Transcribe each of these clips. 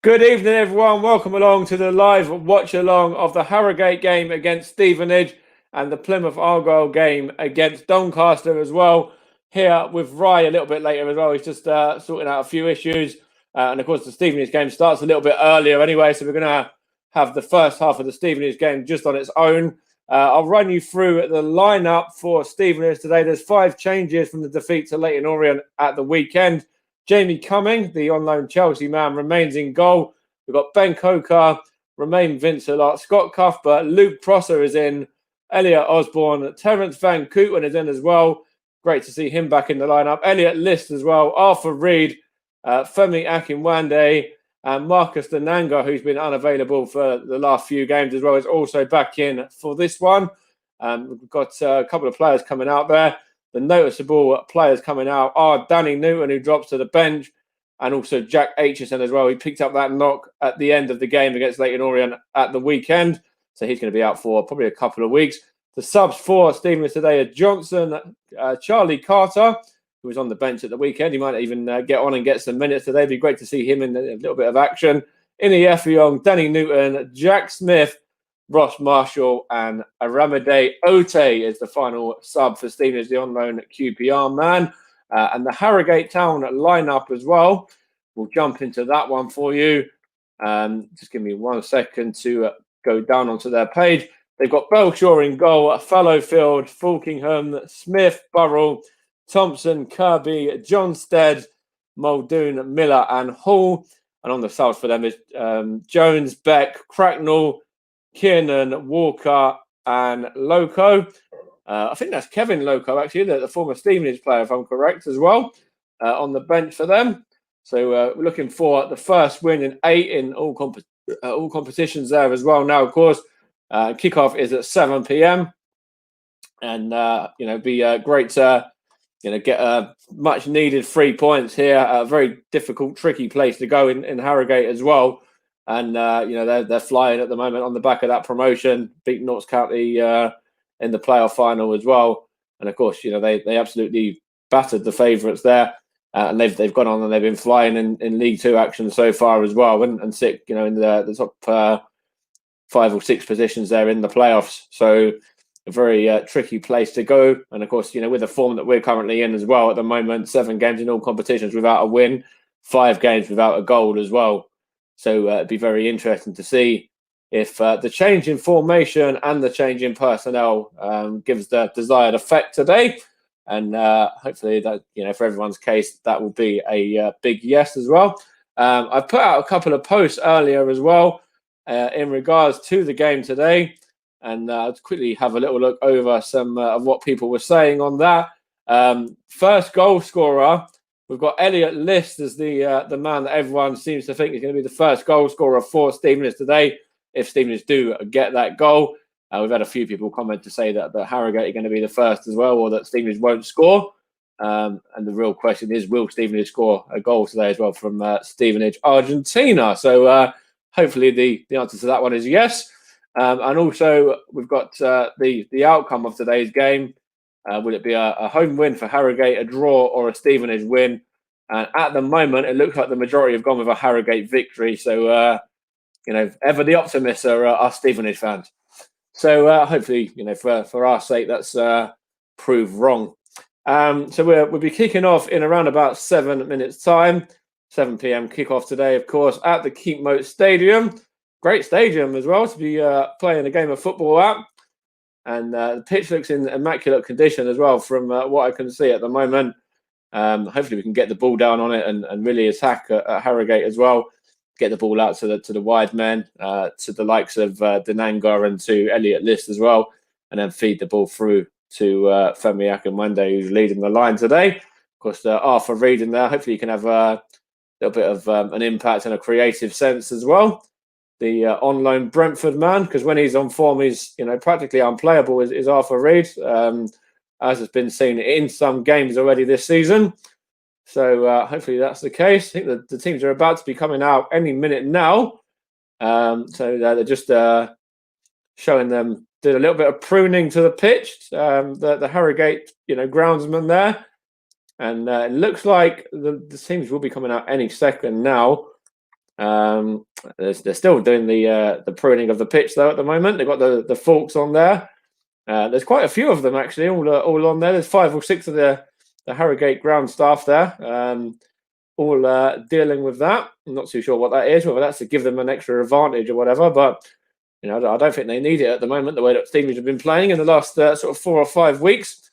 Good evening, everyone. Welcome along to the live watch-along of the Harrogate game against Stevenage and the Plymouth Argyle game against Doncaster as well. Here with Rye a little bit later as well. He's just sorting out a few issues. And of course, the Stevenage game starts a little bit earlier anyway, so we're going to have the first half of the Stevenage game just on its own. I'll run you through the lineup for Stevenage today. There's 5 changes from the defeat to Leyton Orient at the weekend. Jamie Cumming, the on-loan Chelsea man, remains in goal. We've got Ben Coker, Romain Vincelot, Scott Cuthbert, Luke Prosser is in, Elliot Osborne, Terence Van Kooten is in as well. Great to see him back in the lineup. Elliot List as well, Arthur Reed, Femi Akinwande, and Marcus Denanga, who's been unavailable for the last few games as well, is also back in for this one. We've got a couple of players coming out there. The noticeable players coming out are Danny Newton, who drops to the bench, and also Jack Aitchison as well. He picked up that knock at the end of the game against Leyton Orient at the weekend, so he's going to be out for probably a couple of weeks. The subs for Stevenage today are Johnson, Charlie Carter, who was on the bench at the weekend. He might even get on and get some minutes today. It'd be great to see him in a little bit of action. Ini Effiong, Danny Newton, Jack Smith, Ross Marshall, and Aramide Ote is the final sub for Stevenage, the on-loan QPR man. And the Harrogate Town lineup as well. We'll jump into that one for you. Just give me 1 second to go down onto their page. They've got Belshaw in goal, Fallowfield, Falkingham, Smith, Burrell, Thompson, Kirby, Johnstead, Muldoon, Miller, and Hall. And on the subs for them is Jones, Beck, Cracknell, Kiernan, Walker, and Loco. I think that's Kevin Loco, actually, the former Stevenage player, if I'm correct, as well, on the bench for them. So we're looking for the first win in 8 in all competitions there as well. Now, of course, kickoff is at 7 p.m. And, be great to, get much needed 3 points here. A very difficult, tricky place to go in Harrogate as well. And, they're flying at the moment on the back of that promotion, beat Notts County in the playoff final as well. And, of course, they absolutely battered the favourites there. And they've gone on and they've been flying in League Two action so far as well and sit, in the top 5 or 6 positions there in the playoffs. So a very tricky place to go. And, of course, with the form that we're currently in as well at the moment, 7 games in all competitions without a win, 5 games without a goal as well. So it'd be very interesting to see if the change in formation and the change in personnel gives the desired effect today. And hopefully that, for everyone's case, that will be a big yes as well. I've put out a couple of posts earlier as well in regards to the game today. And I'll quickly have a little look over some of what people were saying on that. First goal scorer. We've got Elliot List as the man that everyone seems to think is going to be the first goal scorer for Stevenage today, if Stevenage do get that goal. We've had a few people comment to say that Harrogate are going to be the first as well, or that Stevenage won't score. And the real question is, will Stevenage score a goal today as well from Stevenage, Argentina? So hopefully the answer to that one is yes. And also we've got the outcome of today's game. Will it be a home win for Harrogate, a draw, or a Stevenage win? And at the moment, it looks like the majority have gone with a Harrogate victory. So, ever the optimists are us Stevenage fans. So hopefully, for our sake, that's proved wrong. So we'll be kicking off in around about 7 minutes' time. 7 p.m. kickoff today, of course, at the Keepmoat Stadium. Great stadium as well to be playing a game of football at. And the pitch looks in immaculate condition as well from what I can see at the moment. Hopefully we can get the ball down on it and really attack at Harrogate as well. Get the ball out to the wide men, to the likes of Denanga and to Elliot List as well. And then feed the ball through to Femi Akinwande, who's leading the line today. Of course, Arthur Reed in there. Hopefully you can have a little bit of an impact and a creative sense as well. The on-loan Brentford man, because when he's on form, he's practically unplayable. Is Arthur Reed, as has been seen in some games already this season. So hopefully that's the case. I think that the teams are about to be coming out any minute now. So they're just showing them, did a little bit of pruning to the pitch. The Harrogate, groundsman there, and it looks like the teams will be coming out any second now. They're still doing the pruning of the pitch though at the moment. They've got the forks on there. There's quite a few of them actually, all on there. There's 5 or 6 of the Harrogate ground staff there, all dealing with that. I'm not too sure what that is, whether that's to give them an extra advantage or whatever, but I don't think they need it at the moment, the way that Stevenage have been playing in the last sort of 4 or 5 weeks.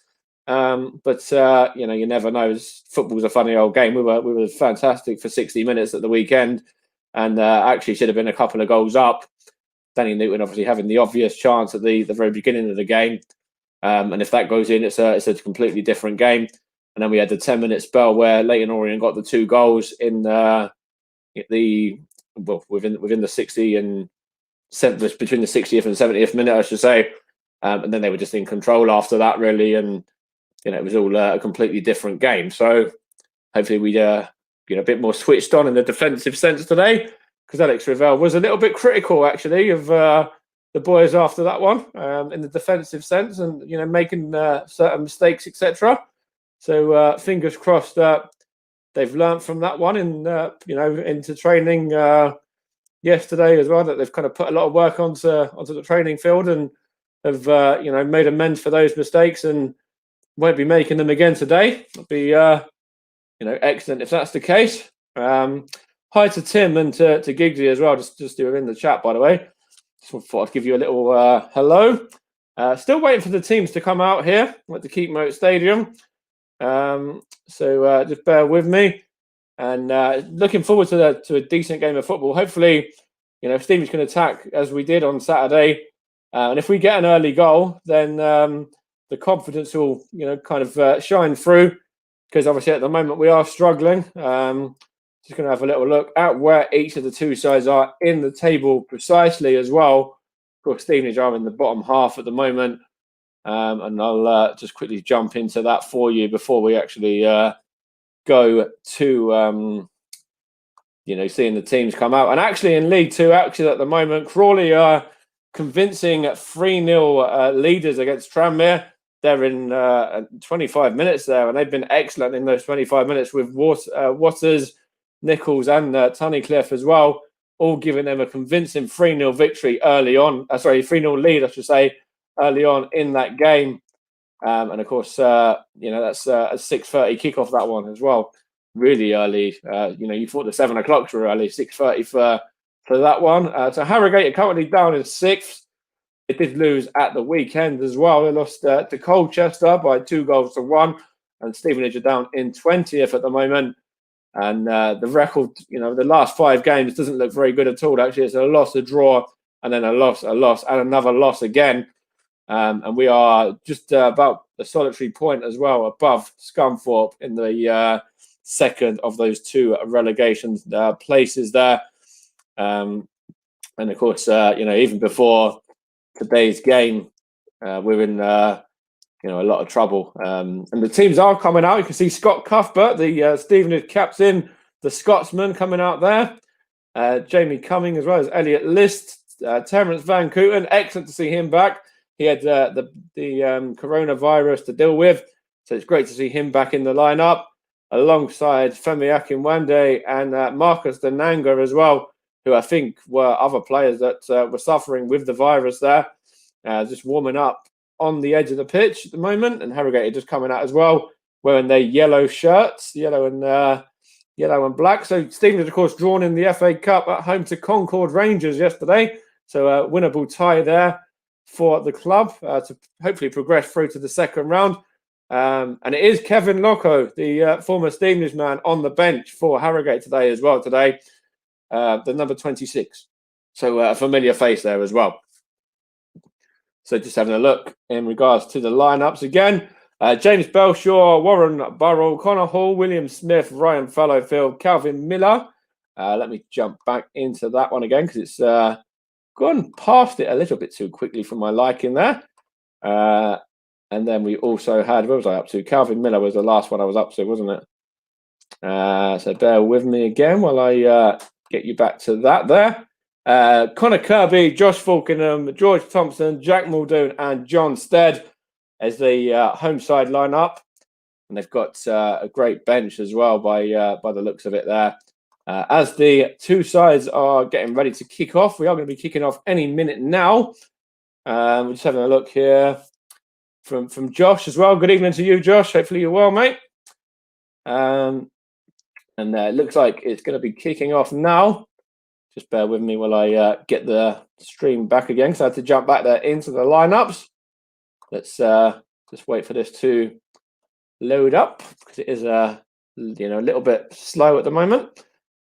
But you never know. Football's a funny old game. We were fantastic for 60 minutes at the weekend, and actually should have been a couple of goals up. Danny Newton obviously having the obvious chance at the very beginning of the game, and if that goes in, it's a completely different game. And then we had the 10-minute spell where Leyton Orient got the 2 goals in within the 60 and between the 60th and 70th minute, I should say, and then they were just in control after that, really, and it was all a completely different game. So hopefully we a bit more switched on in the defensive sense today, because Alex Revell was a little bit critical actually of the boys after that one, in the defensive sense, and making certain mistakes, etc. So fingers crossed that they've learned from that one into training yesterday as well, that they've kind of put a lot of work onto the training field and have made amends for those mistakes and won't be making them again today. It'll be excellent if that's the case. Hi to Tim and to Giggsy as well, just do it in the chat, by the way. Just thought I'd give you a little hello. Still waiting for the teams to come out here at the Keepmoat Stadium. So just bear with me, and looking forward to a decent game of football. Hopefully, if Stevenage can attack as we did on Saturday, and if we get an early goal, then the confidence will kind of shine through, because obviously at the moment we are struggling. Just going to have a little look at where each of the 2 sides are in the table precisely as well. Of course, Stevenage are in the bottom half at the moment. And I'll just quickly jump into that for you before we actually go to seeing the teams come out. And actually in League 2, actually at the moment, Crawley are convincing 3-0 leaders against Tranmere. They're in 25 minutes there, and they've been excellent in those 25 minutes with Waters, Nichols and Tunnicliffe as well, all giving them a convincing 3-0 victory early on. 3-0 lead, I should say, early on in that game. And of course, that's a 6:30 kickoff, that one as well. Really early. You thought the 7 o'clocks were early, 6:30 for that one. So Harrogate are currently down in 6th. They did lose at the weekend as well. They lost to Colchester by 2-1, and Stevenage are down in 20th at the moment. And the record, the last 5 games doesn't look very good at all. Actually, it's a loss, a draw, and then a loss, and another loss again. And we are just about a solitary point as well above Scunthorpe in the second of those 2 relegation places there. And of course, even before today's game, we're in a lot of trouble. And the teams are coming out. You can see Scott Cuthbert, the Stevenage captain, the Scotsman, coming out there. Jamie Cumming as well as Elliot List, Terence Van Kooten. Excellent to see him back. He had the coronavirus to deal with, so it's great to see him back in the lineup alongside Femi Akinwande and Marcus Denanga as well, who I think were other players that were suffering with the virus there, just warming up on the edge of the pitch at the moment. And Harrogate are just coming out as well, wearing their yellow shirts, yellow and black. So Stevenage, of course, drawn in the FA Cup at home to Concord Rangers yesterday. So a winnable tie there for the club to hopefully progress through to the second round. And it is Kevin Loco, the former Stevenage man, on the bench for Harrogate today as well. Today, the number 26. So a familiar face there as well. So just having a look in regards to the lineups again. James Belshaw, Warren Burrell, Connor Hall, William Smith, Ryan Fallowfield, Calvin Miller. Let me jump back into that one again, because it's gone past it a little bit too quickly for my liking there. And then we also had, where was I up to? Calvin Miller was the last one I was up to, wasn't it? So bear with me again while I get you back to that there. Connor Kirby, Josh Falkenham, George Thompson, Jack Muldoon and John Stead as the home side lineup. And they've got a great bench as well by the looks of it there. As the two sides are getting ready to kick off, we are going to be kicking off any minute now. We're just having a look here from Josh as well. Good evening to you, Josh. Hopefully you're well, mate. And it looks like it's going to be kicking off now. Just bear with me while I get the stream back again, because I had to jump back there into the lineups. Let's just wait for this to load up, because it is a little bit slow at the moment.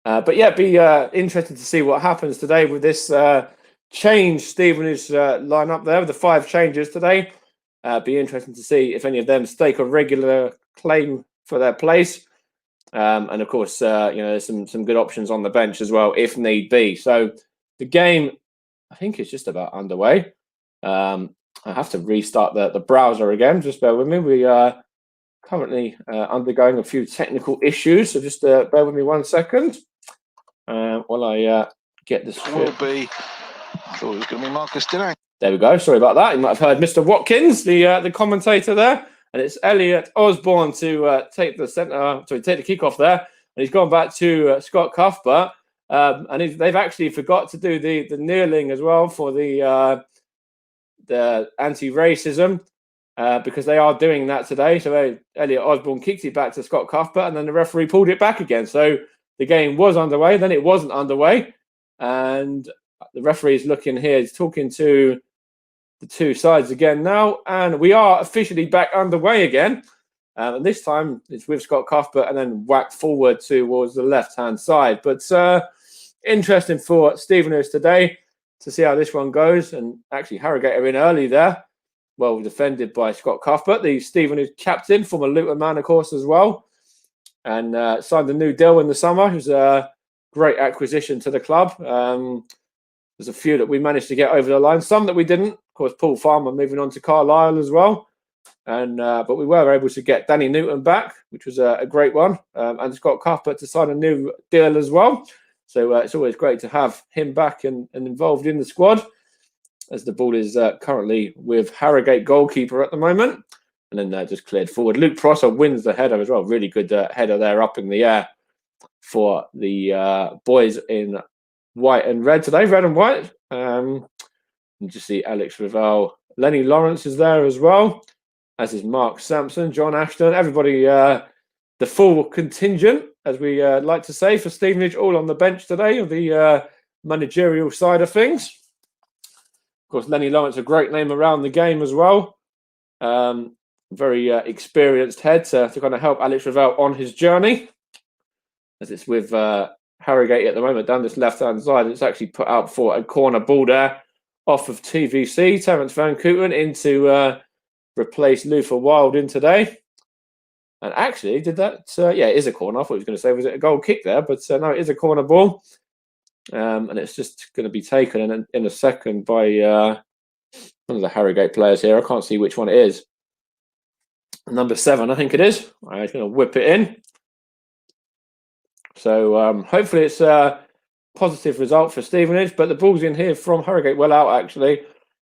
But yeah, be interested to see what happens today with this change Stevenage line up there with the 5 changes today. Be interesting to see if any of them stake a regular claim for their place. And of course, there's some good options on the bench as well, if need be. So the game, I think, is just about underway. I have to restart the browser again. Just bear with me. We are currently undergoing a few technical issues. So just bear with me 1 second while I get this. Will be. I thought it was going to be Marcus Dinang. There we go. Sorry about that. You might have heard Mr. Watkins, the commentator there. And it's Elliot Osborne to take the kickoff there. And he's gone back to Scott Cuthbert. And they've actually forgot to do the kneeling as well for the anti-racism, because they are doing that today. So Elliot Osborne kicked it back to Scott Cuthbert, and then the referee pulled it back again. So the game was underway, then it wasn't underway. And the referee is looking here. He's talking to the two sides again now, and we are officially back underway again. And this time it's with Scott Cuthbert and then whacked forward towards the left-hand side. But interesting for Stevenage today to see how this one goes. And actually, Harrogate are in early there. Well defended by Scott Cuthbert, the Stevenage captain, former Luton man, of course, as well. And signed a new deal in the summer. It was a great acquisition to the club. There's a few that we managed to get over the line, some that we didn't. Of course, Paul Farmer moving on to Carlisle as well. And but we were able to get Danny Newton back, which was a great one. And Scott Cuthbert to sign a new deal as well. So it's always great to have him back and involved in the squad, as the ball is currently with Harrogate goalkeeper at the moment. And then just cleared forward. Luke Prosser wins the header as well. Really good header there up in the air for the boys in white and red today, red and white. You just see Alex Ravel. Lenny Lawrence is there as well, as is Mark Sampson, John Ashton, everybody, the full contingent, as we like to say, for Stevenage, all on the bench today, of the managerial side of things. Of course, Lenny Lawrence, a great name around the game as well. Very experienced head to kind of help Alex Ravel on his journey, as it's with Harrogate at the moment down this left-hand side. It's actually put out for a corner ball there off of TVC. Terence Van Kooten in to replace Luther Wild in today. And actually, did that? Yeah, it is a corner. I thought he was going to say, was it a goal kick there? But no, it is a corner ball. And it's just going to be taken in a second by one of the Harrogate players here. I can't see which one it is. Number 7, I think it is. I'm just going to whip it in. So hopefully it's a positive result for Stevenage. But the ball's in here from Harrogate, well out actually.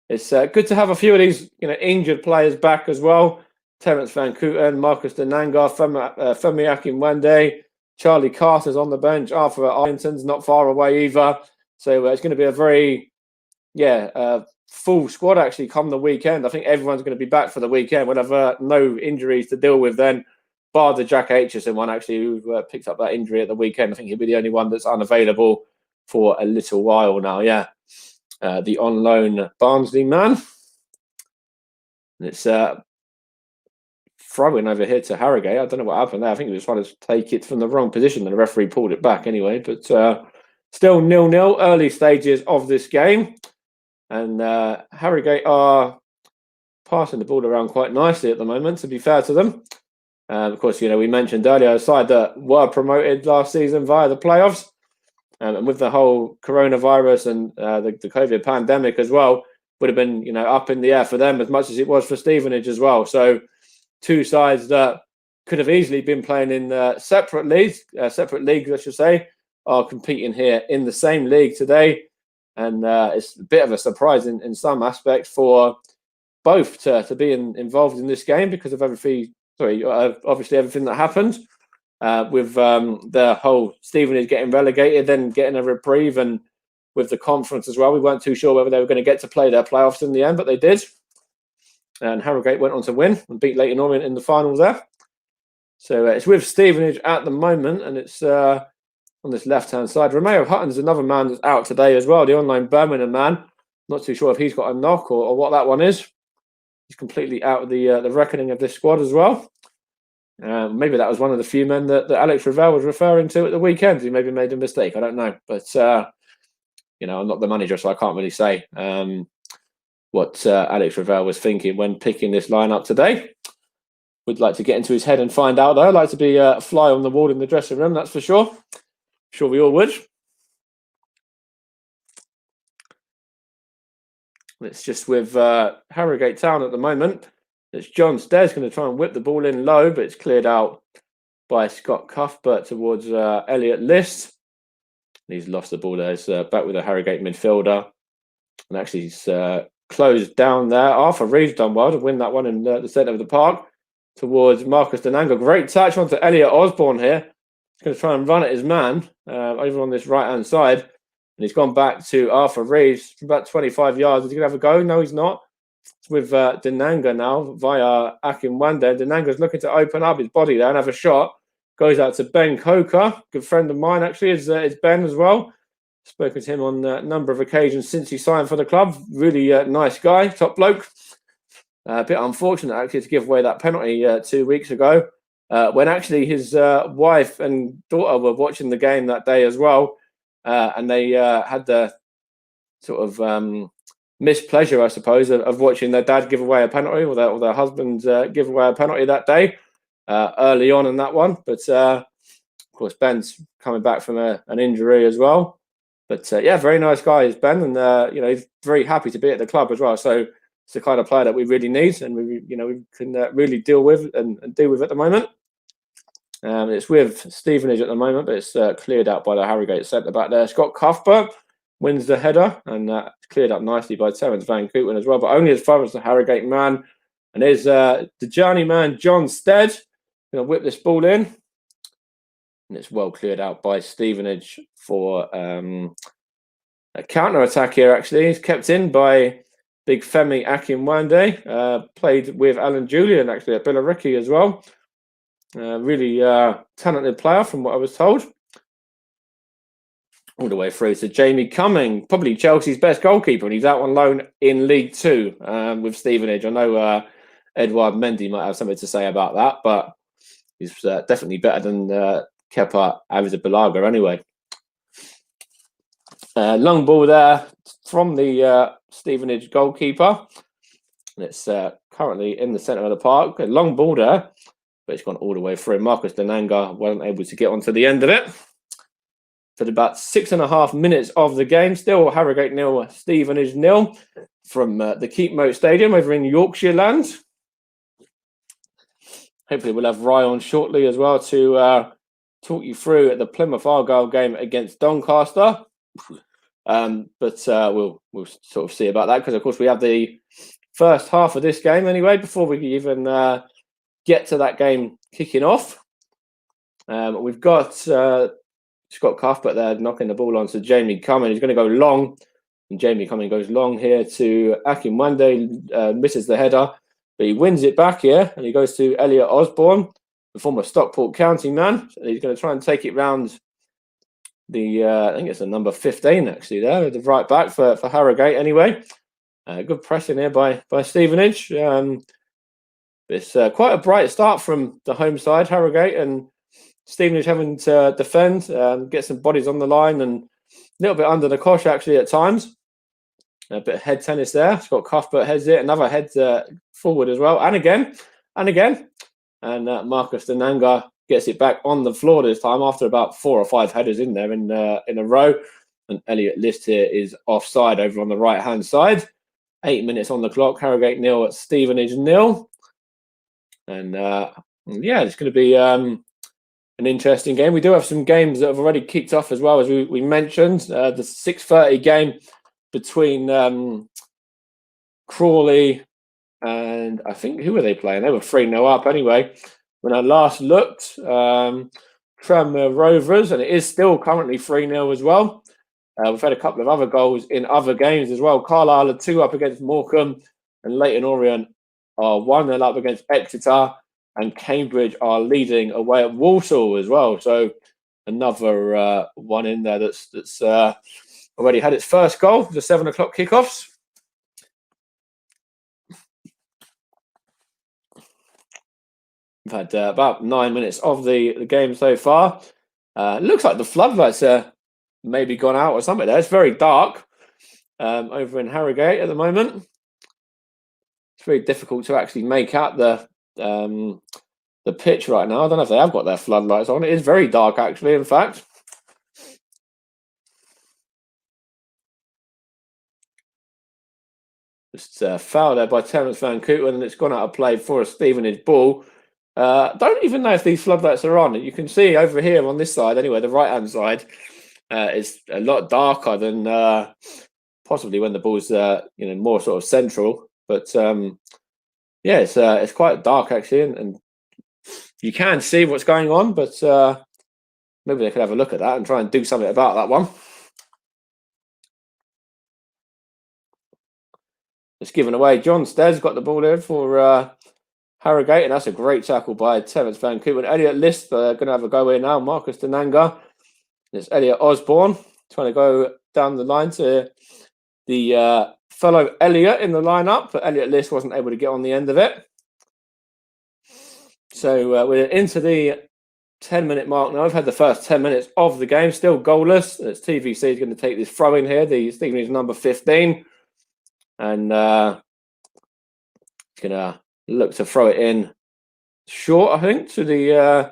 It's good to have a few of these injured players back as well. Terence Van Kooten, Marcus Denanga, Femi Akinwande, Charlie Carter's on the bench. Arthur Ironton's not far away either. So it's going to be a very, full squad actually come the weekend. I think everyone's going to be back for the weekend. We'll have no injuries to deal with then, bar the Jack Aitchison one actually, who picked up that injury at the weekend. I think he'll be the only one that's unavailable for a little while now. Yeah, the on loan Barnsley man. And it's throwing over here to Harrogate. I don't know what happened there. I think he was trying to take it from the wrong position and the referee pulled it back anyway. But still 0-0, early stages of this game. And Harrogate are passing the ball around quite nicely at the moment, to be fair to them. Of course, we mentioned earlier a side that were promoted last season via the playoffs. And with the whole coronavirus and the COVID pandemic as well, would have been, up in the air for them as much as it was for Stevenage as well. So two sides that could have easily been playing in separate leagues, I should say, are competing here in the same league today. And it's a bit of a surprise in some aspects for both to be involved in this game because of obviously everything that happened. with the whole Stevenage getting relegated, then getting a reprieve, and with the conference as well. We weren't too sure whether they were going to get to play their playoffs in the end, but they did. And Harrogate went on to win and beat Leyton Orient in the final there. So it's with Stevenage at the moment, and it's on this left-hand side. Romeo Hutton's another man that's out today as well, the online Birmingham man. Not too sure if he's got a knock or what that one is. He's completely out of the reckoning of this squad as well. Maybe that was one of the few men that Alex Revell was referring to at the weekend. He maybe made a mistake. I don't know. But, I'm not the manager, so I can't really say what Alex Revell was thinking when picking this lineup today. We'd like to get into his head and find out, though. I'd like to be a fly on the wall in the dressing room, that's for sure. Sure we all would. It's just with Harrogate Town at the moment. It's John Stead's going to try and whip the ball in low, but it's cleared out by Scott Cuthbert towards Elliot List. He's lost the ball there. It's back with the Harrogate midfielder. And actually he's closed down there. Arthur Reeves done well to win that one in the centre of the park towards Marcus Denanga. Great touch onto Elliot Osborne here. He's going to try and run at his man over on this right-hand side. And he's gone back to Arthur Reeves for about 25 yards. Is he going to have a go? No, he's not. It's with Denanga now via Akinwande. Denanga's looking to open up his body there and have a shot. Goes out to Ben Coker. Good friend of mine, actually, is Ben as well. Spoken to him on a number of occasions since he signed for the club. Really nice guy, top bloke. A bit unfortunate, actually, to give away that penalty 2 weeks ago when actually his wife and daughter were watching the game that day as well. And they had the sort of mispleasure, I suppose, of watching their dad give away a penalty or their husband give away a penalty that day early on in that one. But, of course, Ben's coming back from an injury as well. But, yeah, very nice guy is Ben. And, he's very happy to be at the club as well. So it's the kind of player that we really need and we can really deal with and deal with at the moment. It's with Stevenage at the moment, but it's cleared out by the Harrogate centre back there. Scott Cuthbert wins the header, and cleared up nicely by Terence Van Kooten as well, but only as far as the Harrogate man. And there's the journeyman John Stead going to whip this ball in, and it's well cleared out by Stevenage for a counter attack here. Actually, he's kept in by Big Femi Akinwande, played with Alan Julian actually at Billericay as well. Really talented player from what I was told. All the way through to Jamie Cumming, probably Chelsea's best goalkeeper, and he's out on loan in League Two with Stevenage. I know Edouard Mendy might have something to say about that, but he's definitely better than Kepa Arrizabalaga anyway. Long ball there from the Stevenage goalkeeper. And it's currently in the centre of the park. A long ball there, but it's gone all the way through. Marcus Denanga wasn't able to get onto the end of it. For about 6.5 minutes of the game, still Harrogate 0, Stevenage 0 from the Keepmoat Stadium over in Yorkshire land. Hopefully we'll have Ryan shortly as well to talk you through the Plymouth Argyle game against Doncaster. But we'll sort of see about that, because of course we have the first half of this game anyway before we even get to that game kicking off. We've got Scott Cuthbert there knocking the ball onto Jamie Cumming. He's going to go long, and Jamie Cumming goes long here to Akinwande, misses the header, but he wins it back here, and he goes to Elliot Osborne, the former Stockport County man. So he's going to try and take it round the, I think it's the number 15 actually there, the right back for Harrogate anyway. Good pressing here by Stevenage. It's quite a bright start from the home side, Harrogate, and Stevenage having to defend, get some bodies on the line, and a little bit under the cosh actually at times. A bit of head tennis there. Scott Cuthbert heads it, another head forward as well, and again. And Marcus Denanga gets it back on the floor this time after about 4 or 5 headers in there in a row. And Elliot List here is offside over on the right-hand side. 8 minutes on the clock. Harrogate 0 at Stevenage 0. And yeah, it's going to be an interesting game. We do have some games that have already kicked off as well, as we mentioned. The 6:30 game between Crawley and I think, who were they playing? They were 3-0 up anyway when I last looked. Tranmere Rovers, and it is still currently 3-0 as well. We've had a couple of other goals in other games as well. Carlisle are 2 up against Morecambe, and Leyton Orient are 1-0 up against Exeter, and Cambridge are leading away at Walsall as well. So another one in there that's already had its first goal, the 7 o'clock kickoffs. We've had about 9 minutes of the game so far. Looks like the floodlights are maybe gone out or something there. It's very dark over in Harrogate at the moment. It's very difficult to actually make out the pitch right now. I don't know if they have got their floodlights on. It is very dark, actually, in fact. Just foul there by Terence Van Kooten, and it's gone out of play for a Stevenage ball. Don't even know if these floodlights are on. You can see over here on this side, anyway, the right-hand side, is a lot darker than possibly when the ball's more sort of central. But yeah, it's quite dark actually, and you can see what's going on. But maybe they could have a look at that and try and do something about that one. It's given away. John Stead's got the ball there for Harrogate, and that's a great tackle by Terence Van Kooten. Elliot List going to have a go in now. Marcus Denanga. It's Elliot Osborne trying to go down the line to the fellow Elliot in the lineup, but Elliot List wasn't able to get on the end of it. So we're into the 10-minute mark now. I've had the first 10 minutes of the game, still goalless. It's TVC is going to take this throw in here. The Stevenage number 15. And he's going to look to throw it in short, I think, to the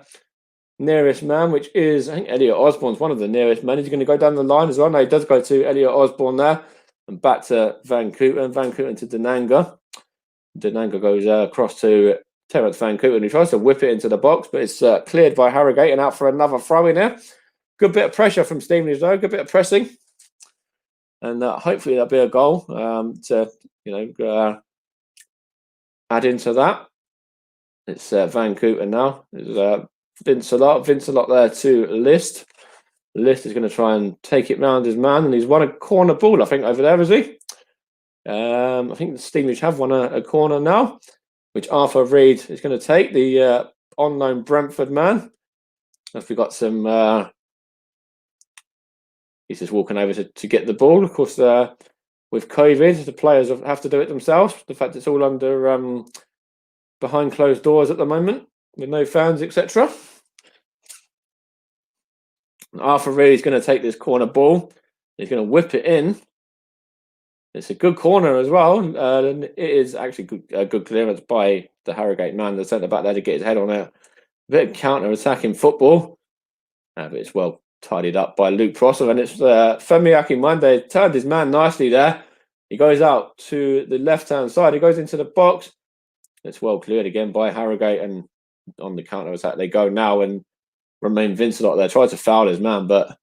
nearest man, which is, I think, Elliot Osborne's one of the nearest men. He's going to go down the line as well. No, he does go to Elliot Osborne there. And back to Van Kooten. Van Kooten to Denanga. Denanga goes across to Terence Van Kooten, who tries to whip it into the box, but it's cleared by Harrogate and out for another throw in there. Good bit of pressure from Stevenage, though. Good bit of pressing. And hopefully there'll be a goal to, add into that. It's Van Kooten now. It's Vince a lot there to List. List is going to try and take it round his man, and he's won a corner ball, I think, over there, is he? I think the Stevenage have won a corner now, which Arthur Reed is going to take, the unknown Brentford man. As we got some... He's just walking over to get the ball. Of course, with COVID, the players have to do it themselves. The fact it's all under behind closed doors at the moment, with no fans, etc. Arthur Reed is going to take this corner ball. He's going to whip it in. It's a good corner as well. And it is actually a good clearance by the Harrogate man, the centre back there, to get his head on it. A bit of counter-attacking football. But it's well tidied up by Luke Prosser, and it's Femi Akimande turned his man nicely there. He goes out to the left-hand side. He goes into the box. It's well cleared again by Harrogate, and on the counter-attack they go now, and Romain Vincelot there tries to foul his man, but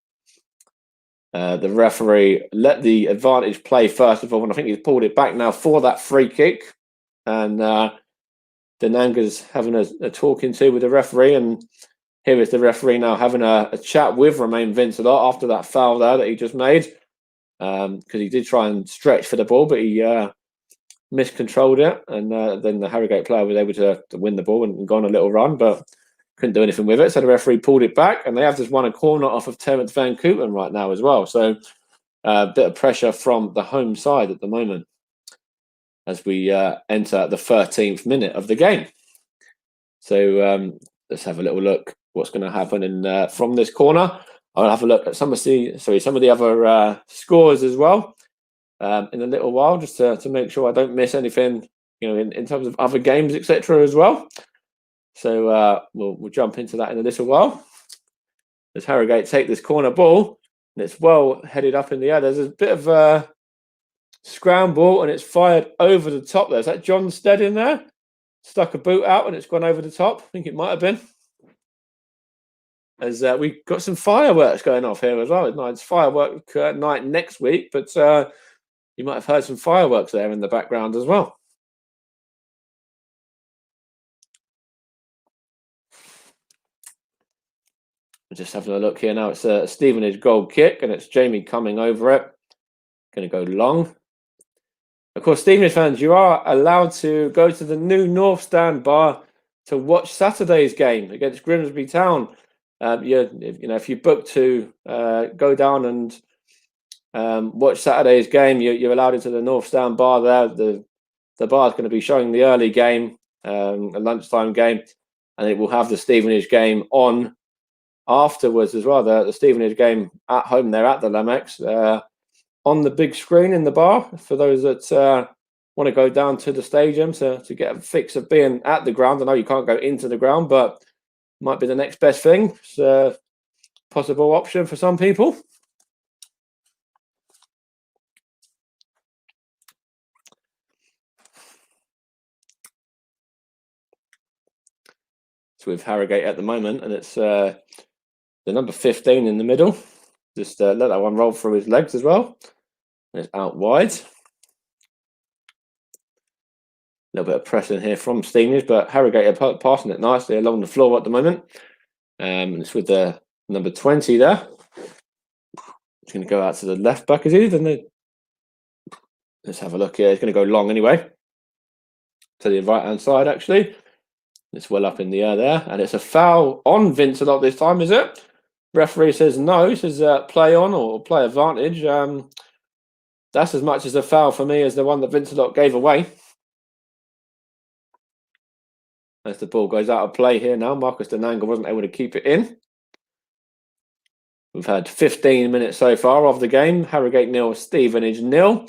the referee let the advantage play first of all, and I think he's pulled it back now for that free kick. And Denanga's having a talking to with the referee, and here is the referee now having a chat with Romain Vincelot after that foul there that he just made, because he did try and stretch for the ball, but he miscontrolled it, and then the Harrogate player was able to win the ball and go on a little run, but couldn't do anything with it. So the referee pulled it back, and they have just won a corner off of Terence Van Kooten right now as well. So a bit of pressure from the home side at the moment as we enter the 13th minute of the game. So let's have a little look what's going to happen in from this corner. I'll have a look at some of the other scores as well in a little while, just to make sure I don't miss anything, in terms of other games, etc. as well. So we'll jump into that in a little while. As Harrogate take this corner ball, and it's well headed up in the air. There's a bit of a scramble, and it's fired over the top there. Is that John Stead in there? Stuck a boot out, and it's gone over the top. I think it might have been. As we've got some fireworks going off here as well. It's firework night next week, but you might have heard some fireworks there in the background as well. just having a look here now. It's a Stevenage goal kick, and it's Jamie coming over it. Going to go long. Of course, Stevenage fans, you are allowed to go to the new North Stand bar to watch Saturday's game against Grimsby Town. If you book to go down and watch Saturday's game, you're allowed into the North Stand bar there. The bar is going to be showing the early game, a lunchtime game, and it will have the Stevenage game on afterwards as well. The Stevenage game at home there at the Lemex on the big screen in the bar for those that want to go down to the stadium to get a fix of being at the ground. I know you can't go into the ground, but might be the next best thing. It's a possible option for some people. It's with Harrogate at the moment, and it's the number 15 in the middle. Just let that one roll through his legs as well. And it's out wide. A little bit of pressing here from Stevenage, but Harrogate are passing it nicely along the floor at the moment. And it's with the number 20 there. It's going to go out to the left back, is he? Let's have a look here. It's going to go long anyway. To the right-hand side, actually. It's well up in the air there. And it's a foul on Vincelot this time, is it? Referee says no. He says play on or play advantage. That's as much as a foul for me as the one that Vincelot gave away. As the ball goes out of play here now, Marcus Denanga wasn't able to keep it in. We've had 15 minutes so far of the game. Harrogate 0, Stevenage 0.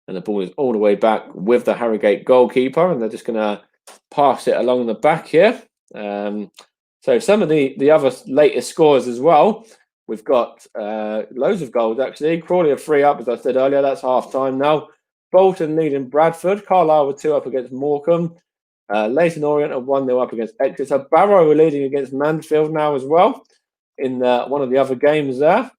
And the ball is all the way back with the Harrogate goalkeeper. And they're just going to pass it along the back here. So some of the other latest scores as well. We've got loads of goals, actually. Crawley are 3 up, as I said earlier. That's half-time now. Bolton leading Bradford. Carlisle were 2 up against Morecambe. Leyton Orient are 1-0 up against Exeter. Barrow are leading against Mansfield now as well in one of the other games there.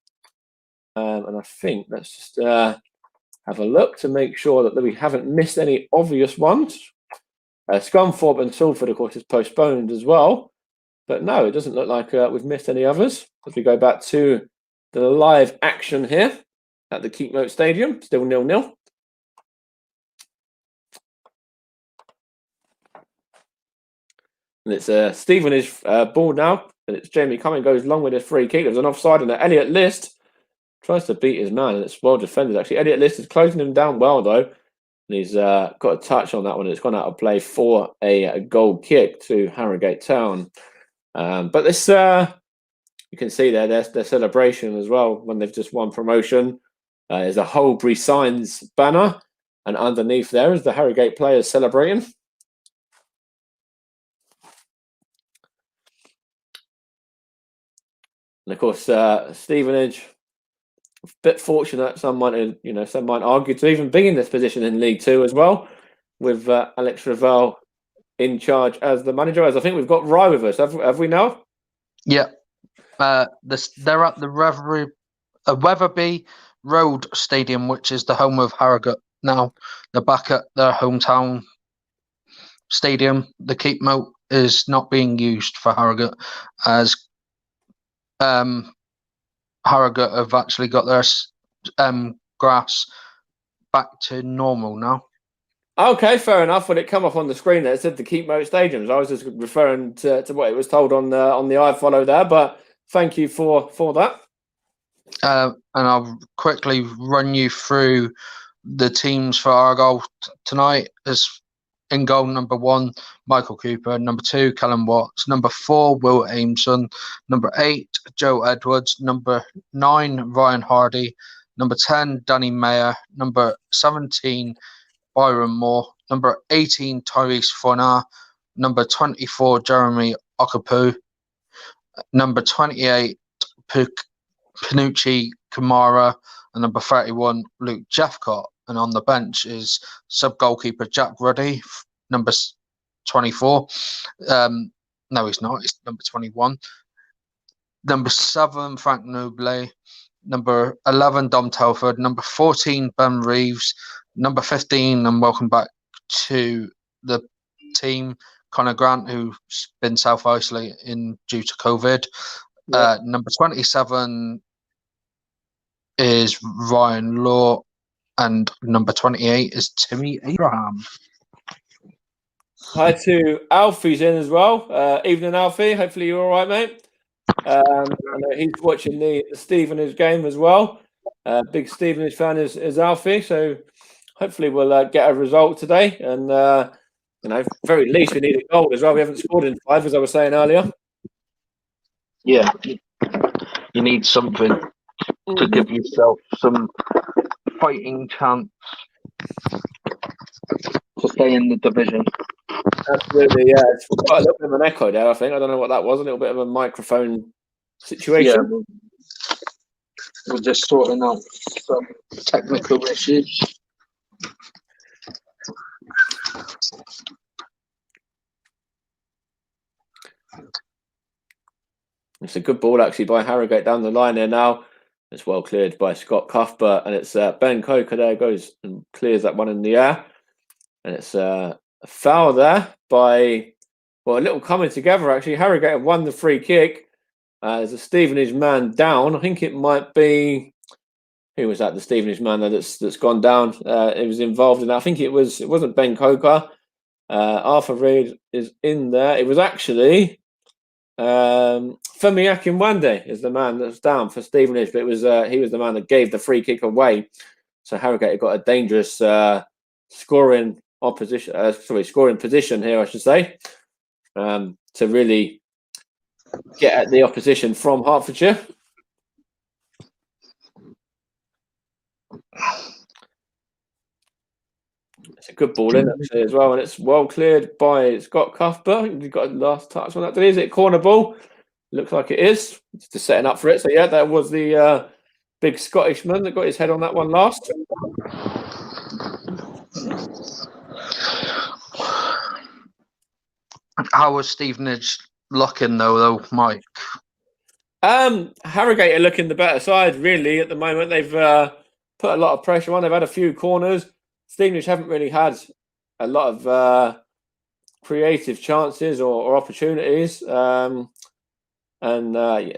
And I think let's just have a look to make sure that we haven't missed any obvious ones. Scunthorpe and Salford, of course, is postponed as well. But no, it doesn't look like we've missed any others. As we go back to the live action here at the Keepmoat Stadium, still 0-0. And it's Stevenage ball now, and it's Jamie Cumming goes long with his free kick. There's an offside, and Elliot List tries to beat his man, and it's well defended, actually. Elliot List is closing him down well, though. And he's got a touch on that one. It's gone out of play for a goal kick to Harrogate Town. But this, you can see there, their celebration as well when they've just won promotion. There's a Holbury Signs banner, and underneath there is the Harrogate players celebrating. And of course, Stevenage, a bit fortunate. Some might argue to even be in this position in League Two as well, with Alex Ravel in charge as the manager. As I think we've got Rye with us, have we now? Yeah, they're at the Weatherby Road Stadium, which is the home of Harrogate. Now they're back at their hometown stadium. The Keepmoat is not being used for Harrogate, as Harrogate have actually got their grass back to normal now. Okay, fair enough. When it come up on the screen there, it said the Keepmoat Stadiums. I was just referring to what it was told on the iFollow there, but thank you for that. And I'll quickly run you through the teams for Argyle tonight. As in goal, number 1, Michael Cooper. Number 2, Callum Watts. Number 4, Will Aimson. Number 8, Joe Edwards. Number 9, Ryan Hardy. Number 10, Danny Mayer. Number 17, Byron Moore. Number 18, Tyrese Fornah. Number 24, Jeremy Okapu. Number 28, Panucci Kamara. And number 31, Luke Jeffcott. And on the bench is sub-goalkeeper Jack Ruddy, number 24. No, he's not. It's number 21. Number 7, Frank Noble. Number 11, Dom Telford. Number 14, Ben Reeves. Number 15, and welcome back to the team, Connor Grant, who's been self-isolating due to COVID. Number 27 is Ryan Law, and number 28 is Timmy Abraham. Hi to Alfie's in as well. Evening, Alfie. Hopefully you're all right, mate. I know he's watching the Stevenage game as well. Big Stevenage fan is Alfie, so hopefully we'll get a result today. And very least we need a goal as well. We haven't scored in 5, as I was saying earlier. Yeah, you need something to give yourself some fighting chance to stay in the division. Absolutely, yeah. It's got a little bit of an echo there, I think. I don't know what that was. A little bit of a microphone situation. Yeah, we're just sorting out some technical issues. It's a good ball actually by Harrogate down the line there now. It's well cleared by Scott Cuthbert, and it's Ben Coker there goes and clears that one in the air. And it's a foul there by, well, a little coming together actually. Harrogate have won the free kick. There's a Stevenage man down. I think it might be, who was that? The Stevenage man that's gone down. It was involved in that. I think it wasn't Ben Coker. Arthur Reid is in there. It was actually Femi Akinwande is the man that's down for Stevenage, but it was he was the man that gave the free kick away. So Harrogate got a dangerous scoring position here, I should say, to really get at the opposition from Hertfordshire. It's a good ball in actually as well, and it's well cleared by Scott Cuthbert. He got a last touch on that. Is it corner ball? Looks like it is. It's just setting up for it. So yeah, that was the big Scottishman that got his head on that one last. How was Stevenage looking though, Mike? Harrogate are looking the better side really at the moment. They've put a lot of pressure on. They've had a few corners. Stevenage haven't really had a lot of creative chances or opportunities. And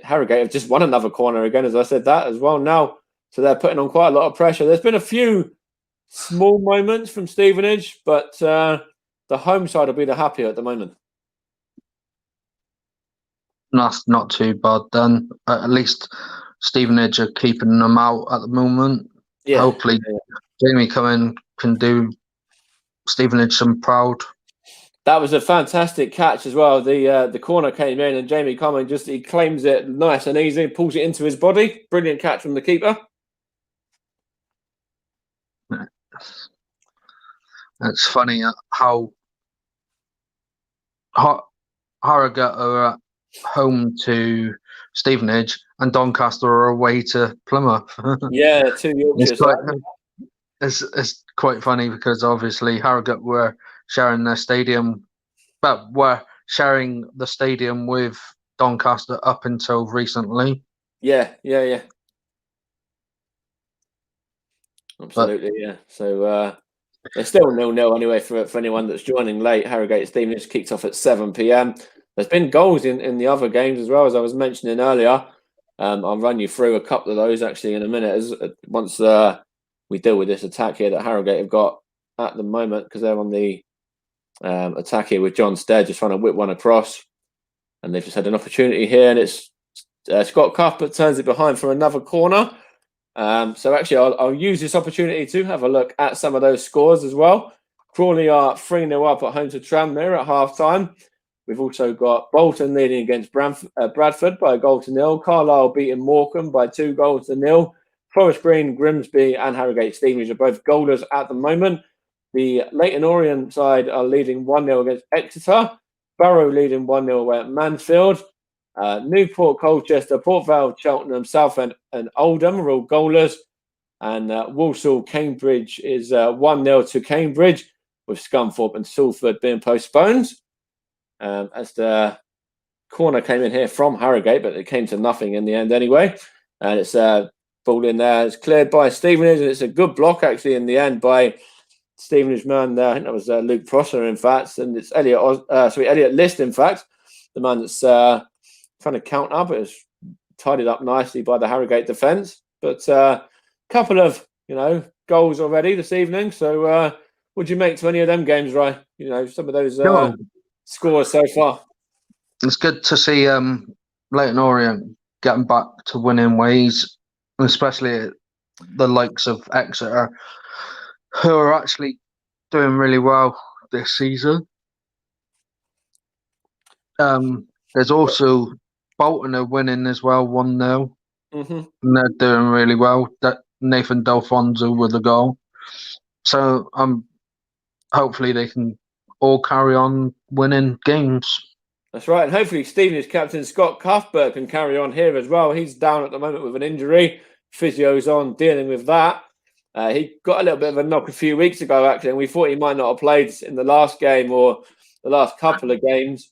Harrogate have just won another corner again, as I said that as well now. So they're putting on quite a lot of pressure. There's been a few small moments from Stevenage, but the home side will be the happier at the moment. That's not too bad then. At least Stevenage are keeping them out at the moment. Yeah. Hopefully Jamie coming can do Stevenage some proud. That was a fantastic catch as well. The corner came in and Jamie Cumming he claims it nice and easy, pulls it into his body. Brilliant catch from the keeper. It's funny how Harrogate are at home to Stevenage and Doncaster are away to Plymouth. Yeah, 2 Yorkshire. It's quite funny because obviously Harrogate were sharing their stadium, but were sharing the stadium with Doncaster up until recently. Yeah. Absolutely, yeah. So they're still 0-0 anyway for anyone that's joining late. Harrogate Stevenage kicked off at 7 p.m. There's been goals in the other games as well, as I was mentioning earlier. I'll run you through a couple of those actually in a minute once we deal with this attack here that Harrogate have got at the moment, because they're on the attack here with John Stead just trying to whip one across, and they've just had an opportunity here, and it's Scott Cuthbert turns it behind for another corner. So actually I'll use this opportunity to have a look at some of those scores as well. Crawley are 3-0 up at home to Tranmere at half time. We've also got Bolton leading against Bradford by 1-0. Carlisle beating Morecambe by 2-0. Forest Green, Grimsby and Harrogate Stevenage are both goalless at the moment. The Leyton Orient side are leading 1-0 against Exeter. Barrow leading 1-0 away at Mansfield. Newport, Colchester, Port Vale, Cheltenham, Southend and Oldham are all goalless. And Walsall, Cambridge is 1-0 to Cambridge, with Scunthorpe and Salford being postponed. As the corner came in here from Harrogate, but it came to nothing in the end anyway. And it's ball in there. It's cleared by Stevenage, and it's a good block actually in the end by Stevenage man there. I think that was Luke Prosser, in fact, and it's Elliot List, in fact, the man that's trying to count up. It's tidied up nicely by the Harrogate defence. But a couple of, goals already this evening. So what do you make to any of them games, Ray? Some of those scores so far. It's good to see Leyton Orient getting back to winning ways, especially the likes of Exeter, who are actually doing really well this season. There's also Bolton are winning as well, 1-0. And they're doing really well. That Nathan Delfonso with the goal. So hopefully they can all carry on winning games. That's right. And hopefully Stevenage captain Scott Cuthbert can carry on here as well. He's down at the moment with an injury. Physio's on dealing with that. He got a little bit of a knock a few weeks ago, actually, and we thought he might not have played in the last game or the last couple of games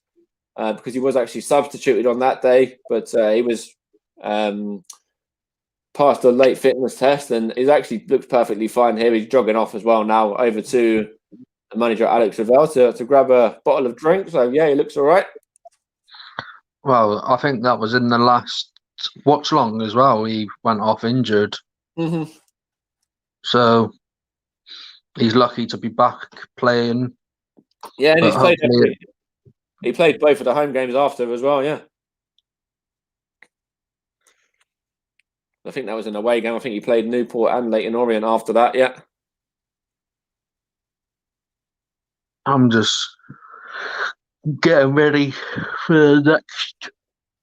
because he was actually substituted on that day. But he was passed a late fitness test and he's actually looks perfectly fine here. He's jogging off as well now over to the manager, Alex Ravel, to grab a bottle of drink. So, yeah, he looks all right. Well, I think that was in the last watch-along as well. He went off injured. So he's lucky to be back playing. Yeah, and he played both of the home games after as well, yeah. I think that was an away game. I think he played Newport and Leyton Orient after that, yeah. I'm just getting ready for the next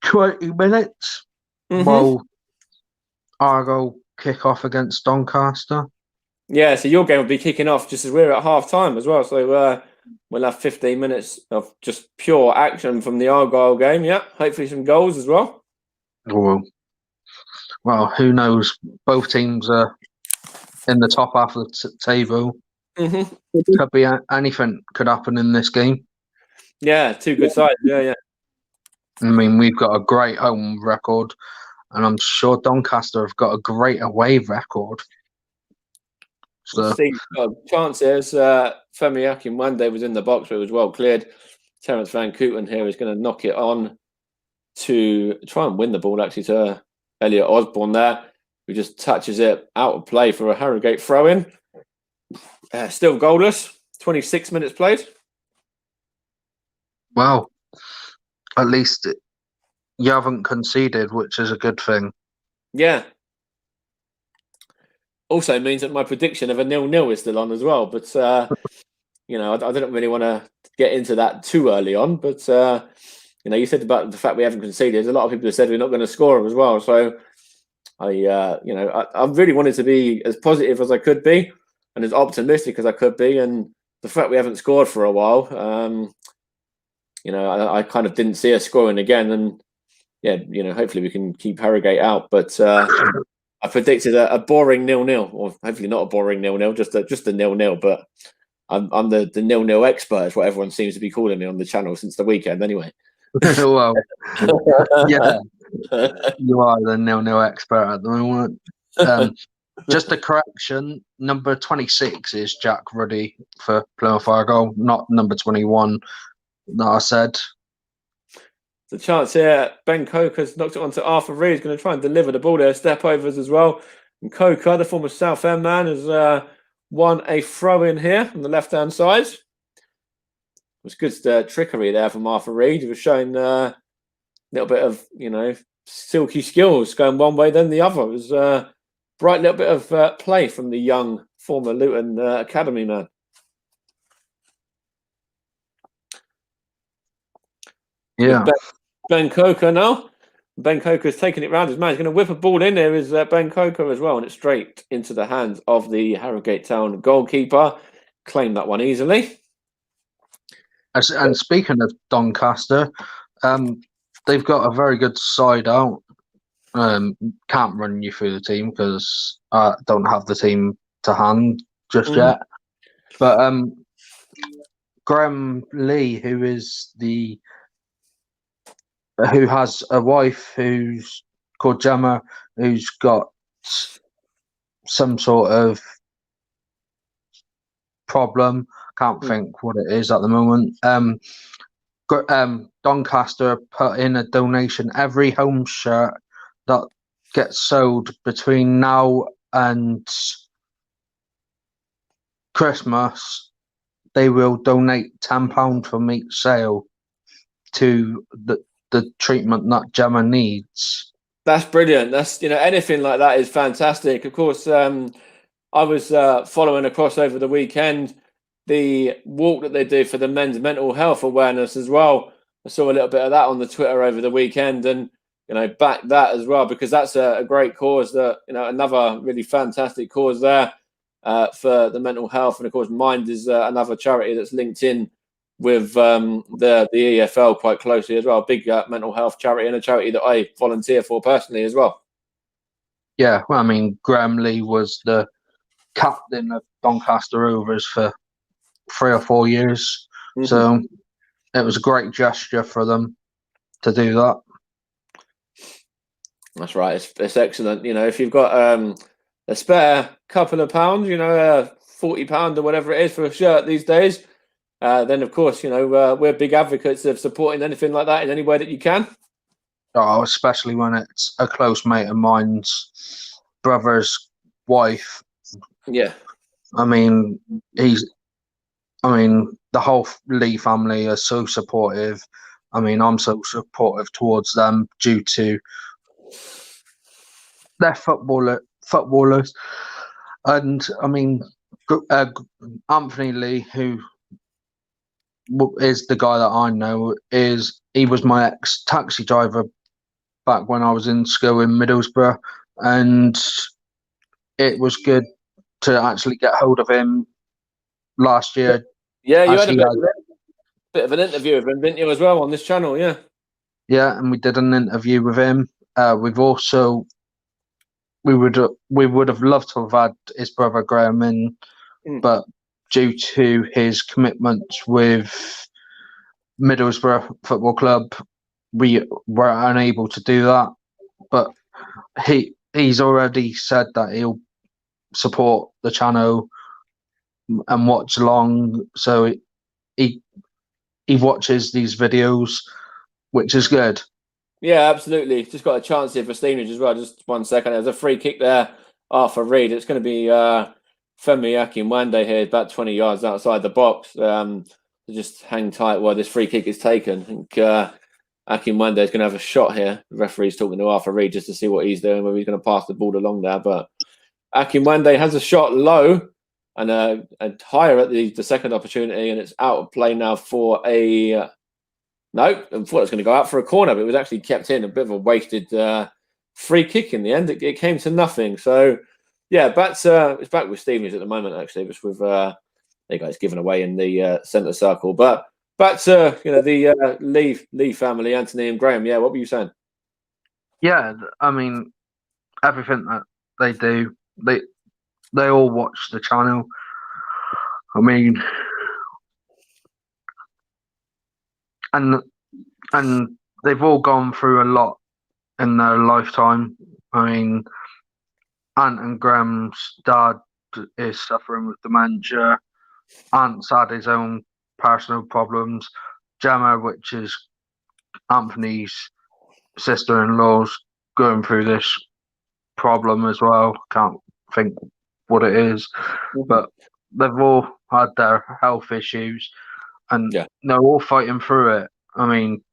20 minutes while Argyle kick off against Doncaster. Yeah, so your game will be kicking off just as we're at half time as well. So we'll have 15 minutes of just pure action from the Argyle game. Yeah, hopefully some goals as well. Well, who knows? Both teams are in the top half of the table. Could be anything could happen in this game. Yeah, two good sides. Yeah. I mean, we've got a great home record, and I'm sure Doncaster have got a great away record. So, Steve got a chance here. Femi Akinwande was in the box, but it was well cleared. Terence Van Kooten here is going to knock it on to try and win the ball, actually, to Elliot Osborne there, who just touches it out of play for a Harrogate throw-in. Still goalless, 26 minutes played. Well, at least you haven't conceded, which is a good thing. Yeah. Also means that my prediction of a 0-0 is still on as well. But, I don't really want to get into that too early on. But, you said about the fact we haven't conceded. A lot of people have said we're not going to score as well. So, I really wanted to be as positive as I could be and as optimistic as I could be. And the fact we haven't scored for a while, I kind of didn't see us scoring again. And, hopefully we can keep Harrogate out. But I predicted a boring 0-0, or hopefully not a boring 0-0, just a 0-0. But I'm the 0-0 expert, is what everyone seems to be calling me on the channel since the weekend anyway. Well, yeah, you are the 0-0 expert at the moment. Just a correction, number 26 is Jack Ruddy for Plymouth Argyle, not number 21 that I said. The chance here, Ben Coker's knocked it onto Arthur Reed. He's going to try and deliver the ball there, step overs as well. And Coker, the former Southend man, has won a throw in here on the left-hand side. It was good trickery there from Arthur Reed. He was showing a little bit of, silky skills going one way, then the other. It was a bright little bit of play from the young former Luton academy man. Yeah. Ben Coker now. Ben Coker's taking it round his man. He's going to whip a ball in there. Is Ben Coker as well, and it's straight into the hands of the Harrogate Town goalkeeper. Claimed that one easily. And speaking of Doncaster, they've got a very good side out. Can't run you through the team because I don't have the team to hand just yet. But Graham Lee, who has a wife who's called Gemma, who's got some sort of problem. Can't think what it is at the moment. Doncaster put in a donation. Every home shirt that gets sold between now and Christmas, they will donate £10 from each sale to the treatment that Gemma needs. That's brilliant. That's, anything like that is fantastic. Of course, I was following across over the weekend the walk that they do for the men's mental health awareness as well. I saw a little bit of that on the Twitter over the weekend, and back that as well, because that's a great cause. That another really fantastic cause there for the mental health, and of course, Mind is another charity that's linked in with the EFL quite closely as well. Big mental health charity, and a charity that I volunteer for personally as well. Yeah, well, I mean, Graham Lee was the captain of Doncaster Rovers for 3 or 4 years, so it was a great gesture for them to do that. That's right. It's excellent. If you've got a spare couple of pounds, £40 or whatever it is for a shirt these days, then of course, we're big advocates of supporting anything like that in any way that you can. Oh, especially when it's a close mate of mine's brother's wife. Yeah. I mean, the whole Lee family are so supportive. I mean, I'm so supportive towards them due to their footballers. And I mean, Anthony Lee, who is the guy that I know, he was my ex-taxi driver back when I was in school in Middlesbrough, and it was good to actually get hold of him last year. Yeah, you had a bit of an interview with him, didn't you, as well, on this channel? Yeah. Yeah, and we did an interview with him. We would have loved to have had his brother Graham in, but due to his commitments with Middlesbrough Football Club, we were unable to do that. But he's already said that he'll support the channel and watch along. So he watches these videos, which is good. Yeah, absolutely. Just got a chance here for Stevenage as well. Just 1 second. There's a free kick there. Arthur Reed. It's going to be Femi Akinwande here, about 20 yards outside the box. Just hang tight while this free kick is taken. I think Akinwande is going to have a shot here. The referee's talking to Arthur Reed just to see what he's doing, whether he's going to pass the ball along there. But Akinwande has a shot low and higher at the second opportunity, and it's out of play now for a... No, I thought it was going to go out for a corner, but it was actually kept in. A bit of a wasted free kick in the end. It came to nothing. So, yeah, it's back with Stevenage at the moment, actually, just with there you go, it's given away in the centre circle. But back to the Lee family, Anthony and Graham. Yeah, what were you saying? Yeah, I mean, everything that they do, they all watch the channel. I mean, and they've all gone through a lot in their lifetime. I mean, Ant and Graham's dad is suffering with dementia. Ant's had his own personal problems. Gemma, which is Anthony's sister-in-law's, going through this problem as well. Can't think what it is, but they've all had their health issues, and they're all fighting through it. I mean,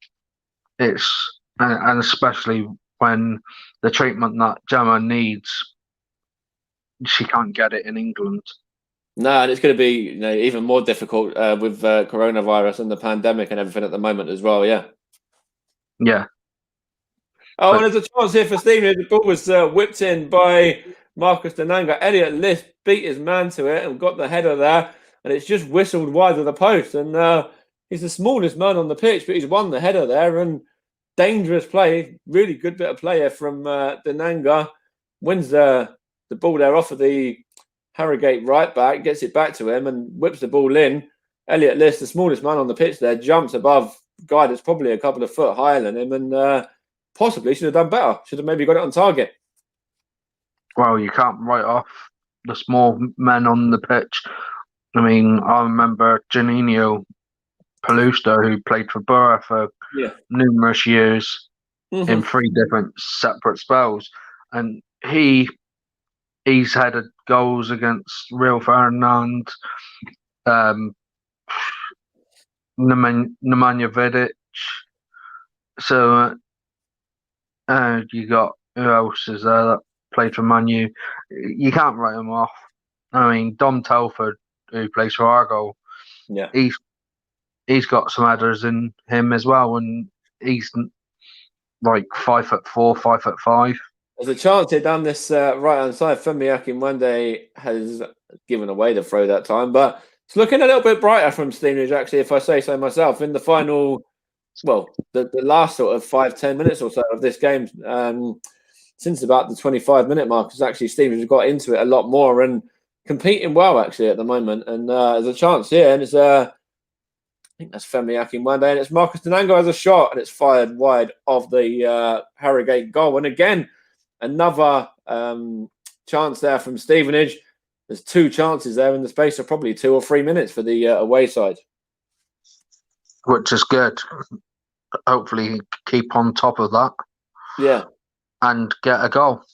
and especially when the treatment that Gemma needs, she can't get it in England. No, and it's going to be even more difficult with coronavirus and the pandemic and everything at the moment as well. Yeah. Yeah. Oh, and there's a chance here for Stevenage. The ball was whipped in by Marcus Denanga. Elliot List beat his man to it and got the header there, and it's just whistled wide of the post. And he's the smallest man on the pitch, but he's won the header there. And dangerous play, really good bit of play here from Denanga. Wins the ball there off of the Harrogate right back, gets it back to him and whips the ball in. Elliot List, the smallest man on the pitch there, jumps above a guy that's probably a couple of foot higher than him, and possibly should have done better. Should have maybe got it on target. Well, you can't write off the small men on the pitch. I mean, I remember Janino Palusta, who played for Borough for numerous years. in 3 different separate spells, and he's had goals against Real Ferdinand, Nemanja Vidic. So you got, who else is there that played for Man U? You can't write them off. I mean, Dom Telford, who plays for Argyle, Yeah. he's got some headers in him as well, and he's like 5'4", 5'5". There's a chance here down this right hand side. Femi Akinwande has given away the throw that time, but it's looking a little bit brighter from Stevenage, actually, if I say so myself. In the final, well, the last sort of 5-10 minutes or so of this game, since about the 25-minute mark, has actually Stevenage have got into it a lot more and competing well, actually, at the moment. And there's a chance here, and it's I think that's Femi Akinwande, and it's Marcus Denango has a shot, and it's fired wide of the Harrogate goal. And again, another chance there from Stevenage. There's 2 chances there in the space of probably 2 or 3 minutes for the away side, which is good. Hopefully, keep on top of that. Yeah, and get a goal.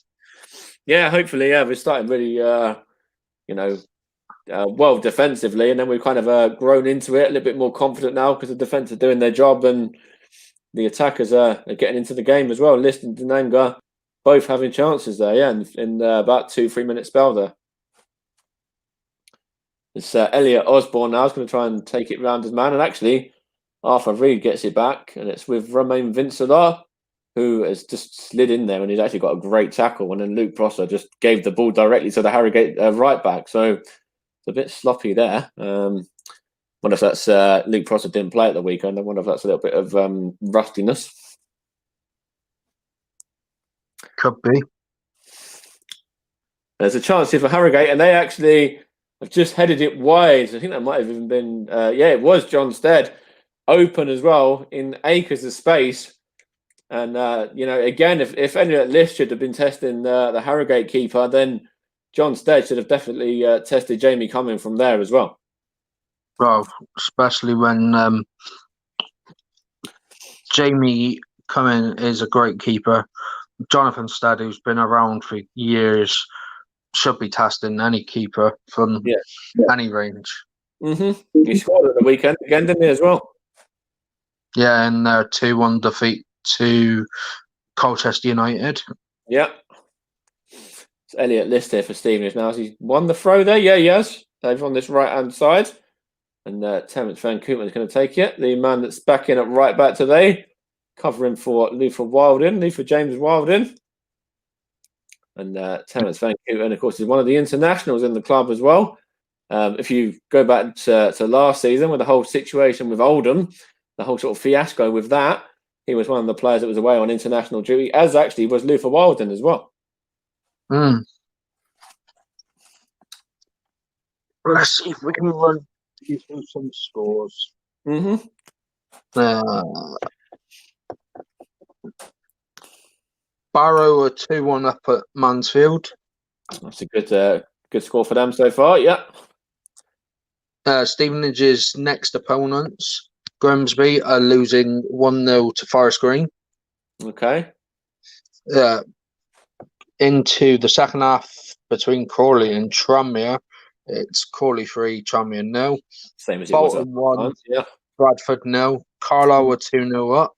Yeah, hopefully. Yeah, we're starting really, well defensively, and then we've kind of grown into it a little bit more confident now because the defence are doing their job and the attackers are getting into the game as well. List and Denanga both having chances there, yeah, in about 2-3 minute spell there. It's Elliot Osborne now. He's going to try and take it round his man, and actually Arthur Reed gets it back, and it's with Romain Vincelar, who has just slid in there, and he's actually got a great tackle, and then Luke Prosser just gave the ball directly to the Harrogate right back, so it's a bit sloppy there. Wonder if that's Luke Prosser didn't play at the weekend. I wonder if that's a little bit of rustiness. Could be. There's a chance here for Harrogate, and they actually have just headed it wide. I think that might have even been, it was John Stead, open as well in acres of space. And, again, if Elliot List should have been testing the Harrogate keeper, then John Stead should have definitely tested Jamie Cumming from there as well. Well, especially when Jamie Cumming is a great keeper. Jonathan Stead, who's been around for years, should be testing any keeper from any range. Mm-hmm. He scored at the weekend again, didn't he, as well? Yeah, and their 2-1 defeat to Colchester United. Yeah. It's Elliot List here for Stevenage now. Has he won the throw there? Yeah, he has. They've on this right-hand side. And Terence Van Koopman is going to take it. The man that's back in at right back today, covering for Luther James Wildin. And Terence Van Koopman, of course, is one of the internationals in the club as well. If you go back to last season with the whole situation with Oldham, the whole sort of fiasco with that, he was one of the players that was away on international duty, as actually was Luther Wildin as well. Let's see if we can run through some scores. Mm-hmm. Barrow are 2-1 up at Mansfield. That's a good score for them so far, yeah. Stevenage's next opponents, Grimsby, are losing 1-0 to Forest Green. Okay. Into the second half between Crawley and Tranmere, it's Crawley 3, Tranmere 0. Same as Bolton it was. 1, yeah. Bradford 0. Carlisle were 2-0 up.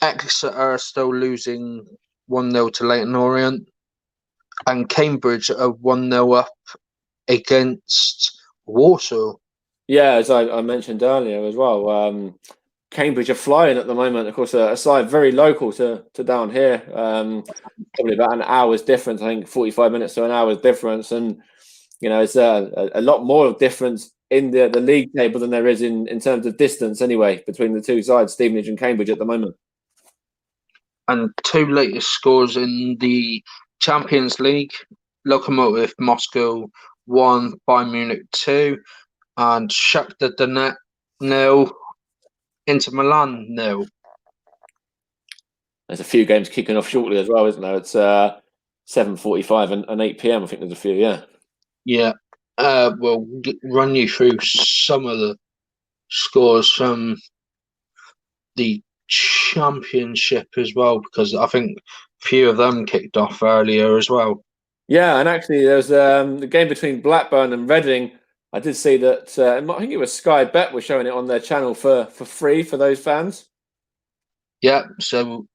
Exeter are still losing 1-0 to Leyton Orient. And Cambridge are 1-0 up against Walsall. Yeah, as I mentioned earlier as well. Cambridge are flying at the moment. Of course, a side very local to down here. Probably about an hour's difference. I think 45 minutes to an hour's difference. And, it's a lot more difference in the league table than there is in terms of distance anyway between the two sides, Stevenage and Cambridge at the moment. And 2 latest scores in the Champions League. Lokomotiv Moscow 1, Bayern Munich 2, and Shakhtar Donetsk 0, Inter Milan 0. There's a few games kicking off shortly as well, isn't there? It's 7:45 and 8 p.m. I think there's a few, yeah. Yeah. We'll run you through some of the scores from the Championship as well, because I think a few of them kicked off earlier as well. Yeah, and actually, there's the game between Blackburn and Reading. I did see that. I think it was Sky Bet was showing it on their channel for free for those fans. Yeah, so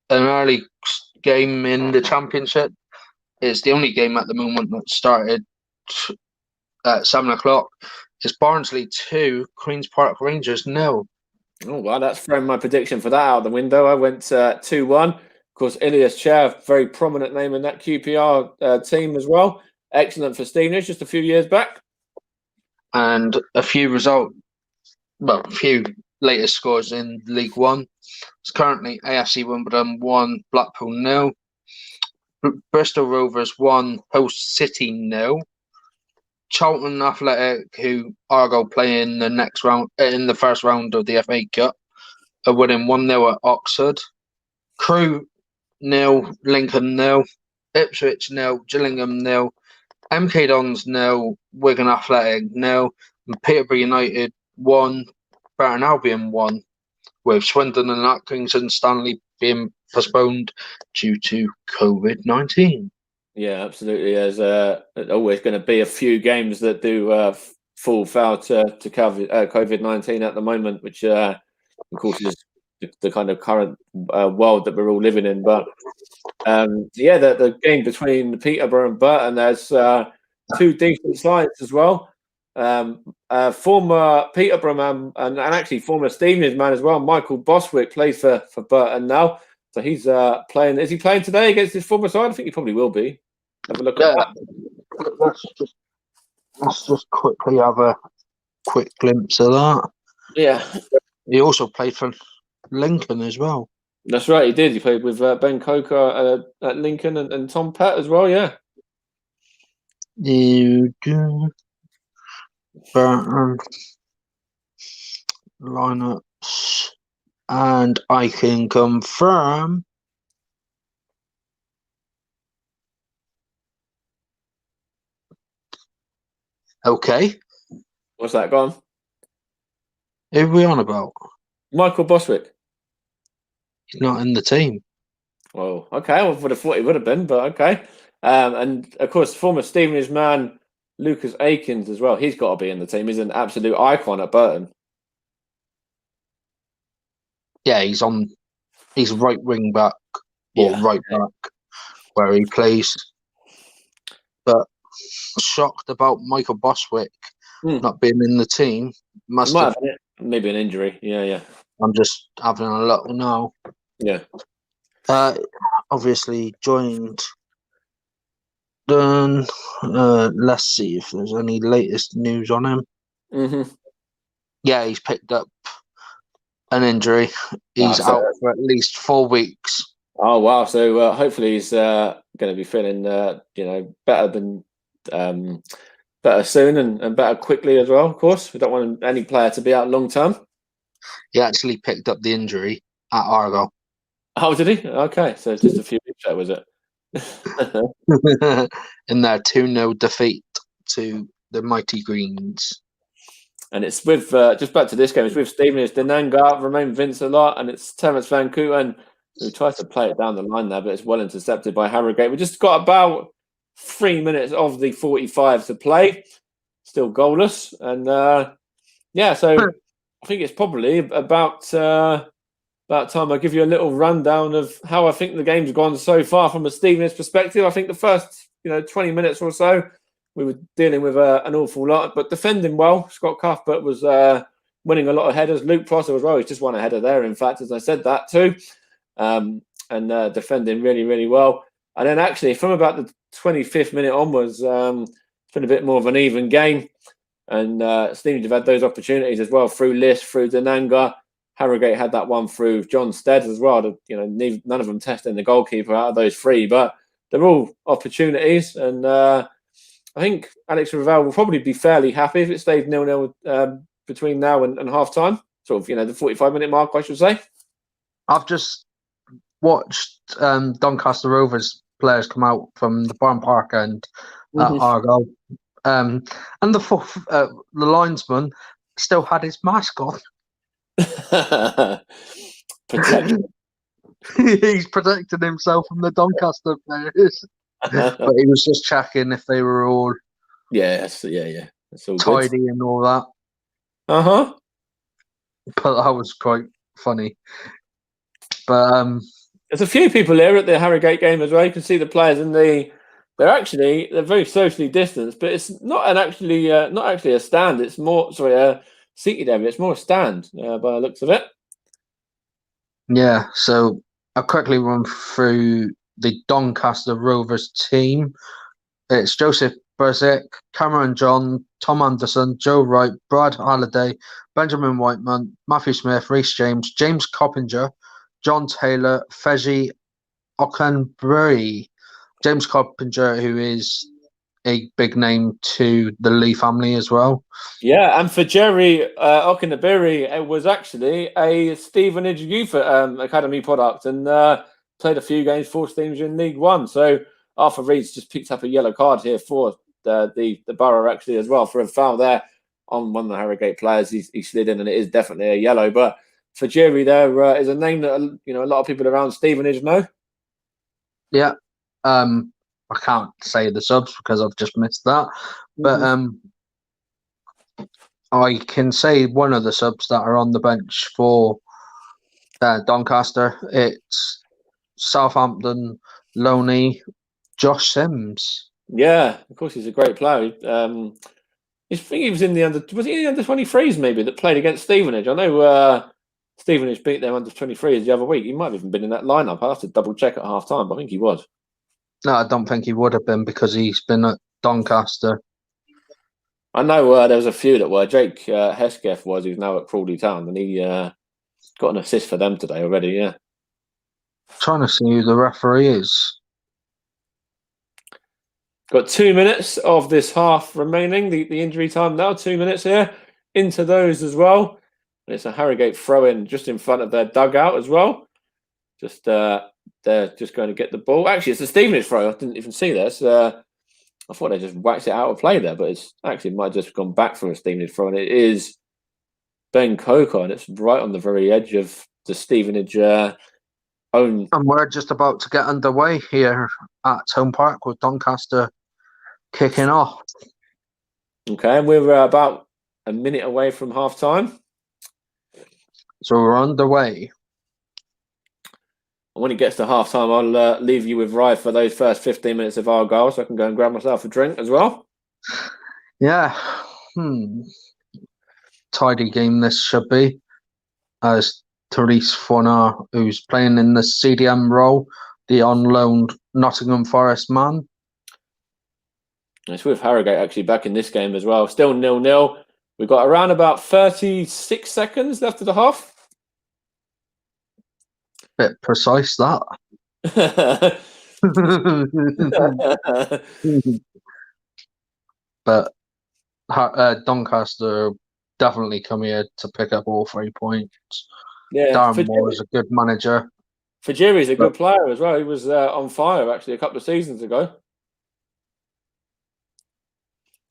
an early game in the Championship. It's the only game at the moment that started at 7 o'clock. It's Barnsley 2, Queen's Park Rangers 0. Oh, wow, that's thrown my prediction for that out the window. I went 2-1. Of course, Ilias Chair, very prominent name in that QPR team as well. Excellent for Stevenage just a few years back. And a few latest scores in League One. It's currently AFC Wimbledon 1, Blackpool 0. Bristol Rovers 1, Host City 0. Charlton Athletic, who Argyle play in the next round, in the first round of the FA Cup, are winning 1-0 at Oxford. Crewe 0, Lincoln 0, Ipswich 0, Gillingham 0, MK Dons 0, Wigan Athletic 0, and Peterborough United 1, Burton Albion 1, with Swindon and Atkinson Stanley being postponed due to COVID-19. Yeah, absolutely. There's always going to be a few games that do fall foul to COVID-19 at the moment, which of course is the kind of current world that we're all living in. But the game between Peterborough and Burton, there's two decent sides as well. Former Peterborough man and actually former Stevenage man as well, Michael Boswick, plays for Burton now. So he's playing. Is he playing today against his former side? I think he probably will be. Have a look at that. Let's just quickly have a quick glimpse of that. Yeah. He also played for Lincoln as well. That's right, he did. He played with Ben Coker at Lincoln and Tom Pett as well, yeah. You do. Burton lineups. And I can confirm. Okay. What's that gone? Who are we on about? Michael Boswick. He's not in the team. Well, okay. I would have thought he would have been, but okay. And of course, former Stevenage man Lucas Akins as well. He's got to be in the team. He's an absolute icon at Burton. Yeah, he's right wing back or right back where he plays. But shocked about Michael Boswick not being in the team. Might have been maybe an injury. Yeah. I'm just having a look now. Yeah. Obviously joined. Then let's see if there's any latest news on him. Mm-hmm. Yeah, he's picked up an injury. He's out for at least 4 weeks. Oh wow! So hopefully he's going to be feeling better soon and better quickly as well. Of course, we don't want any player to be out long term. He actually picked up the injury at Argyle. Oh, did he? Okay, so just a few weeks ago, was it? In their 2-0 defeat to the mighty Greens. And it's with just back to this game. It's with Stevenage, Denanga, Romain Vince a lot, and it's Terence Van Kooten who tries to play it down the line there, but it's well intercepted by Harrogate. We just got about 3 minutes of the 45 to play, still goalless, and so I think it's probably about time I give you a little rundown of how I think the game's gone so far from a Stevenage perspective. I think the first 20 minutes or so, we were dealing with an awful lot, but defending well. Scott Cuthbert was winning a lot of headers. Luke Prosser as well. He's just won a header there, in fact, as I said that too. And defending really, really well. And then actually from about the 25th minute onwards, it's been a bit more of an even game. And Stevenage have had those opportunities as well through List, through Denanga. Harrogate had that one through John Stead as well. None of them testing the goalkeeper out of those three, but they're all opportunities. And I think Alex Ravel will probably be fairly happy if it stays 0-0 between now and half time. Sort of, the 45-minute mark, I should say. I've just watched Doncaster Rovers players come out from the Barn Park and Argyle. And the linesman still had his mask on. Protection. He's protecting himself from the Doncaster players. But he was just checking if they were all Yeah, that's all good. tidy and all that. Uh-huh. But that was quite funny. But there's a few people here at the Harrogate game as well. You can see the players in they're very socially distanced, but it's not actually a stand. It's more a seated area. It's more a stand by the looks of it. yeah, so I'll quickly run through the Doncaster Rovers team. It's Joseph Berzik, Cameron John, Tom Anderson, Joe Wright, Brad Halliday, Benjamin Whiteman, Matthew Smith, Reece James, James Coppinger, John Taylor, Feji Okanbury, James Coppinger, who is a big name to the Lee family as well. Yeah, and for Jerry Okanabiri, it was actually a Stevenage Youth Academy product and played a few games for Stevenage in League One. So Arthur Reed's just picked up a yellow card here for the Borough actually as well for a foul there on one of the Harrogate players. He slid in and it is definitely a yellow. But for Jerry, there is a name that a lot of people around Stevenage know. Yeah, I can't say the subs because I've just missed that, but I can say one of the subs that are on the bench for Doncaster. It's Southampton loanee Josh Sims. Yeah, of course, he's a great player. I think he was in the under 23s maybe that played against Stevenage. I know Stevenage beat them under 23s the other week. He might have even been in that lineup. I'll have to double check at half time, but I think he was. No, I don't think he would have been because he's been at Doncaster. I know there was a few that were. Jake Hesketh was, who's now at Crawley Town, and he got an assist for them today already. Yeah. Trying to see who the referee is. Got 2 minutes of this half remaining. The injury time now, 2 minutes here. Into those as well. And it's a Harrogate throw-in just in front of their dugout as well. Just they're just going to get the ball. Actually, it's a Stevenage throw. I didn't even see this. I thought they just whacked it out of play there, but it's actually might have just gone back from a Stevenage throw. And it is Ben Coker, and it's right on the very edge of the Stevenage own. And we're just about to get underway here at Home Park with Doncaster kicking off. Okay, and we're about a minute away from half time. So we're underway. And when it gets to half time, I'll leave you with Rye for those first 15 minutes of our goal so I can go and grab myself a drink as well. Yeah. Tidy game this should be. As Therese Fonar, who's playing in the CDM role, the on-loan Nottingham Forest man. It's with Harrogate actually back in this game as well. Still 0-0. We've got around about 36 seconds left of the half. Bit precise, that. But Doncaster definitely come here to pick up all 3 points. Yeah, Darren Moore is a good manager. Fajiri's a good player as well. He was on fire actually a couple of seasons ago.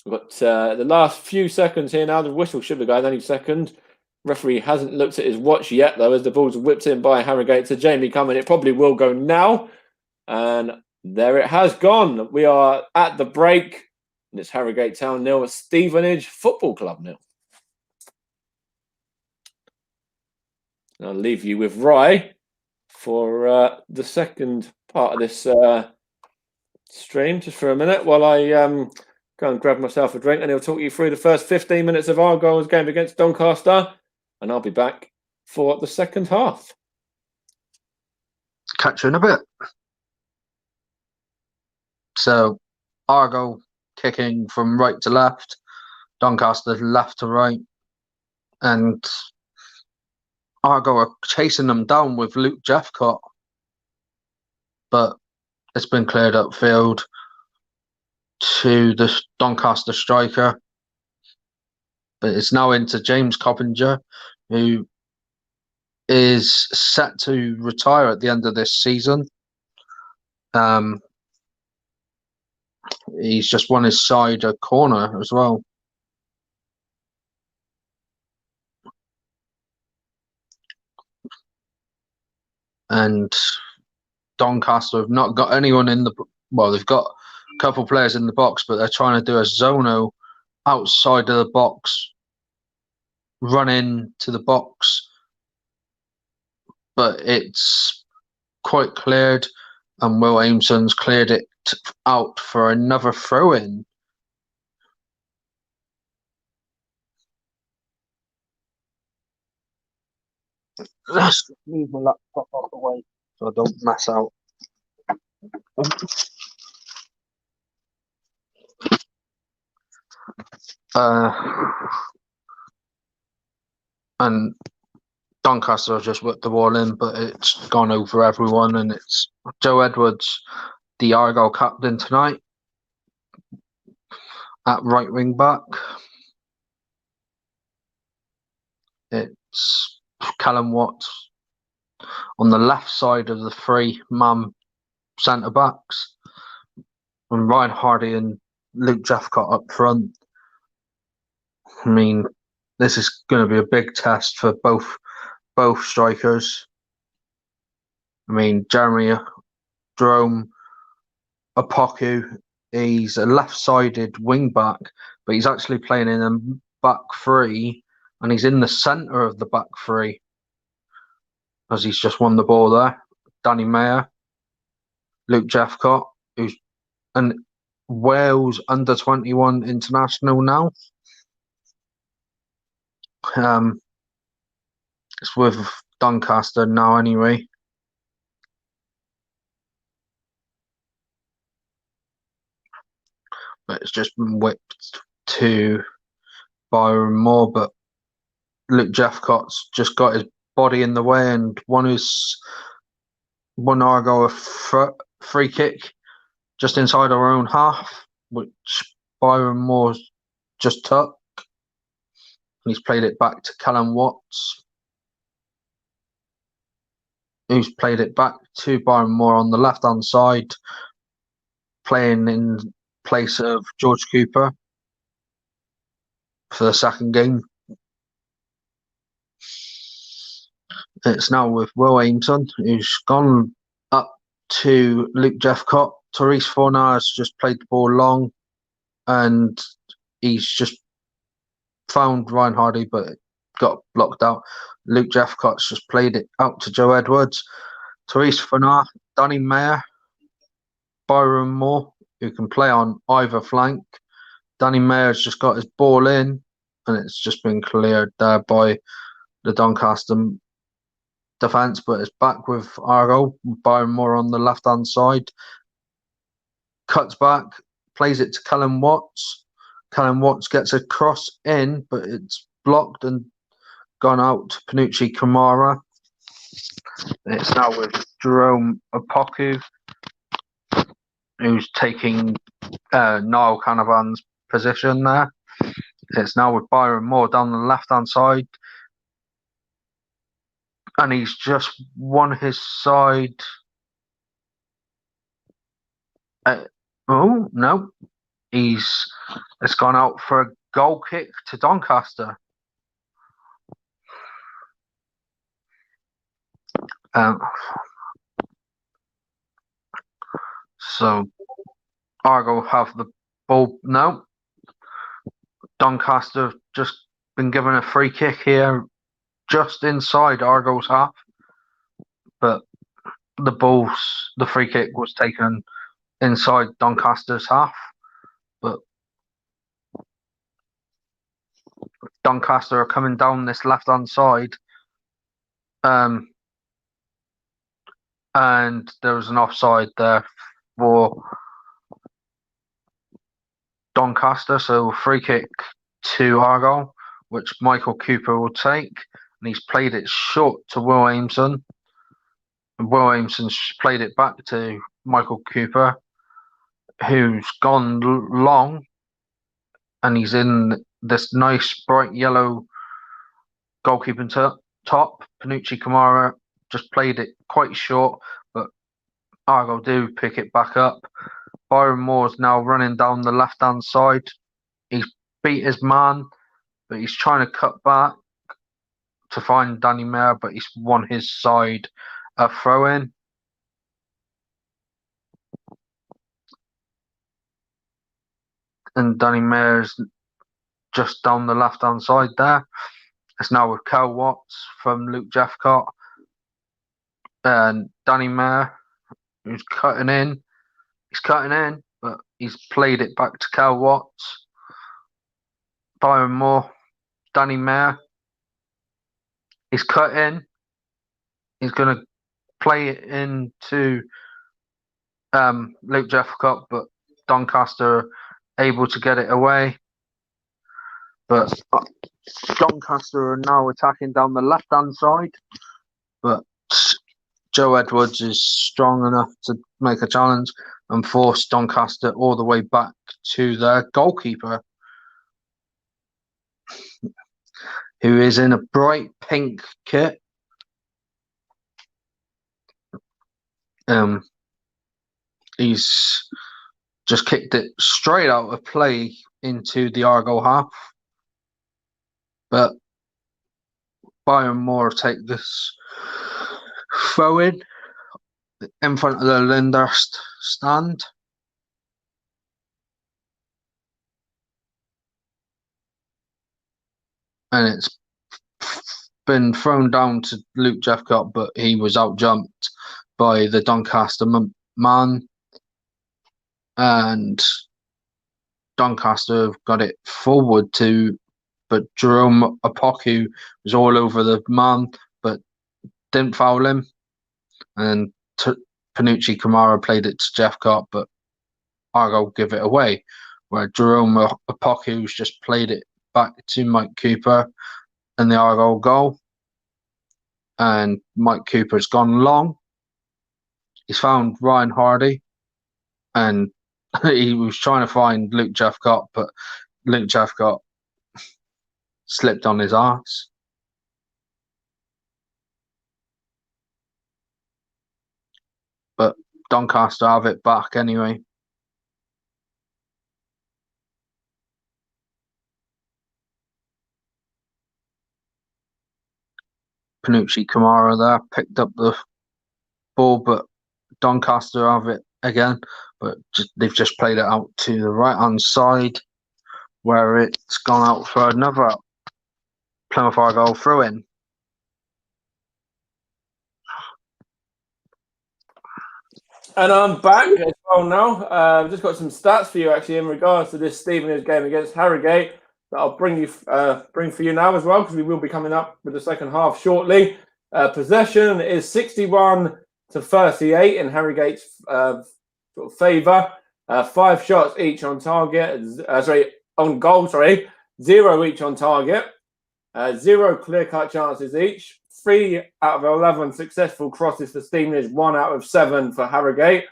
We've got the last few seconds here now. The whistle should be going any second. Referee hasn't looked at his watch yet, though, as the ball's whipped in by Harrogate to Jamie Cumming. It probably will go now. And there it has gone. We are at the break. And it's Harrogate Town 0, Stevenage Football Club 0. I'll leave you with Rye for the second part of this stream, just for a minute, while I go and grab myself a drink, and he'll talk you through the first 15 minutes of our goals game against Doncaster, and I'll be back for the second half. Catch you in a bit. So, Argo kicking from right to left, Doncaster left to right, and Argo are chasing them down with Luke Jeffcott, but it's been cleared upfield to the Doncaster striker. But it's now into James Coppinger, who is set to retire at the end of this season. He's just won his side a corner as well. and Doncaster have not got anyone in the. Well, they've got a couple players in the box, but they're trying to do a zono outside of the box, run into the box, but it's quite cleared, and Will Ameson's cleared it out for another throw-in. Let's move my laptop out the way so I don't mess out. And Doncaster have just whipped the ball in, but it's gone over everyone, and it's Joe Edwards, the Argyle captain tonight, at right wing back. It's Callum Watts on the left side of the three-man centre backs, and Ryan Hardy and Luke Jeffcott up front. I mean, this is going to be a big test for both strikers. I mean, Jerome Opoku, he's a left-sided wing back, but he's actually playing in a back three, and he's in the centre of the back three, as he's just won the ball there. Danny Mayer, Luke Jeffcott, who's an Wales under-21 international now. It's with Doncaster now anyway. But it's just been whipped to Byron Moore, but Luke Jeffcott's just got his body in the way and won Argyle a free kick just inside our own half, which Byron Moore just took. He's played it back to Callum Watts, who's played it back to Byron Moore on the left-hand side, playing in place of George Cooper for the second game. It's now with Will Ameson, who's gone up to Luke Jeffcott. Therese Fornard has just played the ball long, and he's just found Ryan Hardy, but it got blocked out. Luke Jeffcott's just played it out to Joe Edwards. Therese Fornard, Danny Mayer, Byron Moore, who can play on either flank. Danny Mayer's just got his ball in, and it's just been cleared there by the Doncaster defence, but it's back with Argyle. Byron Moore on the left-hand side. Cuts back, plays it to Callum Watts. Callum Watts gets a cross in, but it's blocked and gone out to Panucci Kamara. It's now with Jerome Opoku, who's taking Niall Canavan's position there. It's now with Byron Moore down the left-hand side. And he's just won his side. Oh, no. It's gone out for a goal kick to Doncaster. So Argyle have the ball. No. Doncaster have just been given a free kick here just inside Argyle's half. But the free kick was taken inside Doncaster's half. But Doncaster are coming down this left-hand side. And there was an offside there for Doncaster, so free kick to Argyle, which Michael Cooper will take, and he's played it short to Will Ameson. And Will Ameson's played it back to Michael Cooper, who's gone long, and he's in this nice bright yellow goalkeeping top. Panucci Kamara just played it quite short, but Argyle do pick it back up. Byron Moore's now running down the left-hand side. He's beat his man, but he's trying to cut back to find Danny Mayer, but he's won his side, a throw in. And Danny Mayor's just down the left-hand side there. It's now with Cal Watts from Luke Jeffcott. And Danny Mayor, who's cutting in. He's cutting in, but he's played it back to Cal Watts. Byron Moore, Danny Mayor. He's cut in. He's going to play it into Luke Jeffcott, but Doncaster able to get it away. But Doncaster are now attacking down the left-hand side. But Joe Edwards is strong enough to make a challenge and force Doncaster all the way back to their goalkeeper, who is in a bright pink kit. He's just kicked it straight out of play into the Argyle half. But Byron Moore take this throw in front of the Lyndhurst stand. And it's been thrown down to Luke Jeffcott, but he was out-jumped by the Doncaster man. And Doncaster have got it forward but Jerome Opoku was all over the man, but didn't foul him. And Panucci Kamara played it to Jeffcott, but Argyle give it away, where Jerome Opoku's just played it back to Mike Cooper and the Argyle goal. And Mike Cooper's gone long. He's found Ryan Hardy, and he was trying to find Luke Jeffcott, but Luke Jeffcott slipped on his arse. But Doncaster have it back anyway. Panucci Kamara there picked up the ball, but Doncaster have it again. But they've just played it out to the right-hand side, where it's gone out for another Plymouth Argyle throw-in. And I'm back as well now. I've just got some stats for you actually in regards to this Stevenage game against Harrogate that I'll bring for you now as well, because we will be coming up with the second half shortly. Possession is 61 to 38 in Harrogate's favour. 5 shots each on target. On goal. 0 each on target. 0 clear-cut chances each. 3 out of 11 successful crosses for Stevenage. 1 out of 7 for Harrogate.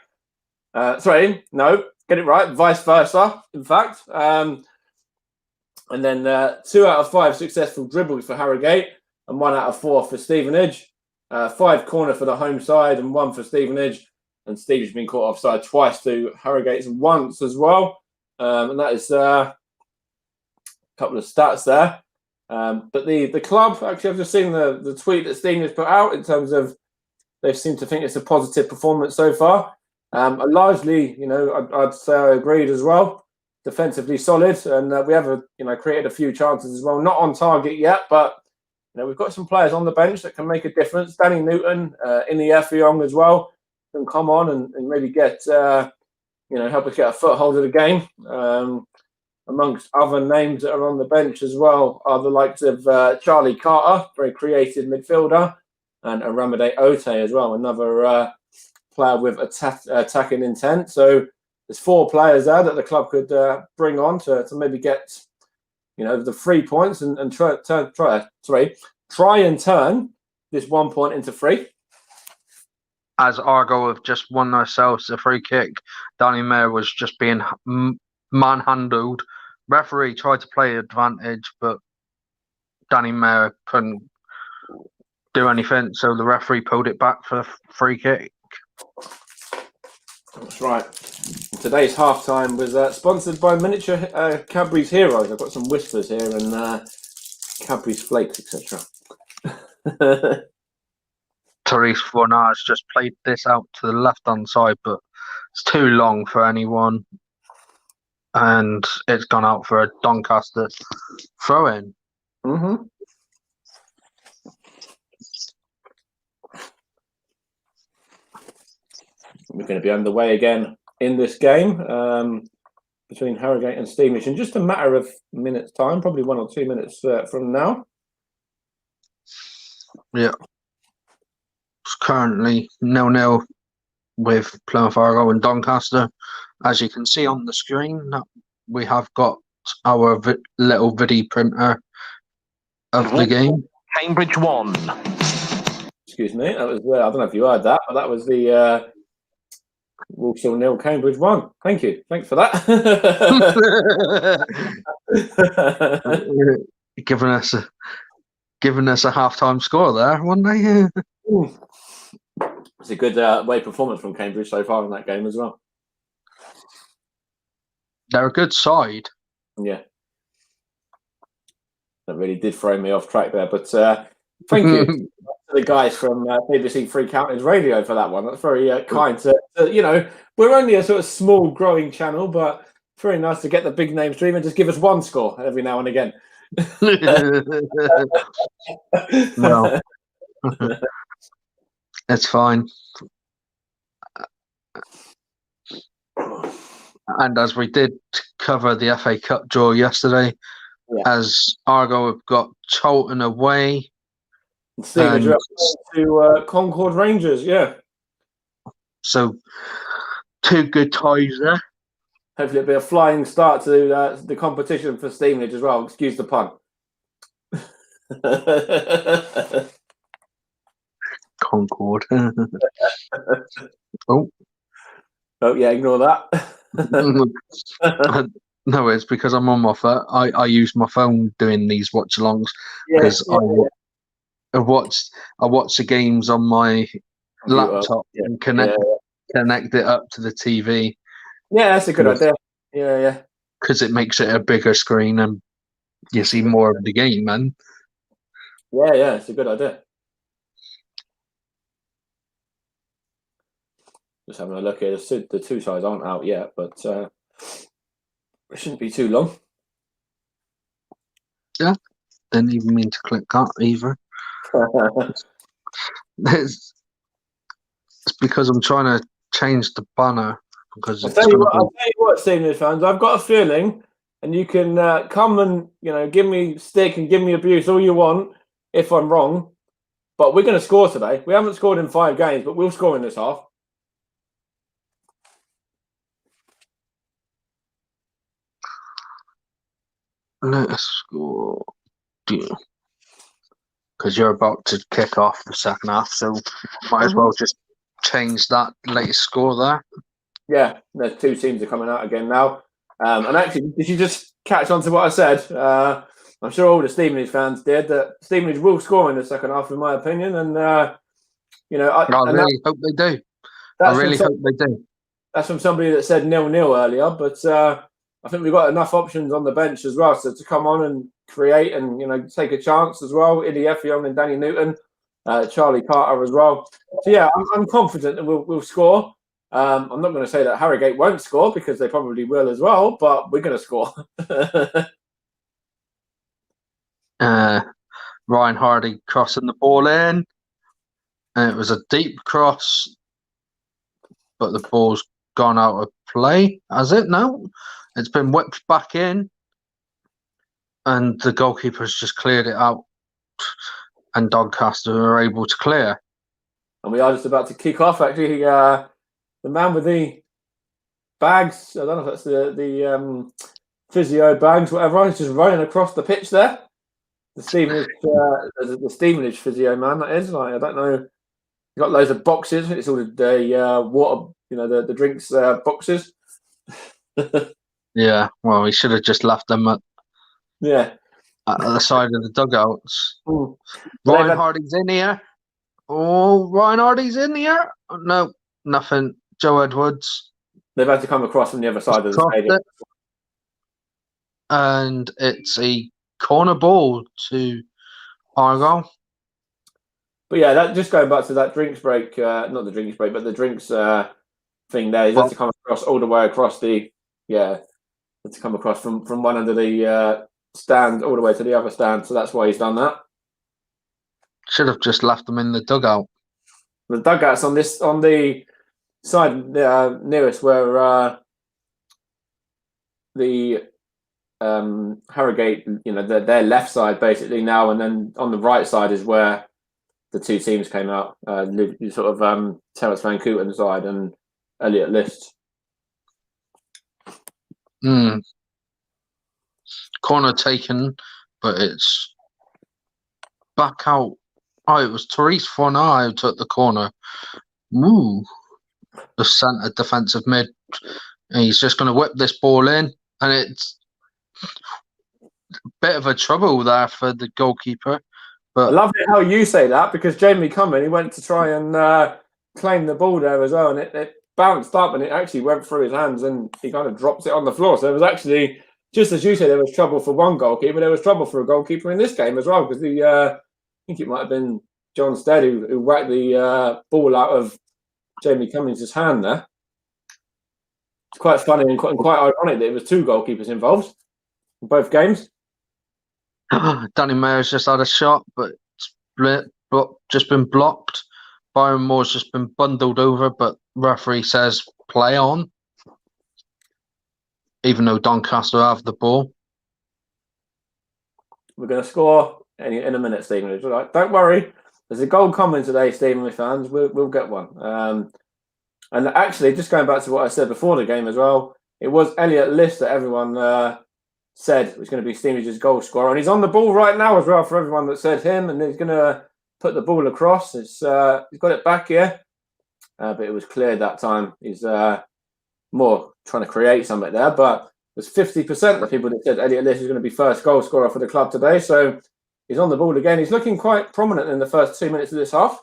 No, get it right. Vice versa, in fact. And then 2 out of 5 successful dribbles for Harrogate, and 1 out of 4 for Stevenage. 5 corner for the home side and 1 for Stevenage. And Stevenage has been caught offside twice to Harrogate's once as well. And that is a couple of stats there. But the club, actually, I've just seen the tweet that Stevenage put out in terms of they seem to think it's a positive performance so far. Largely, I'd say I agreed as well. Defensively solid, and we have created a few chances as well. Not on target yet, but we've got some players on the bench that can make a difference. Danny Newton, in the Effiong as well, can come on and really get help us get a foothold of the game. Amongst other names that are on the bench as well are the likes of Charlie Carter, very creative midfielder, and Aramide Ote as well, another player with attacking intent. So there's 4 players there that the club could bring on to maybe get the 3 points and try and turn this 1 point into 3. As Argyle have just won themselves a free kick, Danny Mayor was just being manhandled. Referee tried to play advantage, but Danny Mayor couldn't do anything, so the referee pulled it back for the free kick. That's right. Today's halftime was sponsored by Miniature Cadbury's Heroes. I've got some whispers here and Cadbury's Flakes, etc. Therese Fornage just played this out to the left-hand side, but it's too long for anyone. And it's gone out for a Doncaster throw-in. Mm-hmm. We're going to be underway again in this game between Harrogate and Stevenage in just a matter of minutes' time, probably 1 or 2 minutes from now. Yeah. It's currently 0-0 with Plymouth Argyle and Doncaster. As you can see on the screen, we have got our little video printer of the game. Cambridge 1. Excuse me, that was I don't know if you heard that, but that was the Walsall 0, Cambridge 1. Thank you. Thanks for that. giving us a half-time score there, weren't they? It's a good away performance from Cambridge so far in that game as well. They're a good side. Yeah. That really did throw me off track there, but thank you to the guys from BBC Three Counties Radio for that one. That's very kind. We're only a sort of small growing channel, but very nice to get the big name stream and just give us one score every now and again. No. It's fine. And as we did cover the FA Cup draw yesterday, as Argo have got Charlton away. Stevenage are up to Concord Rangers, yeah. So 2 good ties there. Hopefully it'll be a flying start to the competition for Stevenage as well. Excuse the pun. Concord. Oh yeah, ignore that. No, it's because I'm on my phone. I use my phone doing these watch-alongs because I watch the games on my laptop and connect it up to the TV. Yeah, that's a good idea. Yeah. Because it makes it a bigger screen and you see more of the game, man. Yeah, it's a good idea. Just having a look here. The 2 sides aren't out yet, but it shouldn't be too long. Yeah, didn't even mean to click that either. It's because I'm trying to change the banner because I'll tell you what, Stevenage fans, I've got a feeling, and you can come and give me stick and give me abuse all you want if I'm wrong, but we're going to score today. We haven't scored in 5 games, but we'll score in this half. Let's score. Because you're about to kick off the second half, so might as well just change that latest score there. Yeah, the 2 teams are coming out again now. And actually, did you just catch on to what I said? I'm sure all the Stevenage fans did, that Stevenage will score in the second half, in my opinion. And, I really hope they do. I really hope they do. That's from somebody that said 0-0 earlier, but I think we've got enough options on the bench as well, so to come on and create and take a chance as well. Illy Effiong and Danny Newton, Charlie Carter as well. So yeah, I'm confident that we'll score. I'm not going to say that Harrogate won't score because they probably will as well, but we're going to score. Ryan Hardy crossing the ball in, and it was a deep cross, but the ball's gone out of play. Has it? No, it's been whipped back in, and the goalkeeper's just cleared it out, and Doncaster are able to clear. And we are just about to kick off. Actually, the man with the bags, I don't know if that's the physio bags, whatever, he's just running across the pitch there. The Stevenage physio man, that is. I don't know. You've got loads of boxes. It's all the water, the drinks boxes. Yeah, well, he should have just left them at the side of the dugouts. Ryan Hardy's in here. Oh, Ryan Hardy's in here. No, nothing. Joe Edwards. They've had to come across from the other side of the stadium. And it's a corner ball to Argyle. But yeah, that just going back to that drinks break, not the drinks break, but the drinks thing there. He's had to come across all the way across the had to come across from one end of the stand all the way to the other stand. So that's why he's done that. Should have just left them in the dugout. The dugouts on the side nearest where the Harrogate, their left side basically now, and then on the right side is where the two teams came out. Sort of Terence Van Kooten side and Elliot List. Corner taken, but it's back out. Oh, it was Therese Fornay who took the corner. Ooh, the centre defensive mid. And he's just going to whip this ball in, and it's a bit of a trouble there for the goalkeeper. But I love it how you say that, because Jamie Cumming, he went to try and claim the ball there as well, and it bounced up and it actually went through his hands and he kind of dropped it on the floor. So it was actually, just as you said, there was trouble for one goalkeeper, there was trouble for a goalkeeper in this game as well, because I think it might have been John Stead who whacked the ball out of Jamie Cummings' hand there. It's quite funny and quite ironic that it was two goalkeepers involved in both games. Danny Mayer's just had a shot, but just been blocked. Byron Moore's just been bundled over, but referee says play on, even though Doncaster have the ball. We're going to score in a minute, Stephen. Right. Don't worry. There's a goal coming today, Stephen, fans. We'll get one. And actually, just going back to what I said before the game as well, it was Elliot List that everyone said was going to be Stevenage' goal scorer. And he's on the ball right now as well for everyone that said him. And he's going to put the ball across. He's got it back here. But it was cleared that time. He's more trying to create something there. But there's 50% of people that said Elliot List is going to be first goal scorer for the club today. So he's on the ball again. He's looking quite prominent in the first 2 minutes of this half.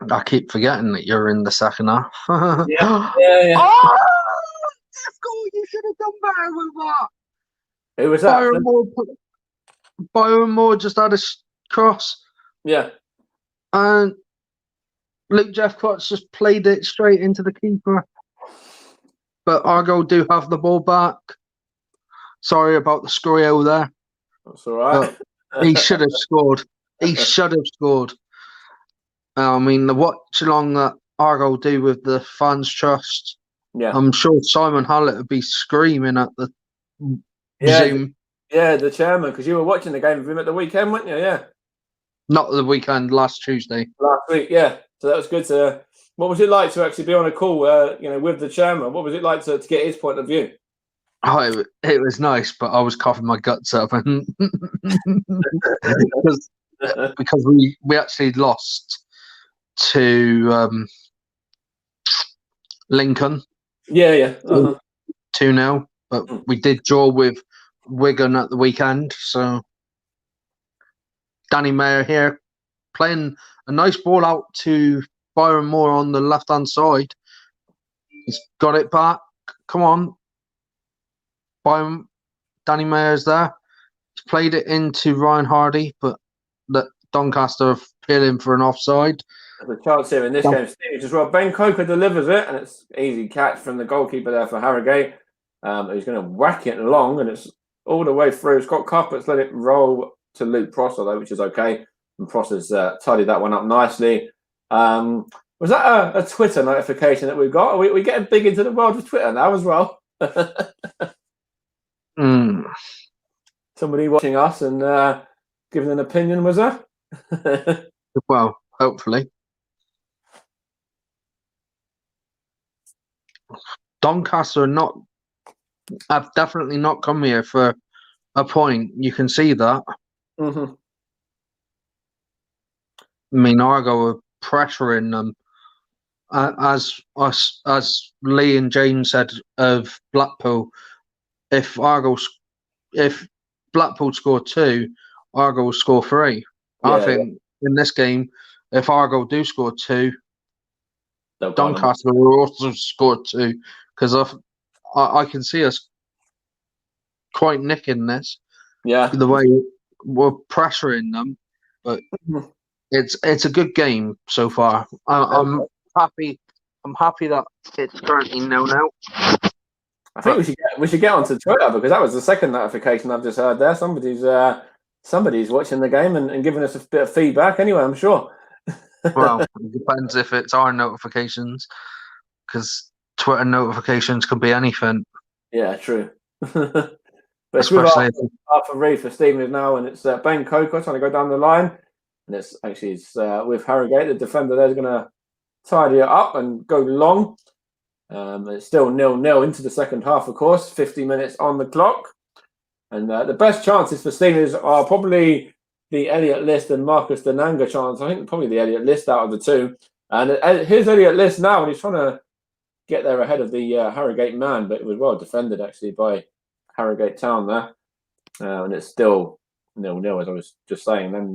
I keep forgetting that you're in the second half. Yeah. Oh, you should have done better with that. Who was that? Byron Moore just had a cross. Yeah. And Luke Jeffcott's just played it straight into the keeper. But Argo do have the ball back. Sorry about the scorio there. That's all right. He should have scored. He should have scored. I mean, the watch-along that Argo do with the fans' trust. Yeah. I'm sure Simon Hallett would be screaming at the Zoom. Yeah, the chairman, because you were watching the game with him at the weekend, weren't you? Yeah. Not the weekend, last Tuesday. Last week, yeah. So that was good to... What was it like to actually be on a call, with the chairman? What was it like to get his point of view? Oh, it was nice, but I was coughing my guts up, and because we actually lost to Lincoln. Yeah. 2-0, but we did draw with Wigan at the weekend. So Danny Mayer here playing a nice ball out to Byron Moore on the left-hand side. He's got it back. Come on. Danny Mayer's there. He's played it into Ryan Hardy, but Doncaster are appealing for an offside. There's a chance here in this game, Steve, as well. Ben Coker delivers it, and it's easy catch from the goalkeeper there for Harrogate. He's going to whack it long, and it's all the way through. Scott Cuthbert's let it roll to Luke Prosser, though, which is okay. And Prosser's tidied that one up nicely. Was that a Twitter notification that we've got? Are we getting big into the world of Twitter now as well? Somebody watching us and giving an opinion, was there? Well, hopefully. Doncaster have definitely not come here for a point. You can see that. Mm-hmm. I mean, Argo are pressuring them. As Lee and James said of Blackpool, if Blackpool score 2, Argo will score 3. Yeah, I think in this game, if Argo do score 2, Doncaster will also score 2, because I can see us quite nicking this. Yeah. The way we're pressuring them, but it's a good game so far. I'm happy. I'm happy that it's currently 0-0. I think we should get onto Twitter, because that was the second notification I've just heard there. Somebody's watching the game and giving us a bit of feedback. Anyway, I'm sure. Well, it depends if it's our notifications, because Twitter notifications could be anything. Yeah, true. But it's Especially with Arthur Reed for Stevenage now, and it's Ben Coker trying to go down the line, and it's with Harrogate, the defender there's going to tidy it up and go long. It's still 0-0 into the second half, of course. 50 minutes on the clock, and the best chances for Stevenage are probably the Elliot List and Marcus Denanga chance. I think probably the Elliot List out of the two. And here's Elliot List now, and he's trying to get there ahead of the Harrogate man, but it was well defended actually by Harrogate Town there. And it's still 0-0, as I was just saying. Then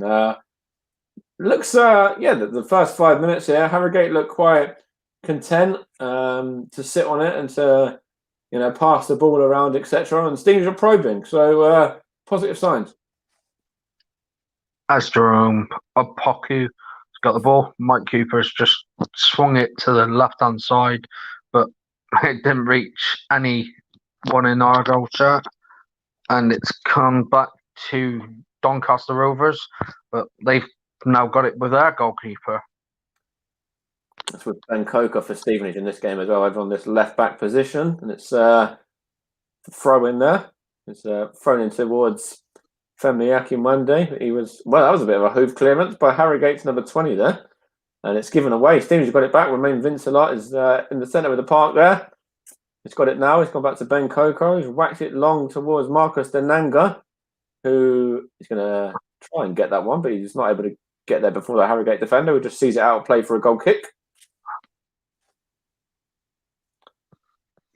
looks, the first 5 minutes here, Harrogate look quite content to sit on it and to, pass the ball around, etc. And Stevenage are probing, so positive signs. as Jerome Opoku's got the ball, Mike Cooper's just swung it to the left-hand side, but it didn't reach anyone in our goal chat, and it's come back to Doncaster Rovers, but they've now got it with their goalkeeper. That's with Ben Coker for Stevenage in this game as well, over on this left-back position, and it's throw in there. It's thrown in towards Femi Akinwande. That was a bit of a hoof clearance by Harrogate's number 20 there. And it's given away. Stevenage got it back. Romain Vincelot is in the centre of the park there. He's got it now. He's gone back to Ben Coker. He's whacked it long towards Marcus Denanga, who is going to try and get that one, but he's not able to get there before the Harrogate defender, who just sees it out of play for a goal kick.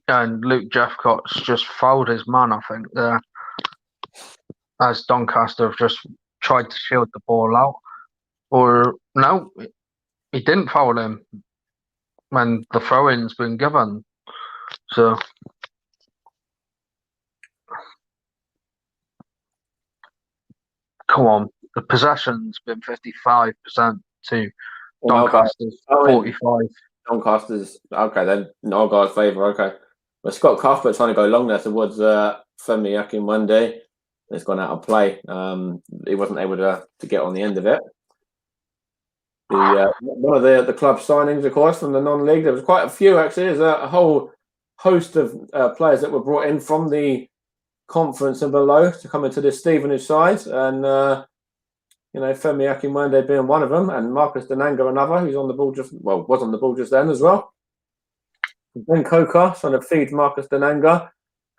And Luke Jeffcott's just fouled his man, I think, there. As Doncaster have just tried to shield the ball out. Or, no, he didn't foul him when the throw-in's been given. So, come on. The possession's been 55% to Doncaster's 45. Doncaster's, okay, then Argyle's favour, okay. But Scott Cuthbert trying to go long there towards Femi Akinwande. It's gone out of play. He wasn't able to get on the end of it. One of the club signings, of course, from the non-league. There was quite a few, actually. There's a whole host of players that were brought in from the conference and below to come into this Stevenage side. And, Femi Akinwande being one of them, and Marcus Denanga another, who's on the ball was on the ball just then as well. Ben Coker trying to feed Marcus Denanga,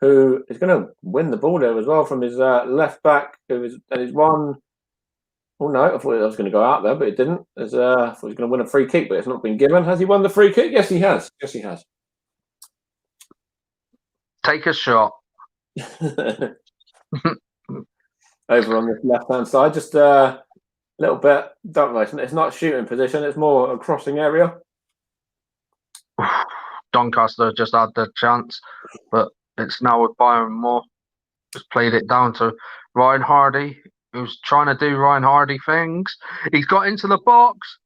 who is going to win the ball there as well from his left back, and he's won. Oh no, I thought I was going to go out there, but it didn't. I thought he was going to win a free kick, but it's not been given. Has he won the free kick? Yes, he has. Yes, he has. Take a shot. Over on the left-hand side, just a little bit. Don't know. It's not shooting position. It's more a crossing area. Doncaster just had the chance, but it's now with Byron Moore. Just played it down to Ryan Hardy, who's trying to do Ryan Hardy things. He's got into the box,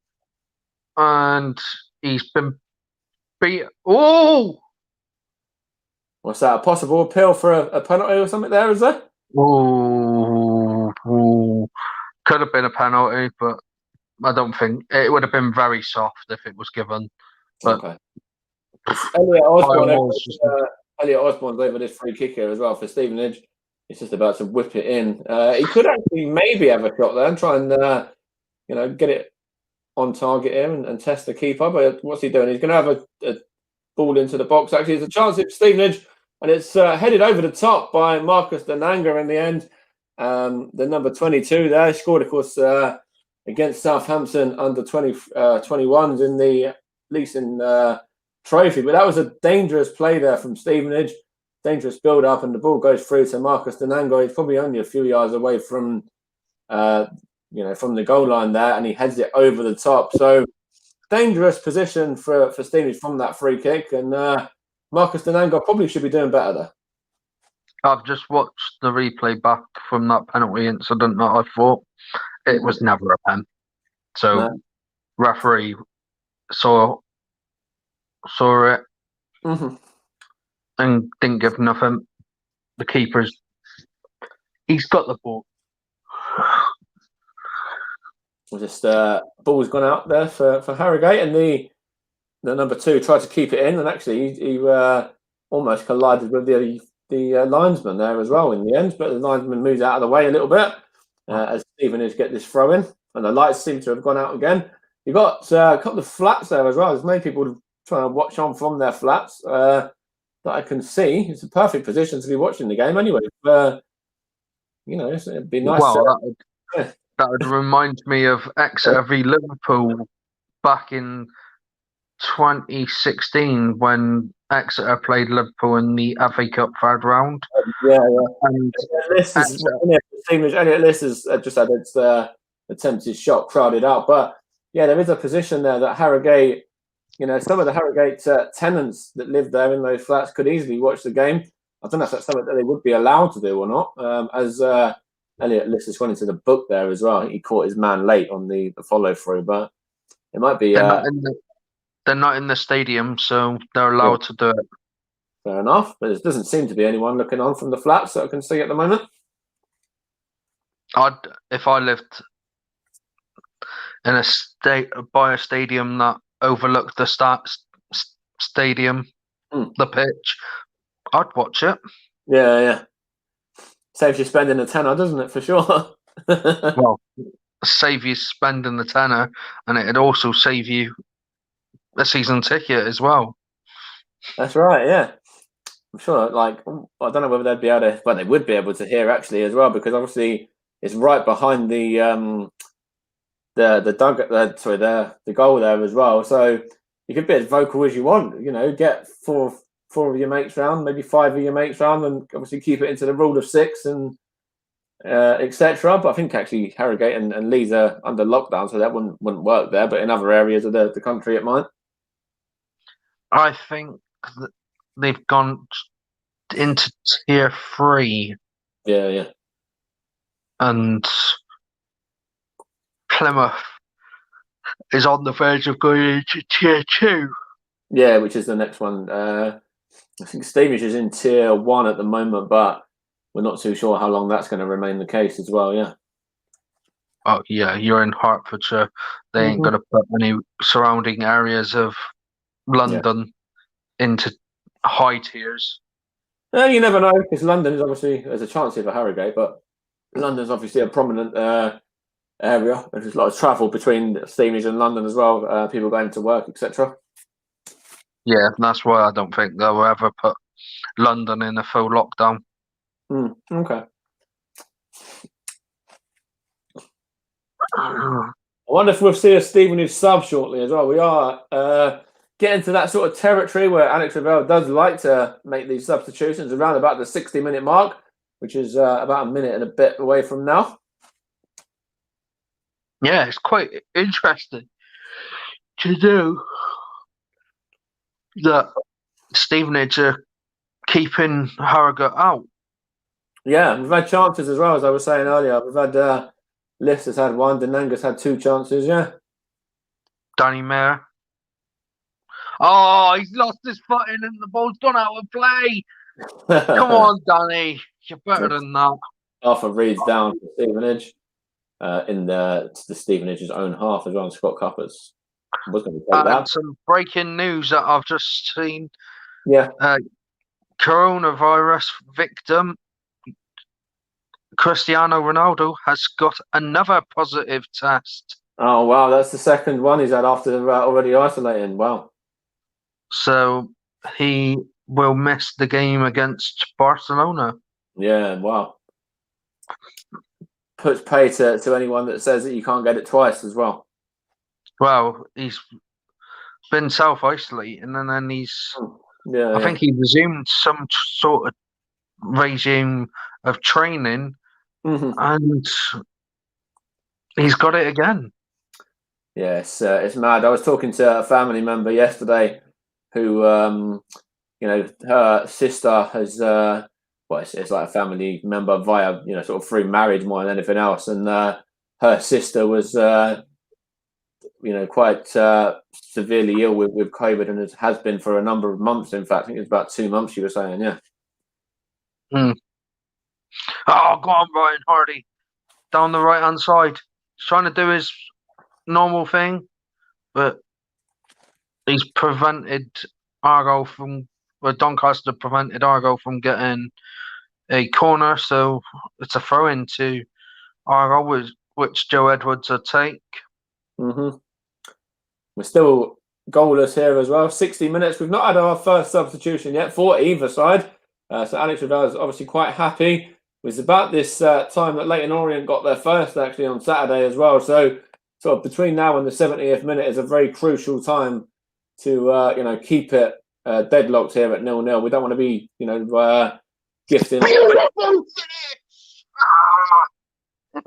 and he's been beat. Oh! What's that? A possible appeal for a penalty or something there, is there? Oh, could have been a penalty, but I don't think it would have been very soft if it was given. But okay. Elliot Osborne's over this free kick here as well for Stevenage. He's just about to whip it in. He could actually maybe have a shot there and try and get it on target here and test the keeper. But what's he doing? He's going to have a ball into the box. Actually, there's a chance it's Stevenage, and it's headed over the top by Marcus Denanga in the end. The number 22 there scored, of course, against Southampton under 21s in the Leeson Trophy. But that was a dangerous play there from Stevenage. Dangerous build-up, and the ball goes through to Marcus Denanga. He's probably only a few yards away from the goal line there, and he heads it over the top. So dangerous position for Stevenage from that free kick, and Marcus Denanga probably should be doing better there. I've just watched the replay back from that penalty incident that I thought it was never a pen. So referee saw it and didn't give nothing. The he's got the ball. Just ball's gone out there for Harrogate, and the number 2 tried to keep it in, and actually he almost collided with the linesman there as well in the end, but the linesman moves out of the way a little bit as Stevenage get this throw in, and the lights seem to have gone out again. You've got a couple of flats there as well. There's many people trying to watch on from their flats that I can see. It's a perfect position to be watching the game anyway. It'd be nice. Well, that would remind me of Exeter v Liverpool back in 2016 when Exeter played Liverpool in the FA Cup third round. Yeah. And Elliot List has just had its attempted shot crowded out. But yeah, there is a position there that Harrogate, some of the Harrogate tenants that live there in those flats could easily watch the game. I don't know if that's something that they would be allowed to do or not. As Elliot List has gone into the book there as well. He caught his man late on the follow through, but it might be. They're not in the stadium, so they're allowed to do it. Fair enough, but there doesn't seem to be anyone looking on from the flats that I can see at the moment. If I lived in by a stadium that overlooked the stadium, the pitch, I'd watch it. Yeah. Saves you spending a tenner, doesn't it? For sure. Well, save you spending the tenner, and it'd also save you a season ticket as well. That's right. Yeah, I'm sure. I don't know whether they'd be able to, but they would be able to hear actually as well, because obviously it's right behind the goal there as well. So you could be as vocal as you want. Get four of your mates round, maybe 5 of your mates round, and obviously keep it into the rule of 6 and etc. But I think actually Harrogate and Leeds are under lockdown, so that wouldn't work there. But in other areas of the country, it might. I think that they've gone into tier 3. Yeah. And Plymouth is on the verge of going into tier 2. Yeah, which is the next one. I think Stevenage is in tier 1 at the moment, but we're not too sure how long that's going to remain the case as well. Yeah. Oh yeah, you're in Hertfordshire. They ain't going to put any surrounding areas of London into high tiers. You never know, because London is obviously, there's a chance here for Harrogate, but London's obviously a prominent area. There's a lot of travel between Stevenage and London as well, people going to work, etc. Yeah, that's why I don't think they'll ever put London in a full lockdown. Okay. I wonder if we'll see a Stevenage sub shortly as well. We are getting to that sort of territory where Alex Ravel does like to make these substitutions around about the 60-minute mark, which is about a minute and a bit away from now. Yeah, it's quite interesting to do that Stevenage are keeping Harrogate out. Yeah, we've had chances as well, as I was saying earlier. We've had Liss has had 1, Denanga's had 2 chances, yeah. Danny Mayer. Oh, he's lost his footing and the ball's gone out of play. Come on, Danny. You're better than that. Arthur Reed's down for Stevenage in the Stevenage's own half as well. Scott Cuppers was going to take that. Some breaking news that I've just seen. Yeah. Coronavirus victim Cristiano Ronaldo has got another positive test. Oh, wow. That's the second one he's had after already isolating. Wow. So he will miss the game against Barcelona. Yeah, wow. Puts pay to anyone that says that you can't get it twice as well. Well, he's been self-isolating and then I think he resumed some sort of regime of training and he's got it again. Yes, it's mad. I was talking to a family member yesterday who, her sister has well, it's like a family member via, sort of through marriage more than anything else. And her sister was, quite severely ill with COVID, and it has been for a number of months. In fact, I think it's about 2 months, she was saying, yeah. Oh, go on, Ryan Hardy. Down the right-hand side. He's trying to do his normal thing, but he's prevented Argyle from... Well, Doncaster prevented Argyle from getting a corner, so it's a throw-in to Argyle, which Joe Edwards will take. Mm-hmm. We're still goalless here as well. 60 minutes. We've not had our first substitution yet for either side. So Alex Riddell is obviously quite happy. It was about this time that Leyton Orient got their first, actually, on Saturday as well. So sort of between now and the 70th minute is a very crucial time to keep it deadlocked here at 0-0. We don't want to be gifting. If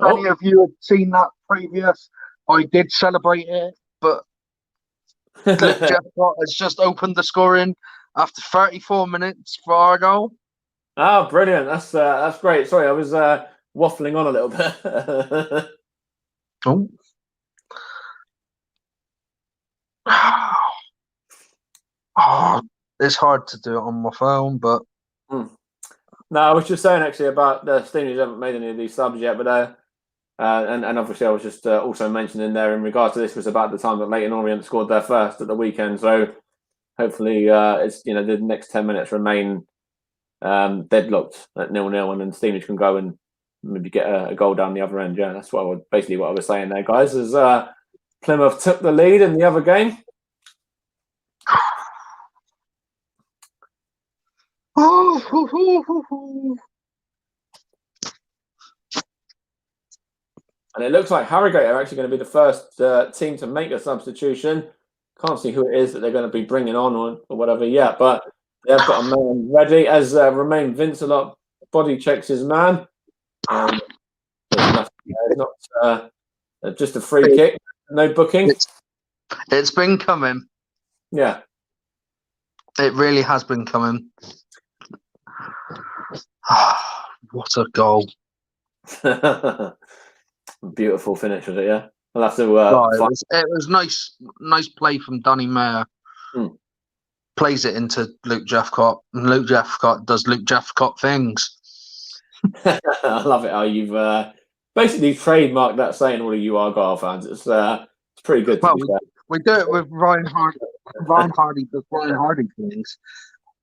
any of you had seen that previous, I did celebrate it, but Luke Jeffcott has just opened the scoring after 34 minutes for Argyle. Oh, brilliant! That's great. Sorry, I was waffling on a little bit. It's hard to do it on my phone, but no, I was just saying actually about the Steenies haven't made any of these subs yet, but and obviously I was just also mentioning there in regards to this was about the time that Leyton Orient scored their first at the weekend. So hopefully it's the next 10 minutes remain deadlocked at 0-0, and then Stevenage can go and maybe get a goal down the other end. Yeah, that's basically what I was saying there, guys. As Plymouth took the lead in the other game. And it looks like Harrogate are actually going to be the first team to make a substitution. Can't see who it is that they're going to be bringing on or whatever yet, but they've got a man ready as Romain Vincelot body checks his man. It's not just a free kick, no booking. It's been coming. Yeah. It really has been coming. What a goal. Beautiful finish, was it? Yeah. I'll have to. It was nice play from Danny Mayer. Plays it into Luke Jeffcott, and Luke Jeffcott does Luke Jeffcott things. I love it how you've basically trademarked that saying, all of you Argyle fans. It's pretty good. We do it with Ryan Hardy. Ryan Hardy does Ryan Hardy things.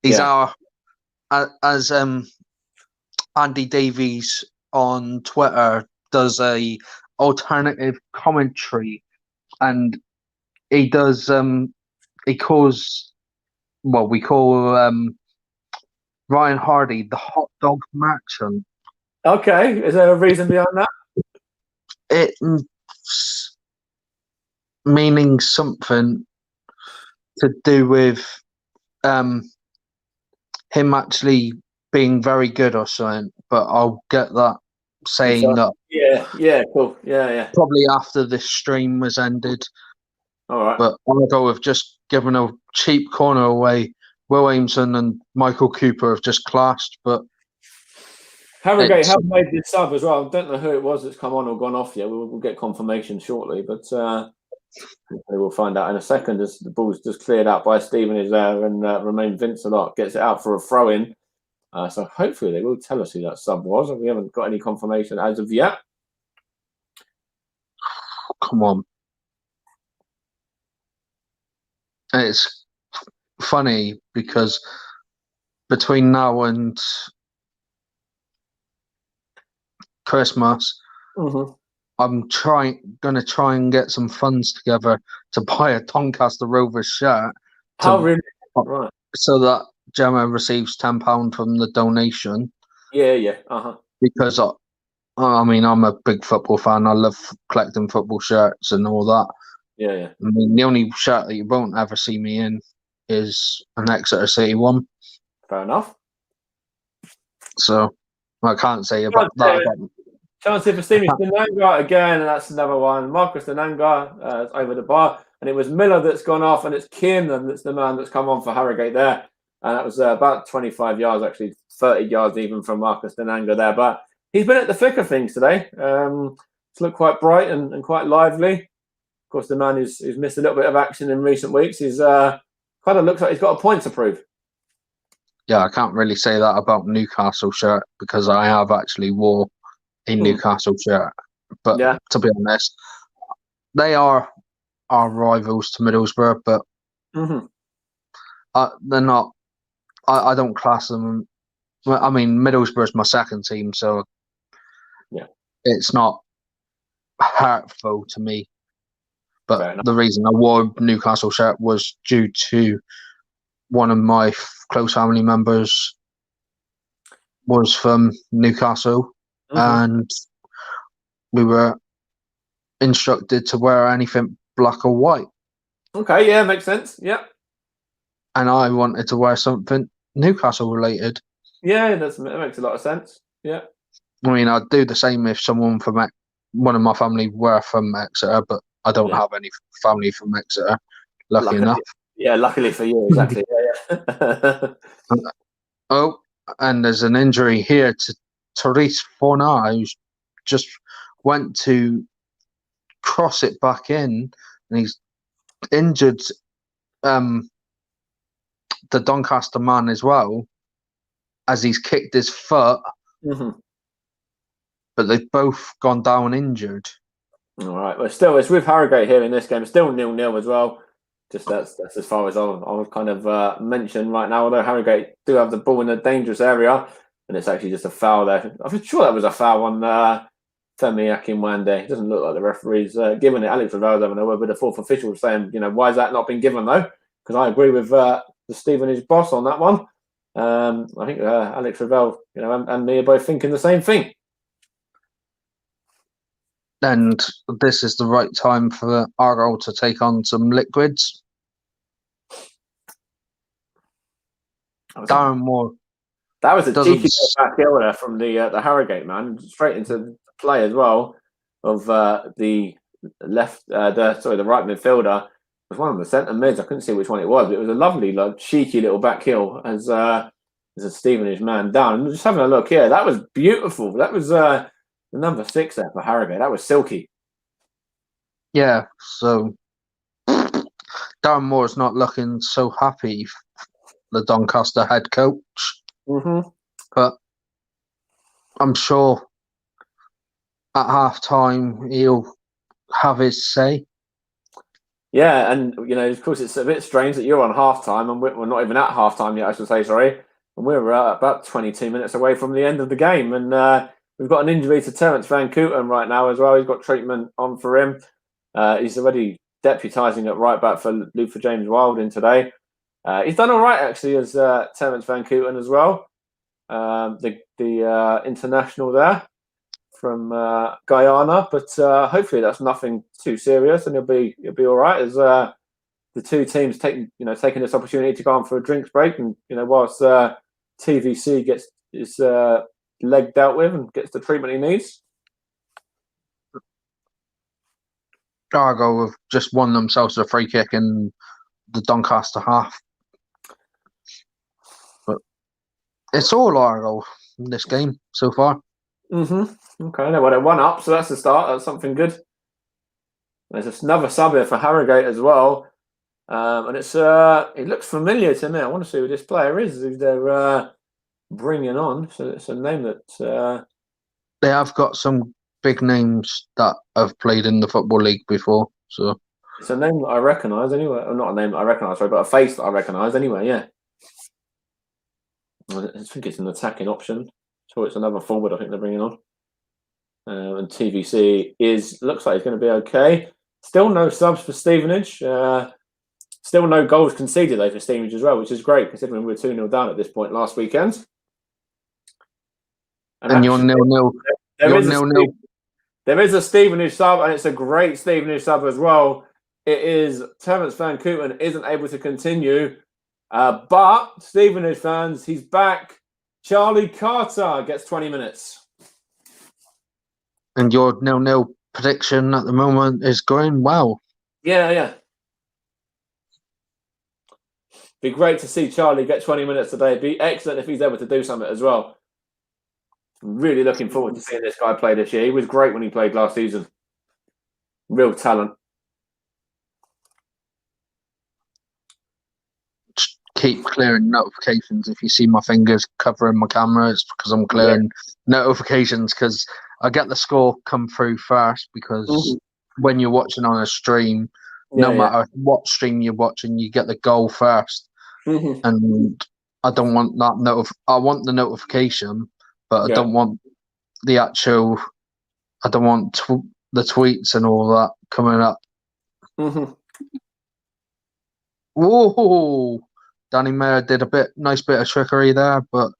He's our as Andy Davies on Twitter does a alternative commentary, and he does we call Ryan Hardy the hot dog merchant. Okay, is there a reason behind that? It's meaning something to do with him actually being very good or something, but I'll get that saying up. Yeah, cool. Yeah. Probably after this stream was ended. All right. But Argyle have just given a cheap corner away. Will Aimson and Michael Cooper have just clashed, but Harrogate have made this sub as well. I don't know who it was that's come on or gone off yet. We'll get confirmation shortly, but we'll find out in a second as the ball's just cleared out by Stevenage there, and Romain Vincelot gets it out for a throw-in. So hopefully they will tell us who that sub was. We haven't got any confirmation as of yet. Come on. It's funny because between now and Christmas, I'm gonna try and get some funds together to buy a Doncaster Rovers shirt. Really? Right. So that Gemma receives £10 from the donation. Yeah. Because I'm a big football fan. I love collecting football shirts and all that. Yeah. I mean, the only shirt that you won't ever see me in is an Exeter City one. Fair enough. So I can't say about that. Chance for Stevenage. Denanga again, and that's another one. Marcus Denanga over the bar, and it was Miller that's gone off, and it's Kiernan that's the man that's come on for Harrogate there. and that was about 25 yards, actually 30 yards even from Marcus Denanga there. But he's been at the thick of things today. It's looked quite bright and quite lively. Of course, the man who's missed a little bit of action in recent weeks, he's kind of looks like he's got a point to prove. Yeah, I can't really say that about Newcastle shirt because I have actually wore a Newcastle shirt. But Yeah. to be honest, they are our rivals to Middlesbrough, but they're not. I don't class them. Well, I mean, Middlesbrough's my second team, so it's not hurtful to me. But the reason I wore a Newcastle shirt was due to one of my close family members was from Newcastle, and we were instructed to wear anything black or white. Okay, yeah, makes sense. Yeah. And I wanted to wear something Newcastle related. Yeah, that makes a lot of sense. Yeah. I mean, I'd do the same if someone from one of my family were from Exeter, but I don't have any family from Exeter, luckily enough. Yeah, luckily for you, exactly. Yeah. Oh, and there's an injury here to Therese Fornard, who's just went to cross it back in, and he's injured the Doncaster man as well, as he's kicked his foot. But they've both gone down injured. All right. Well, still, it's with Harrogate here in this game. It's still 0-0 as well. Just that's as far as I'll kind of mention right now. Although Harrogate do have the ball in a dangerous area, and it's actually just a foul there. I'm sure that was a foul on Femi Akinwande. It doesn't look like the referee's given it. Alex Ravel's having a word with the fourth official saying, why has that not been given though? Because I agree with the Stevenage boss on that one. I think Alex Ravel, and me are both thinking the same thing. And this is the right time for Argyle to take on some liquids. Darren Moore. That was a cheeky back heel there from the Harrogate man, straight into play as well of the right midfielder. It was one of the centre mids. I couldn't see which one it was, but it was a lovely, cheeky little back heel as a Stevenage man down. And just having a look here, that was beautiful. That was the number 6 there for Harrogate. That was silky. Yeah, so Darren Moore's not looking so happy, the Doncaster head coach. But I'm sure at half time he'll have his say. Yeah, and of course, it's a bit strange that you're on half time and we're not even at half time yet, I should say, sorry. And we're about 22 minutes away from the end of the game. And we've got an injury to Terence Van Kooten right now as well. He's got treatment on for him. He's already deputising at right back for Luther James Wilding today. He's done all right, actually, as Terence Van Kooten as well. The international there from Guyana, but hopefully that's nothing too serious, and he'll be all right. As the two teams taking this opportunity to go on for a drinks break, and whilst TVC gets his leg dealt with and gets the treatment he needs. Argo have just won themselves a free kick in the Doncaster half. But it's all Argo in this game so far. Okay, well, they're 1 up, so that's a start. That's something good. There's another sub here for Harrogate as well. And it looks familiar to me. I want to see who this player is who they're bringing on. So it's a name that... They have got some big names that have played in the Football League before. So it's a name that I recognise anyway. Or not a name that I recognise, sorry, but a face that I recognise anyway, yeah. I think it's an attacking option. So it's another forward I think they're bringing on. And TVC looks like it's going to be okay. Still no subs for Stevenage. Still no goals conceded though for Stevenage as well, which is great considering we were 2-0 down at this point last weekend. And you're 0-0. There is a Stevenage sub, and it's a great Stevenage sub as well. It is Terence Van Kooten isn't able to continue, but Stevenage fans, he's back. Charlie Carter gets 20 minutes. And your 0-0 prediction at the moment is going well. Yeah. Be great to see Charlie get 20 minutes today. It'd be excellent if he's able to do something as well. I'm really looking forward to seeing this guy play this year. He was great when he played last season. Real talent. Keep clearing notifications. If you see my fingers covering my camera, it's because I'm clearing notifications, because I get the score come through first, because when you're watching on a stream, no matter what stream you're watching, you get the goal first. And I don't want that I want the notification, but I don't want the actual, I don't want the tweets and all that coming up. Whoa! Danny Mayer did nice bit of trickery there, but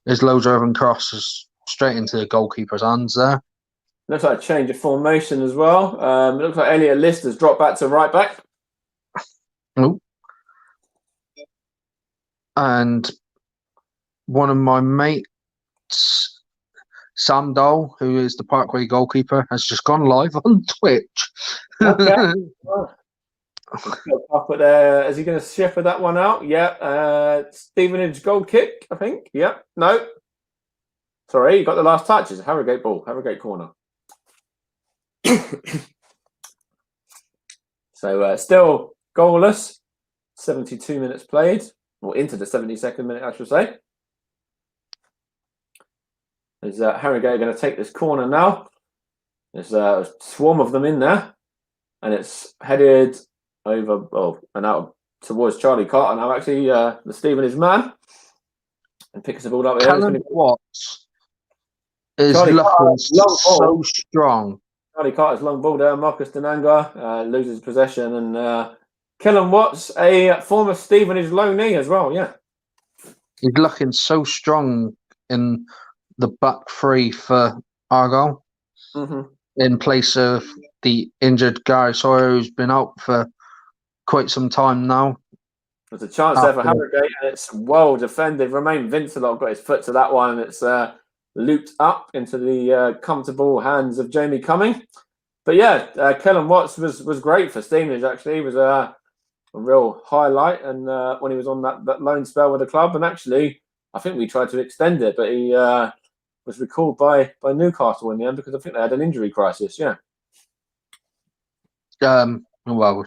his low-driven cross is straight into the goalkeeper's hands there. Looks like a change of formation as well. It looks like Elliot List has dropped back to right back. And one of my mates, Sam Dole, who is the Parkway goalkeeper, has just gone live on Twitch. Okay. But is he going to shepherd that one out? Yeah. Stevenage goal kick, I think. Yeah. No. Sorry, you got the last touch. It's a Harrogate ball. Harrogate corner. So still goalless. 72 minutes played. Or into the 72nd minute, I should say. Is Harrogate going to take this corner now? There's a swarm of them in there. And it's headed over and out towards Charlie Carter now. Actually, the Stevenage man, and picks the ball up there. Callum Watts is looking so strong. Charlie Carter's long ball there. Marcus Denanga loses possession, and Callum Watts, a former Stevenage loanee as well. Yeah, he's looking so strong in the back three for Argyle, in place of the injured Gary Sawyer, who's been out for quite some time now. There's a chance there for Harrogate, and it's well defended. Romain Vincelot got his foot to that one, and it's looped up into the comfortable hands of Jamie Cumming. But yeah, Kellen Watts was great for Stevenage, actually. He was a real highlight, and when he was on that loan spell with the club, and actually, I think we tried to extend it, but he was recalled by Newcastle in the end, because I think they had an injury crisis, yeah. Well,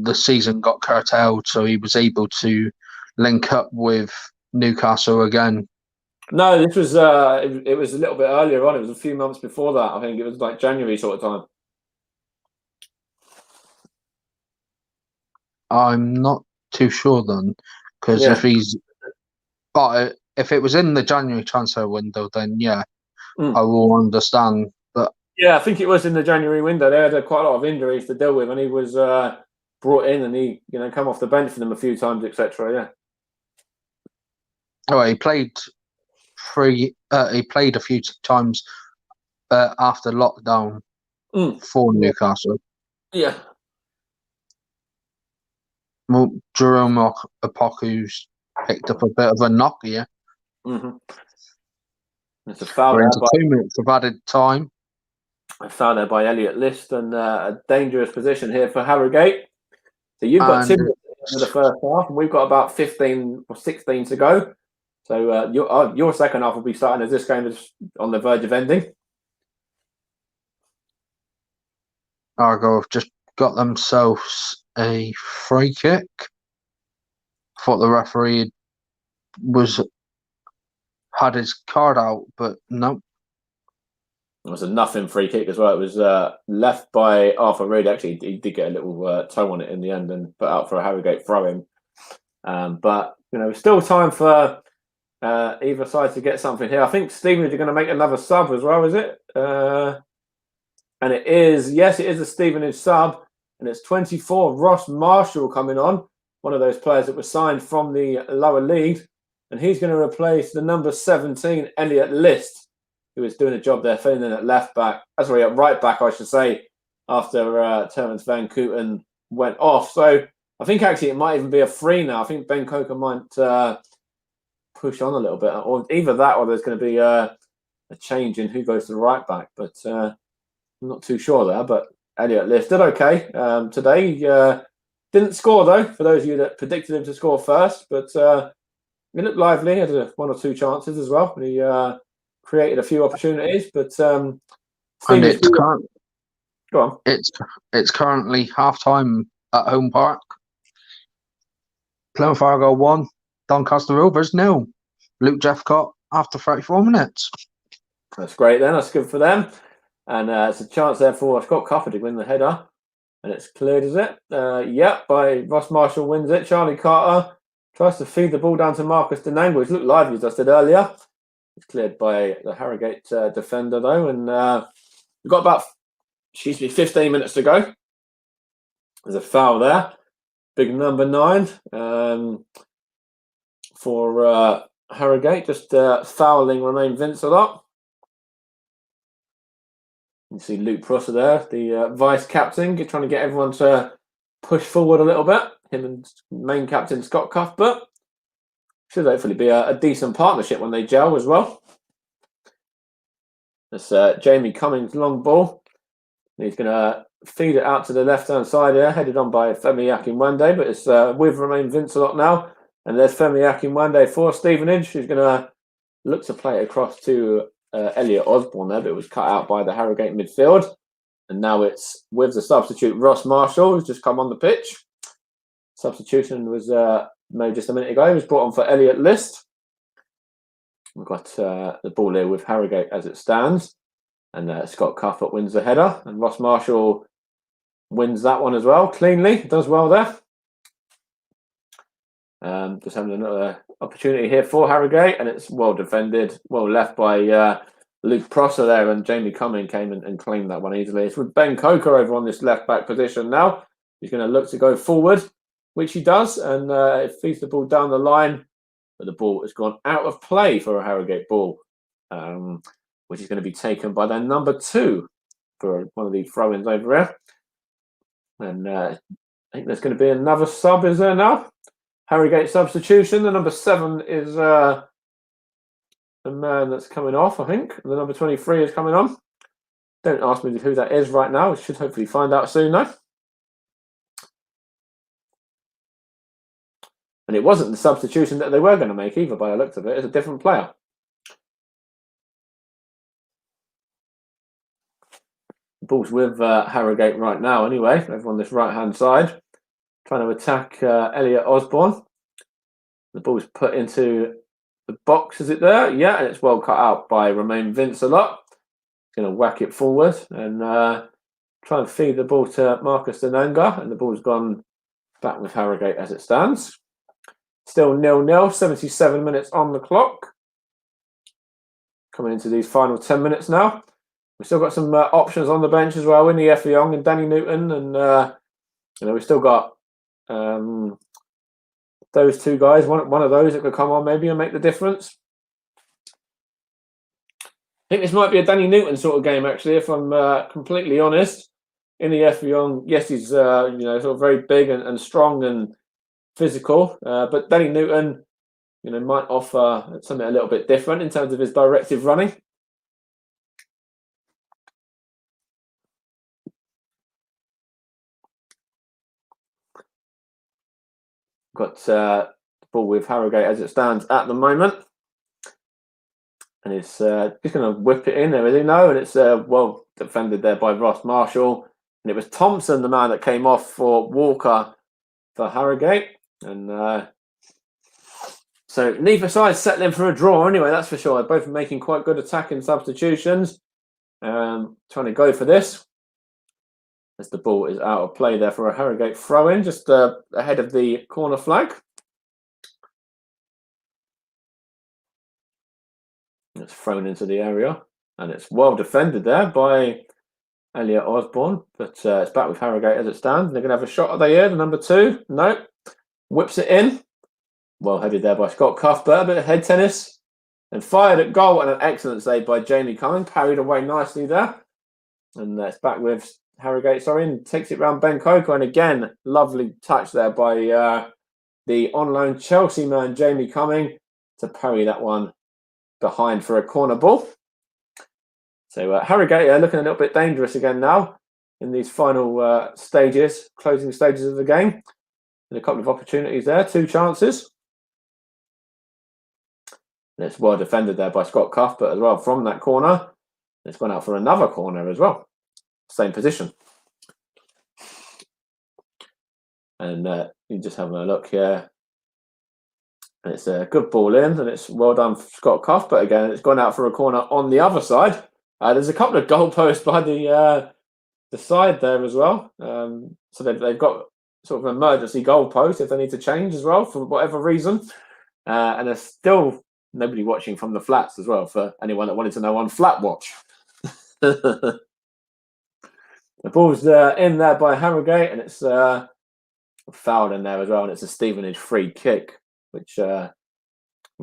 the season got curtailed, so he was able to link up with Newcastle again. No, this was it was a little bit earlier on. It was a few months before that. I think it was like January sort of time. I'm not too sure then, because if it was in the January transfer window, then I will understand. But yeah, I think it was in the January window. They had quite a lot of injuries to deal with, and he was brought in, and he come off the bench for them a few times, etc. Yeah. Oh, he played a few times after lockdown for Newcastle. Yeah. Well, Jerome Opoku's picked up a bit of a knock here. It's a foul. We're into 2 minutes of added time. A foul there by Elliot List, and a dangerous position here for Harrogate. So you've got 2 minutes in the first half, and we've got about 15 or 16 to go. So your second half will be starting as this game is on the verge of ending. Argo have just got themselves a free kick. Thought the referee had his card out, but no. It was a nothing free kick as well. It was left by Arthur Reid. Actually, he did get a little toe on it in the end and put out for a Harrogate throw-in. But still time for either side to get something here. I think Stevenage are going to make another sub as well, is it? And it is, yes, it is a Stevenage sub, and it's 24 Ross Marshall coming on, one of those players that was signed from the lower league, and he's going to replace the number 17 Elliot List, who is doing a job there, filling in at left back. Sorry, at right back, I should say, after Terence Van Kooten went off. So I think actually it might even be a free now. I think Ben Coker might push on a little bit, or either that, or there's going to be a change in who goes to the right back. But I'm not too sure there. But Elliot List did okay today. Didn't score though, for those of you that predicted him to score first, but he looked lively. He had one or two chances as well. He created a few opportunities, but And it's go on. It's currently half-time at Home Park. Plymouth Argyle 1, Doncaster Rovers 0. Luke Jeffcott after 34 minutes. That's great then. That's good for them. And it's a chance there for Scott Cuffer to win the header. And it's cleared, is it? Yep, by Ross Marshall wins it. Charlie Carter tries to feed the ball down to Marcus Denango, which looked lively, as I said earlier. It's cleared by the Harrogate defender, though. And we've got about 15 minutes to go. There's a foul there. Big number 9 for Harrogate. Just fouling Romain Vincelot. You see Luke Prosser there, the vice captain, trying to get everyone to push forward a little bit. Him and main captain Scott Cuthbert. Should hopefully be a decent partnership when they gel as well. That's Jamie Cummings' long ball. He's going to feed it out to the left-hand side here, headed on by Femi Akinwande, but it's with Romain Vincelot now. And there's Femi Akinwande for Stevenage, who's going to look to play it across to Elliot Osborne there, but it was cut out by the Harrogate midfield. And now it's with the substitute Ross Marshall, who's just come on the pitch. Substitution was made just a minute ago. He was brought on for Elliot List. We've got the ball here with Harrogate as it stands. And Scott Cuthbert wins the header. And Ross Marshall wins that one as well, cleanly. Does well there. Just having another opportunity here for Harrogate. And it's well defended, well left by Luke Prosser there. And Jamie Cumming came and claimed that one easily. It's with Ben Coker over on this left-back position now. He's going to look to go forward, which he does. And it feeds the ball down the line. But the ball has gone out of play for a Harrogate ball. Which is going to be taken by their number 2 for one of the throw-ins over here. And I think there's going to be another sub, is there now? Harrogate substitution. The number 7 is the man that's coming off, I think. The number 23 is coming on. Don't ask me who that is right now. We should hopefully find out soon, though. And it wasn't the substitution that they were going to make either, by the looks of it. It's a different player. Ball's with Harrogate right now anyway, over on this right-hand side. Trying to attack Elliot Osborne. The ball's put into the box, is it there? Yeah, and it's well cut out by Romain Vincelot. He's going to whack it forward and try and feed the ball to Marcus Denanga. And the ball's gone back with Harrogate as it stands. Still 0-0, 77 minutes on the clock. Coming into these final 10 minutes now. We've still got some options on the bench as well, Winnie Effiong and Danny Newton, and we've still got those two guys. One of those that could come on maybe and make the difference. I think this might be a Danny Newton sort of game actually, if I'm completely honest. Winnie Effiong, yes, he's sort of very big and strong and physical, but Danny Newton, might offer something a little bit different in terms of his directive running. Got the ball with Harrogate as it stands at the moment. And it's just going to whip it in there, is he? No, and it's well defended there by Ross Marshall. And it was Thompson, the man that came off for Walker for Harrogate. And so neither side settling for a draw anyway, that's for sure. Both making quite good attacking substitutions. Trying to go for this. As the ball is out of play there for a Harrogate throw-in, just ahead of the corner flag. It's thrown into the area, and it's well defended there by Elliot Osborne, but it's back with Harrogate as it stands. They're going to have a shot, are they here? The number 2? No. Whips it in. Well headed there by Scott Cuthbert, a bit of head tennis, and fired at goal, and an excellent save by Jamie Cumming, parried away nicely there. And it's back with Harrogate, and takes it round Ben Coker, and again, lovely touch there by the on-loan Chelsea man, Jamie Cumming, to parry that one behind for a corner ball. So Harrogate are looking a little bit dangerous again now in these final closing stages of the game. And a couple of opportunities there, 2 chances. And it's well defended there by Scott Cuthbert as well from that corner. It's gone out for another corner as well. Same position. And you just having a look here. And it's a good ball in, and it's well done for Scott Cuthbert again. It's gone out for a corner on the other side. There's a couple of goalposts by the side there as well. So they've got sort of an emergency goalpost if they need to change as well for whatever reason. And there's still nobody watching from the flats as well for anyone that wanted to know on Flat Watch. The ball's in there by Harrogate, and it's fouled in there as well, and it's a Stevenage free kick, which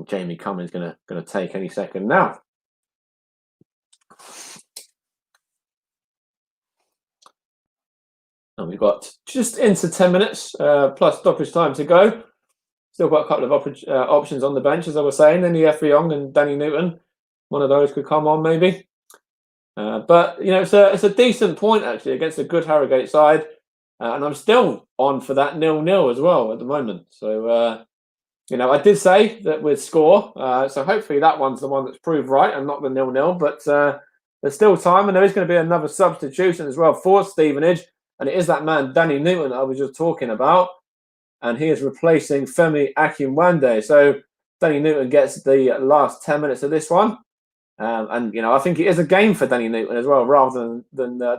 Jamie Cummins going to take any second now. And we've got just into 10 minutes plus stoppage time to go. Still got a couple of options on the bench, as I was saying. Then Ftafc and Danny Newton. One of those could come on maybe. But you know, it's a decent point actually against a good Harrogate side, and I'm still on for that 0-0 as well at the moment. So you know, I did say that we'd score, so hopefully that one's the one that's proved right and not the 0-0. But there's still time, and there is going to be another substitution as well for Stevenage, and it is that man Danny Newton I was just talking about, and he is replacing Femi Akinwande. So Danny Newton gets the last 10 minutes of this one. And you know, I think it is a game for Danny Newton as well, rather than in the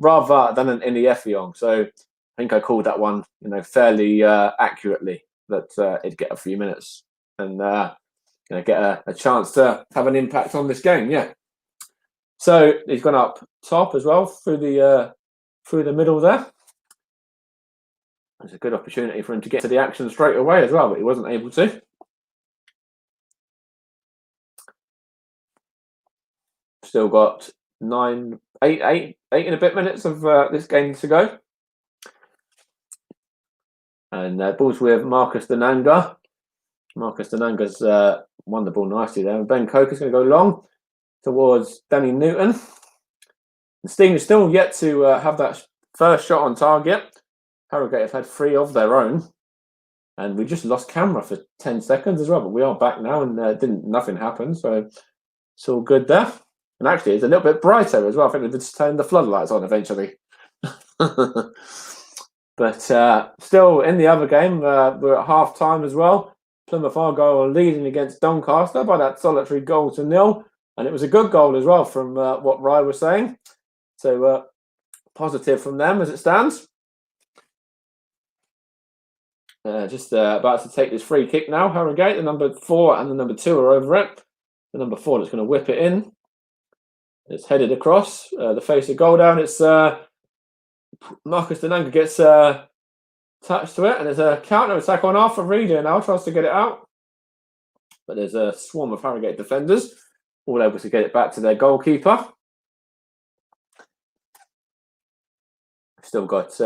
Ftafc. So I think I called that one, you know, fairly accurately, that it'd get a few minutes and you know, get a chance to have an impact on this game. Yeah. So he's gone up top as well through the middle there. It's a good opportunity for him to get to the action straight away as well, but he wasn't able to. Still got 8 and a bit minutes of this game to go. And ball's with Marcus Denanga. Marcus Denanga's won the ball nicely there. And Ben Coker's going to go long towards Danny Newton. And Stevenage still yet to have that first shot on target. Harrogate have had 3 of their own. And we just lost camera for 10 seconds as well. But we are back now, and nothing happened. So it's all good there. And actually, it's a little bit brighter as well. I think we just turned the floodlights on eventually. But still, in the other game, we're at half-time as well. Plymouth Argyle are leading against Doncaster by that solitary goal to 0. And it was a good goal as well from what Rye was saying. So positive from them as it stands. Just about to take this free kick now. Harrogate, the number 4 and the number 2 are over it. The number 4 that's going to whip it in. It's headed across the face of goal down. It's Marcus Denanga gets touched to it, and there's a counter attack on Arthur Reader now. Tries to get it out, but there's a swarm of Harrogate defenders all able to get it back to their goalkeeper. Still got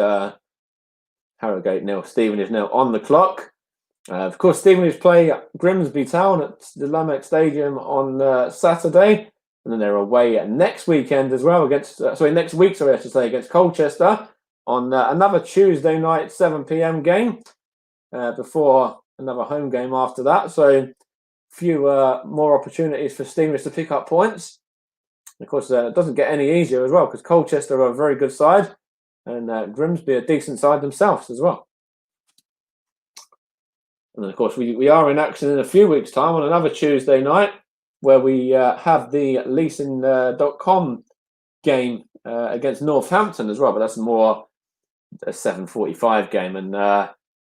Harrogate 0, Stevenage 0 on the clock. Of course, Stevenage play Grimsby Town at the Lameck Stadium on Saturday. And then they're away next weekend as well against, next week, I should say, against Colchester on another Tuesday night 7 p.m. game before another home game after that. So few more opportunities for Stevenage to pick up points. And of course, it doesn't get any easier as well because Colchester are a very good side and Grimsby a decent side themselves as well. And then, of course, we are in action in a few weeks' time on another Tuesday night, where we have the leasing.com game against Northampton as well, but that's more a 7:45 game, and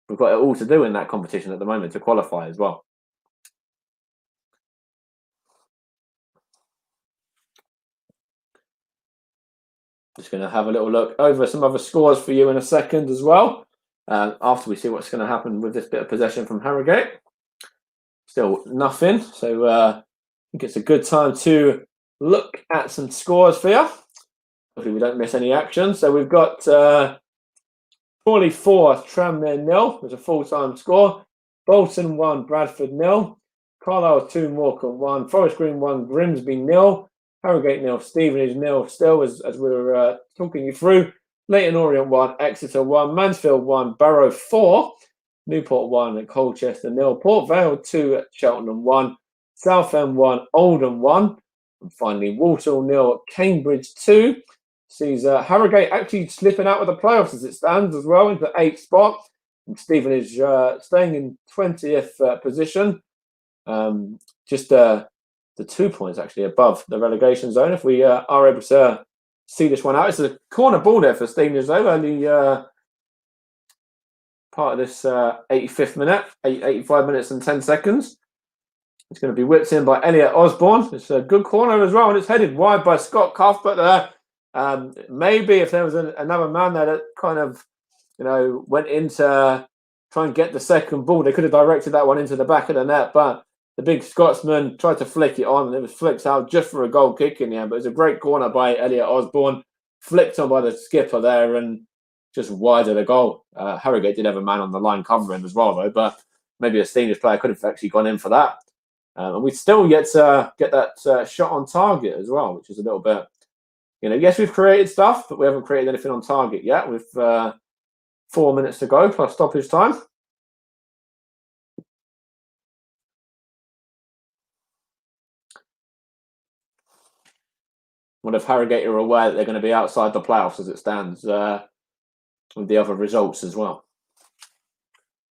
we've got it all to do in that competition at the moment to qualify as well. Just going to have a little look over some other scores for you in a second as well, after we see what's going to happen with this bit of possession from Harrogate. Still nothing, so I think it's a good time to look at some scores for you. Hopefully we don't miss any action. So we've got Crawley 4, Tranmere 0. There's a full-time score. Bolton 1, Bradford 0. Carlisle 2, Morecambe 1. Forest Green 1, Grimsby 0. Harrogate 0, Stevenage 0. Still, as we were talking you through, Leighton Orient 1, Exeter 1, Mansfield 1, Barrow 4, Newport 1, and Colchester 0, Port Vale 2, Cheltenham 1, Southend 1, Oldham 1, and finally Walsall 0, Cambridge 2. Sees Harrogate actually slipping out of the playoffs as it stands as well into the 8th spot. And Stevenage staying in 20th position. Just the 2 points actually above the relegation zone. If we are able to see this one out, it's a corner ball there for Stevenage though. Only part of this 85th minute, 85 minutes and 10 seconds. It's going to be whipped in by Elliot Osborne. It's a good corner as well, and it's headed wide by Scott Cuthbert there. Maybe if there was another man there that kind of, went into try and get the second ball, they could have directed that one into the back of the net, but the big Scotsman tried to flick it on, and it was flicked out just for a goal kick in the end. But it was a great corner by Elliot Osborne, flicked on by the skipper there, and just wide of the goal. Harrogate did have a man on the line covering as well, though, but maybe a Stevenage player could have actually gone in for that. And we still yet to get that shot on target as well, which is a little bit, yes, we've created stuff, but we haven't created anything on target yet with 4 minutes to go plus stoppage time. What if Harrogate are aware that they're going to be outside the playoffs as it stands with the other results as well?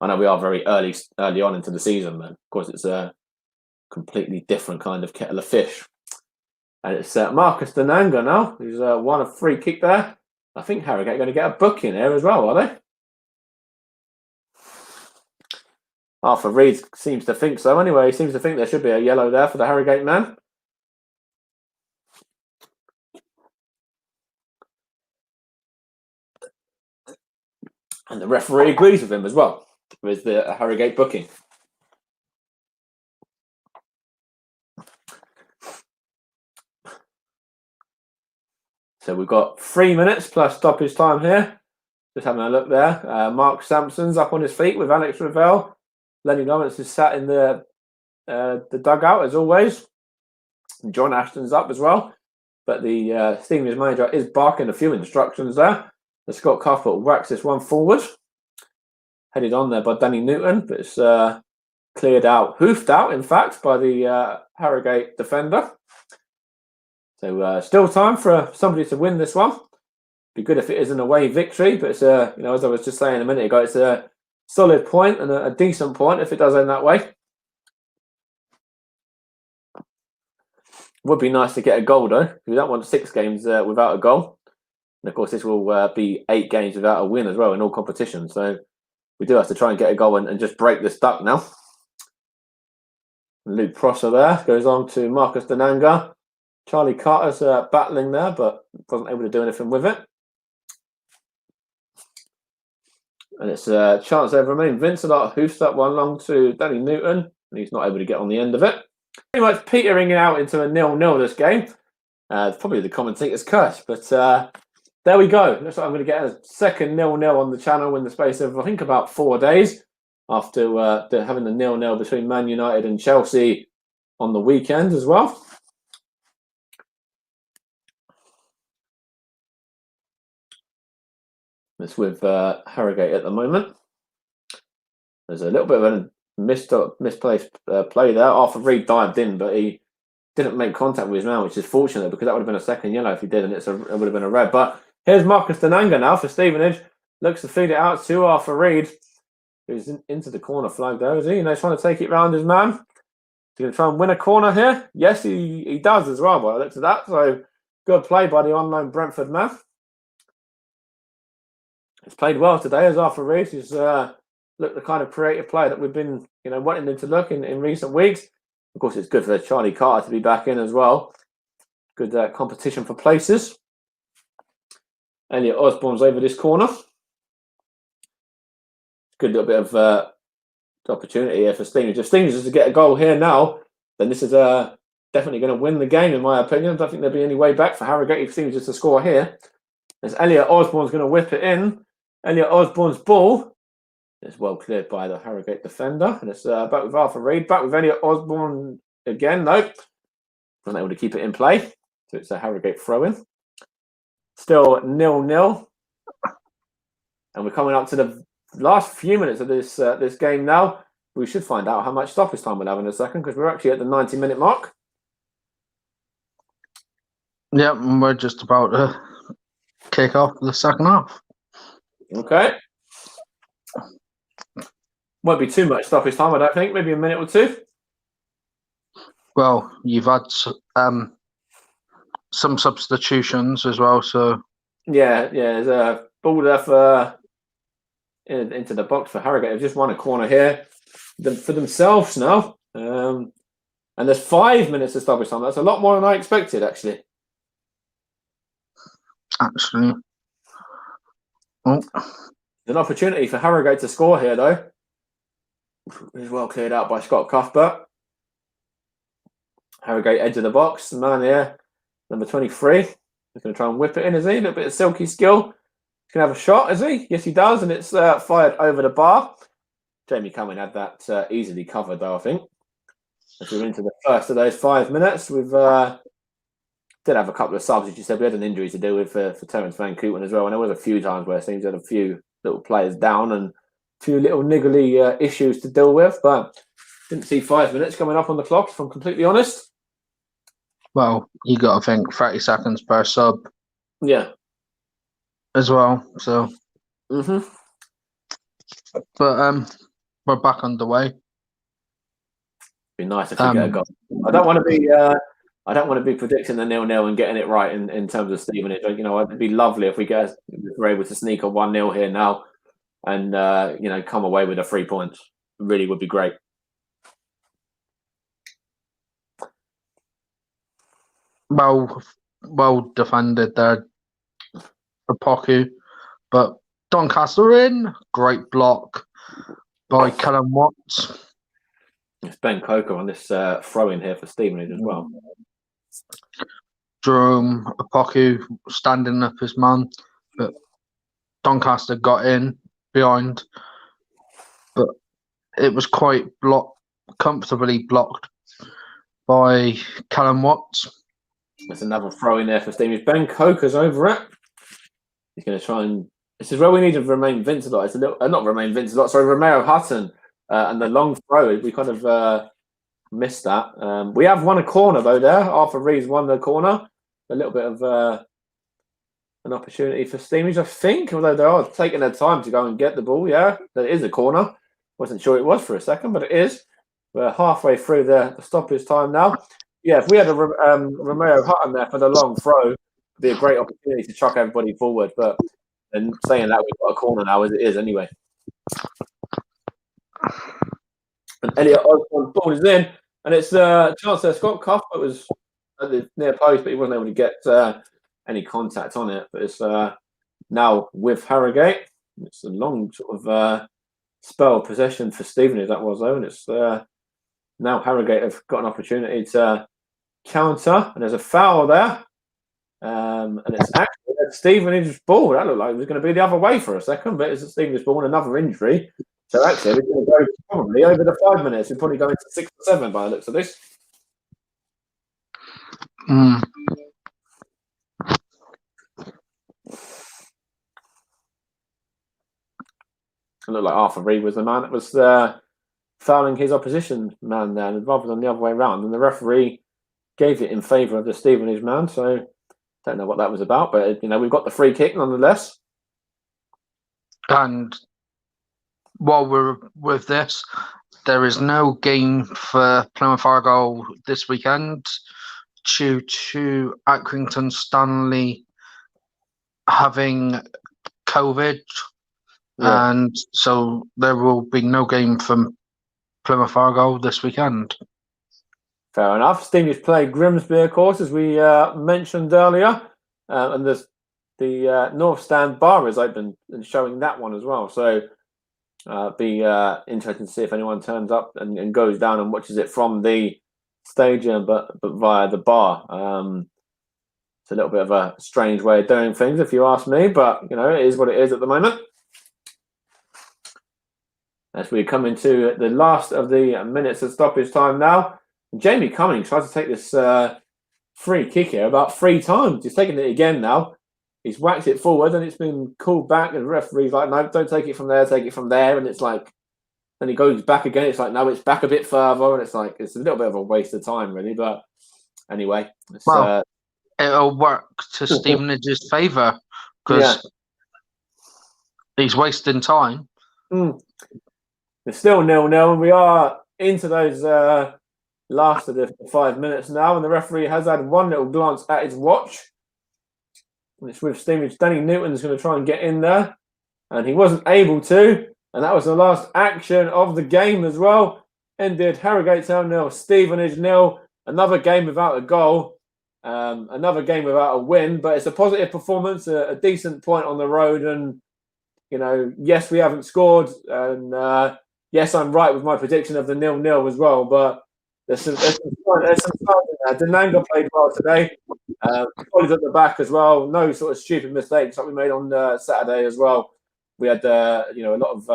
I know we are very early on into the season, but of course it's a completely different kind of kettle of fish. And it's Marcus Denanga now, who's won a free kick there. I think Harrogate are going to get a booking here as well, are they? Arthur Reed seems to think so anyway. He seems to think there should be a yellow there for the Harrogate man. And the referee agrees with him as well, with the Harrogate booking. So we've got 3 minutes plus stoppage time here. Just having a look there. Mark Sampson's up on his feet with Alex Ravel. Lenny Lawrence is sat in the dugout as always. And John Ashton's up as well. But the Stevenage manager is barking a few instructions there. The Scott Cuthbert whacks this one forward. Headed on there by Danny Newton. But it's cleared out, hoofed out in fact, by the Harrogate defender. So still time for somebody to win this one. Be good if it is an away victory, but it's as I was just saying a minute ago, it's a solid point and a decent point if it does end that way. Would be nice to get a goal though. We don't want 6 games without a goal, and of course this will be 8 games without a win as well in all competitions. So we do have to try and get a goal and just break this duck now. Luke Prosser there goes on to Marcus Denanga. Charlie Carter's battling there, but wasn't able to do anything with it. And it's a chance there remain. Vincelot hoofs that one long to Danny Newton, and he's not able to get on the end of it. Pretty much petering out into a 0-0 this game. It's probably the commentator's curse, but there we go. Looks like I'm going to get a second 0-0 on the channel in the space of, I think, about 4 days after having the 0-0 between Man United and Chelsea on the weekend as well. It's with Harrogate at the moment. There's a little bit of a misplaced play there. Arthur Reed dived in, but he didn't make contact with his man, which is fortunate because that would have been a second yellow if he did, and it would have been a red. But here's Marcus Denanga now for Stevenage. Looks to feed it out to Arthur Reed, who's into the corner flag there, is he? He's trying to take it round his man. He's going to try and win a corner here. Yes, he does as well, by the looks of that. So good play by the on-loan Brentford man. It's played well today as Arthur Reed. He's looked the kind of creative player that we've been, wanting him to look in recent weeks. Of course, it's good for Charlie Carter to be back in as well. Good competition for places. Elliot Osborne's over this corner. Good little bit of opportunity here for Stevenage. If Stevenage is to get a goal here now, then this is definitely going to win the game, in my opinion. I don't think there'll be any way back for Harrogate if Stevenage is to score here. As Elliot Osborne's going to whip it in. Elliot Osborne's ball is well cleared by the Harrogate defender. And it's back with Arthur Reed. Back with Elliot Osborne again. Nope. Wasn't able to keep it in play. So it's a Harrogate throw-in. Still 0-0 And we're coming up to the last few minutes of this this game now. We should find out how much stoppage time we'll have in a second, because we're actually at the 90-minute mark. Yep, and we're just about to kick off the second half. Okay. Won't be too much stoppage time, I don't think. Maybe a minute or two. Well, you've had some substitutions as well, so Yeah, there's a ball there for into the box for Harrogate. They've just won a corner here for themselves now. And there's 5 minutes of stoppage time. That's a lot more than I expected, actually. Oh. An opportunity for Harrogate to score here, though. It's well cleared out by Scott Cuthbert. Harrogate edge of the box. The man here, number 23. He's going to try and whip it in, is he? A little bit of silky skill. He's going to have a shot, is he? Yes, he does. And it's fired over the bar. Jamie Cumming had that easily covered, though, I think. As we're into the first of those 5 minutes, we've did have a couple of subs, as you said. We had an injury to deal with for Terence Van Kooten as well. And there was a few times where it seems we had a few little players down and a few little niggly issues to deal with. But didn't see 5 minutes coming up on the clock, if I'm completely honest. Well, you got to think 30 seconds per sub. Yeah. As well, so. Mm-hmm. But we're back underway. Be nice if we get a goal. I don't want to be predicting the 0-0 and getting it right in terms of Stevenage. You know, it'd be lovely if we're able to sneak a 1-0 here now and come away with a 3 points. It really would be great. Well defended there for Poku, but Doncaster in. Great block by Callum Watts. It's Ben Coker on this throw-in here for Stevenage as well. Jerome Poku standing up his man, but Doncaster got in behind, but it was quite comfortably blocked by Callum Watts. There's another throw in there for Stevenage. Ben Coker's over it. He's going to try and... This is where we need to remain Vincelot. It's a little... not remain Vincelot, sorry, Romeo Hutton. And the long throw, we kind of missed that. We have won a corner, though, there. Arthur Reeves won the corner. A little bit of an opportunity for Stevenage, I think, although they are taking their time to go and get the ball. Yeah, that is a corner. Wasn't sure it was for a second, but it is. We're halfway through the stoppage time now. Yeah, if we had a Romeo Hutton there for the long throw, it'd be a great opportunity to chuck everybody forward. But and saying that, we've got a corner now as it is anyway. And Elliot Osborne's ball is in, and it's a chance there. Scott Cuthbert was at the near post, but he wasn't able to get any contact on it. But it's now with Harrogate. It's a long sort of spell of possession for Stevenage, that was, though, and it's now Harrogate have got an opportunity to counter, and there's a foul there. And it's actually Stevenage's ball. That looked like it was going to be the other way for a second, but it's a Stevenage ball and another injury. So actually, we're going to go probably over the 5 minutes. We're probably going to 6 or 7 by the looks of this. It looked like Arthur Reed was the man that was fouling his opposition man there, rather than the other way around. And the referee gave it in favour of the Stevenage man. So don't know what that was about, but we've got the free kick nonetheless. And while we're with this, there is no game for Plymouth Argyle this weekend due to Accrington Stanley having COVID. Yeah. And so there will be no game from Plymouth Argyle this weekend. Fair enough. Stevenage play Grimsby, of course, as we mentioned earlier. And the North Stand bar is open and showing that one as well. So be interesting to see if anyone turns up and goes down and watches it from the stadium, but via the bar. It's a little bit of a strange way of doing things, if you ask me, but it is what it is at the moment. As we come into the last of the minutes of stoppage time now, Jamie Cumming tries to take this free kick here about 3 times. He's taking it again now. he's whacked it forward and it's been called back, and the referee's like, no, don't take it from there, take it from there, and it's like, then he goes back again. It's like, no, it's back a bit further, and it's like it's a little bit of a waste of time, really. But anyway, it'll work to Stevenage's favour because he's wasting time. It's still 0-0, and we are into those last of the 5 minutes now, and the referee has had one little glance at his watch, and it's with Stevenage. Danny Newton's going to try and get in there, and he wasn't able to, and that was the last action of the game as well. Ended Harrogate Town 0, Stevenage 0. Another game without a goal, another game without a win, but it's a positive performance, a decent point on the road, and yes, we haven't scored, and yes, I'm right with my prediction of the 0-0 as well, but there's some signs in there. Denanga played well today. Collies at the back as well. No sort of stupid mistakes like we made on Saturday as well. We had a lot of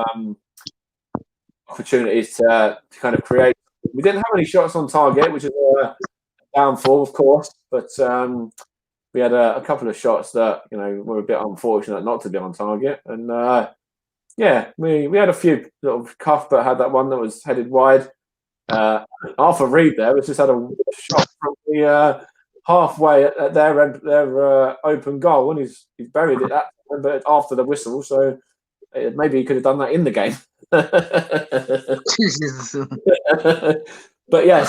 opportunities to kind of create. We didn't have any shots on target, which is a downfall, of course, but we had a couple of shots that were a bit unfortunate not to be on target, and we had a few little cuff, but had that one that was headed wide. Arthur Reed there was just had a shot from the halfway at their open goal, and he's buried it that time, but after the whistle, so maybe he could have done that in the game. But yeah,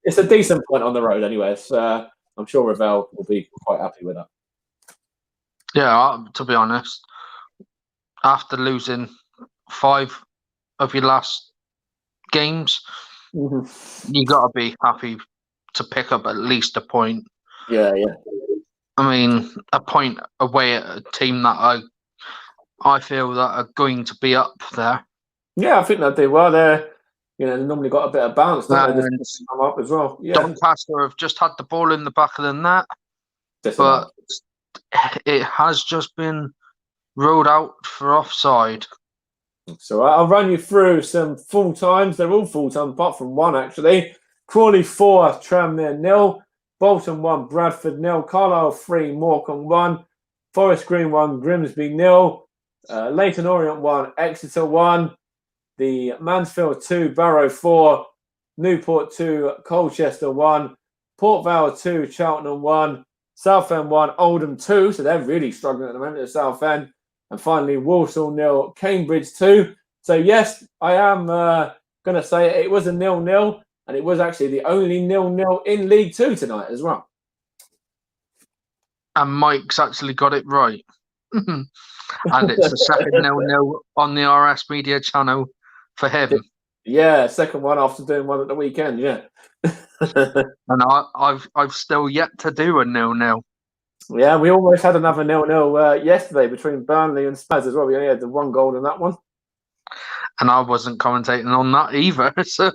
it's a decent point on the road anyway. So I'm sure Ravel will be quite happy with that. Yeah, to be honest, after losing 5 of your last games, you got to be happy to pick up at least a point. Yeah. I mean, a point away at a team that I feel that are going to be up there. Yeah, I think that they were there. They normally got a bit of balance, don't they? Just come up as well. Yeah. Doncaster have just had the ball in the back of the net, but it has just been ruled out for offside. So I'll run you through some full times. They're all full time, apart from one actually. Crawley 4, Tranmere 0, Bolton 1, Bradford 0, Carlisle 3, Morecambe 1, Forest Green 1, Grimsby 0, Leyton Orient 1, Exeter 1, the Mansfield 2, Barrow 4, Newport 2, Colchester 1, Port Vale 2, Cheltenham 1, Southend 1, Oldham 2. So they're really struggling at the moment at Southend. And finally, Walsall 0, Cambridge 2. So yes, I am going to say it was a 0-0, and it was actually the only 0-0 in League 2 tonight as well. And Mike's actually got it right. And it's the second 0-0 on the RS Media channel for him. Yeah, second one after doing one at the weekend, yeah. And I've still yet to do a 0-0. Yeah, we almost had another 0-0 yesterday between Burnley and Spurs as well. We only had the one goal in that one. And I wasn't commentating on that either. So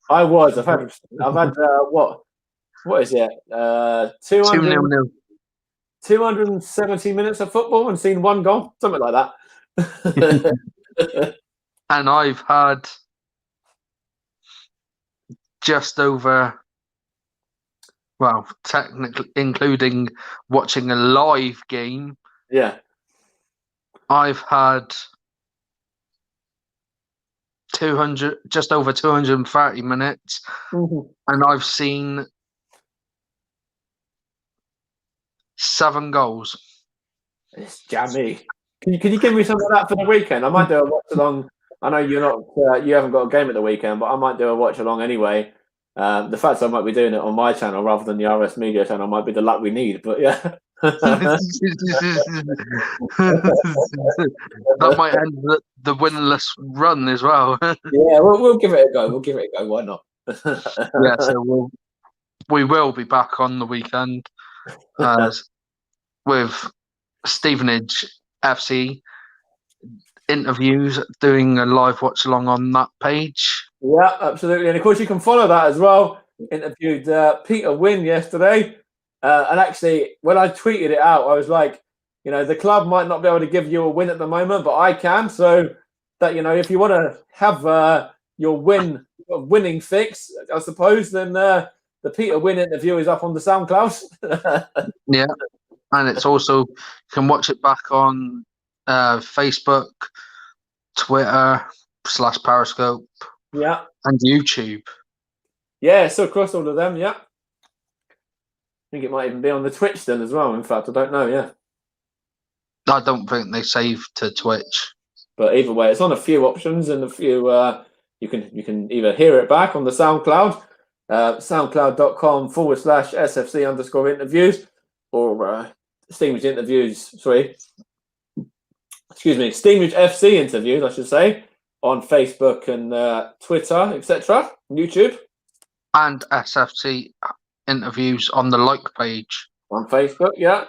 I was. I've had what is it? 270 minutes of football and seen one goal, something like that. And I've had just over, well, technically, including watching a live game. Yeah. I've had just over 230 minutes, and I've seen 7 goals. It's jammy. Can you give me some of that for the weekend? I might do a watch along. I know you're not. You haven't got a game at the weekend, but I might do a watch along anyway. The fact I might be doing it on my channel rather than the RS Media channel might be the luck we need. But yeah, that might end the winless run as well. Yeah, we'll give it a go. Why not? Yeah, so we will be back on the weekend with Stevenage FC interviews, doing a live watch along on that page. Yeah, absolutely. And of course, you can follow that as well. Interviewed Peter Wynn yesterday. And actually, when I tweeted it out, I was like, the club might not be able to give you a win at the moment, but I can. So that, if you want to have your winning fix, I suppose, then the Peter Wynn interview is up on the SoundCloud. Yeah. And it's also, you can watch it back on Facebook, Twitter / Periscope, Yeah. and YouTube. Yeah, so across all of them, yeah. I think it might even be on the Twitch then as well. In fact, I don't know, yeah. I don't think they save to Twitch. But either way, it's on a few options and a few you can either hear it back on the SoundCloud, soundcloud.com/SFC_interviews, or Steamage interviews, Steamage FC interviews, I should say, on Facebook and Twitter, etc., YouTube. And SFC interviews on the like page. On Facebook, yeah.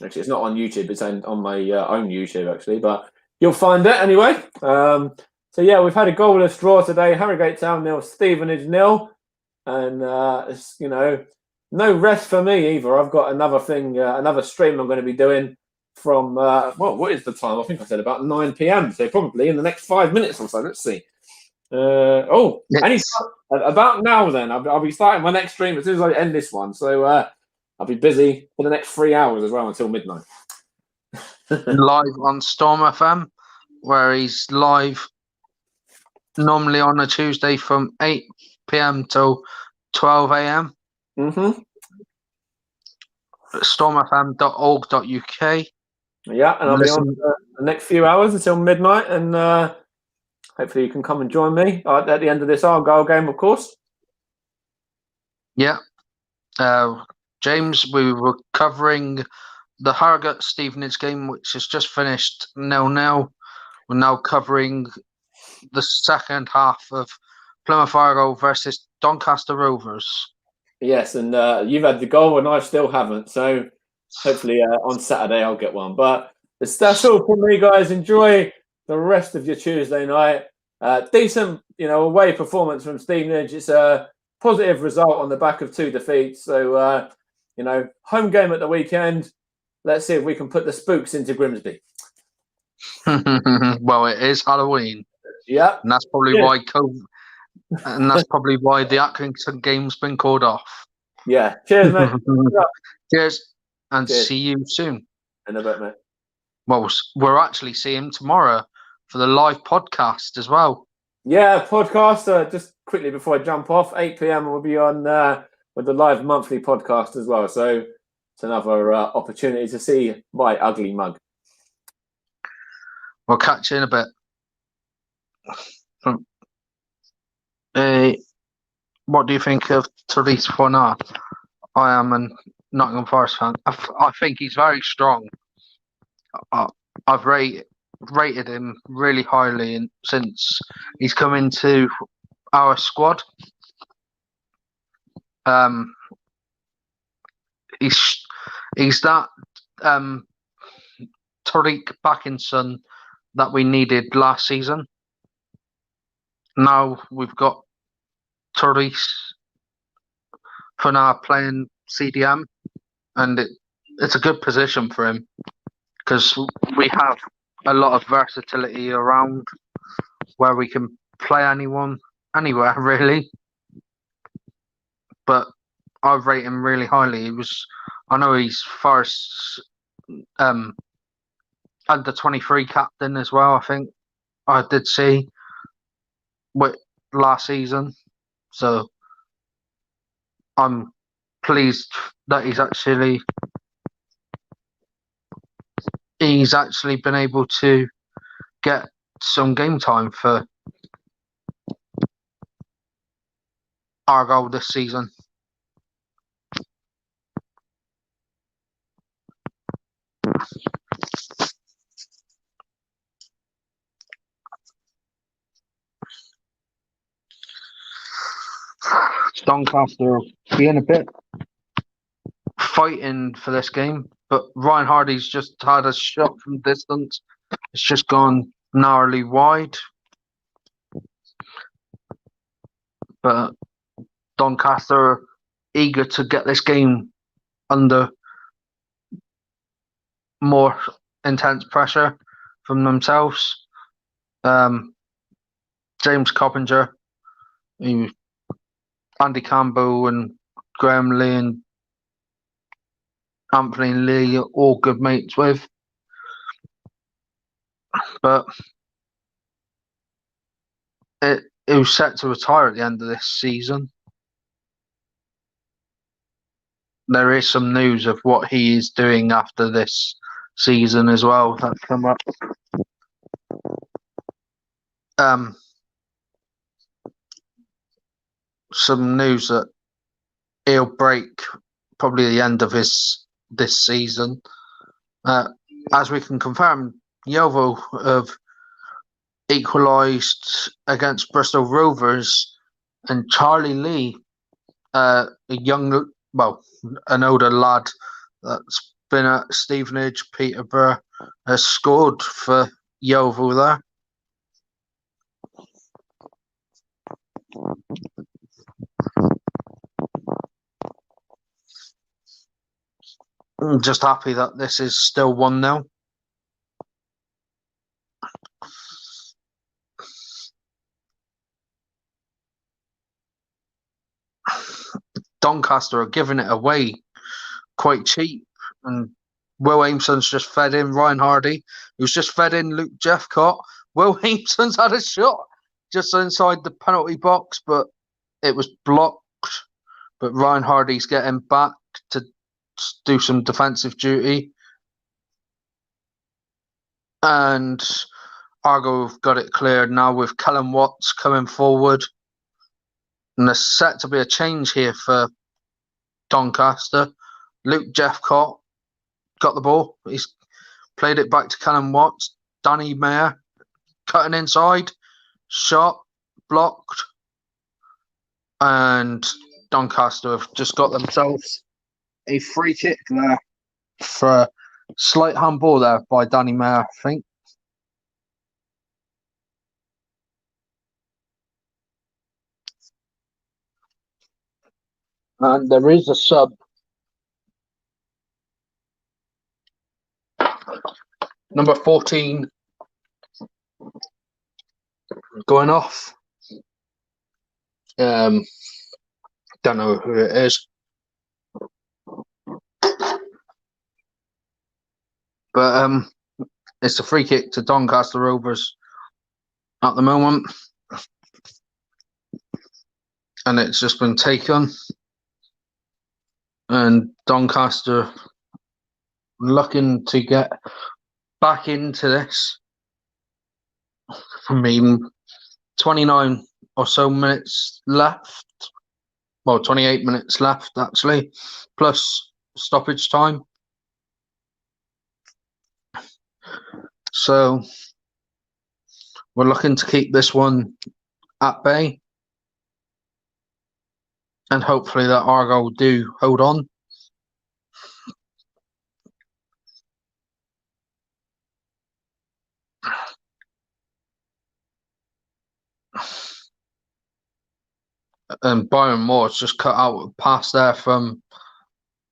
Actually, it's not on YouTube. It's on my own YouTube, actually. But you'll find it anyway. So, yeah, we've had a goalless draw today. Harrogate Town 0, Stevenage 0. And, it's, no rest for me either. I've got another thing, another stream I'm going to be doing from, what is the time? I think I said about 9 p.m. So probably in the next 5 minutes or so. Let's see. About now then. I'll be starting my next stream as soon as I end this one. So I'll be busy for the next 3 hours as well until midnight. Live on Storm FM, where he's live normally on a Tuesday from 8 p.m. till 12 a.m. Mm-hmm. stormfm.org.uk. Yeah, and I'll be on the next few hours until midnight, and hopefully you can come and join me at the end of this Argyle game, of course. Yeah. James, we were covering the Harrogate Stevenage game, which has just finished 0-0. We're now covering the second half of Plymouth Argyle versus Doncaster Rovers. Yes, and you've had the goal and I still haven't. So hopefully on Saturday I'll get one. But that's all from me, guys. Enjoy the rest of your Tuesday night. Decent, away performance from Stevenage. It's a positive result on the back of 2 defeats. So, home game at the weekend. Let's see if we can put the spooks into Grimsby. Well, it is Halloween. Yeah, and that's probably why and that's probably why the Accrington game's been called off. Yeah. Cheers, mate. Cheers, and Cheers. See you soon. In a bit, mate. Well, we're actually seeing him tomorrow for the live podcast as well. Yeah, podcast. Just quickly before I jump off, 8 p.m. we'll be on with the live monthly podcast as well. So it's another opportunity to see my ugly mug. We'll catch you in a bit. What do you think of Therese Fonard? I am a Nottingham Forest fan. I think he's very strong. I've rated him really highly since he's come into our squad. He's that Tariq Backinson that we needed last season. Now we've got Therese Fonard playing CDM, and it's a good position for him because we have a lot of versatility around where we can play anyone, anywhere really. But I rate him really highly. I know he's Forest's under 23 captain as well. I think I did see with last season, so I'm pleased that he's actually been able to get some game time for Argyle this season. Doncaster being a bit fighting for this game, but Ryan Hardy's just had a shot from distance. It's just gone narrowly wide. But Doncaster are eager to get this game under more intense pressure from themselves. James Coppinger, Andy Campbell and Graham Lee and Anthony Lee are all good mates with. But it was set to retire at the end of this season. There is some news of what he is doing after this season as well that's come up. Some news that he'll break probably the end of this season. As we can confirm, Yeovil have equalised against Bristol Rovers, and Charlie Lee, an older lad that's been at Stevenage, Peterborough, has scored for Yeovil there. I'm just happy that this is still 1-0. Doncaster are giving it away quite cheap, and Will Ameson's just fed in Ryan Hardy, who's just fed in Luke Jeffcott. Will Ameson's had a shot just inside the penalty box, but it was blocked. But Ryan Hardy's getting back to do some defensive duty. And Argo have got it cleared now with Callum Watts coming forward. And there's set to be a change here for Doncaster. Luke Jeffcott got the ball. He's played it back to Callum Watts. Danny Mayer cutting inside. Shot. Blocked. And Doncaster have just got themselves a free kick there for a slight handball there by Danny Mayer, I think. And there is a sub. Number 14 going off. Don't know who it is. But it's a free kick to Doncaster Rovers at the moment. And it's just been taken. And Doncaster looking to get back into this. I mean, 29 or so minutes left. Well, 28 minutes left, actually, plus stoppage time. So we're looking to keep this one at bay. And hopefully that Argo do hold on. And Byron Moore's just cut out a pass there from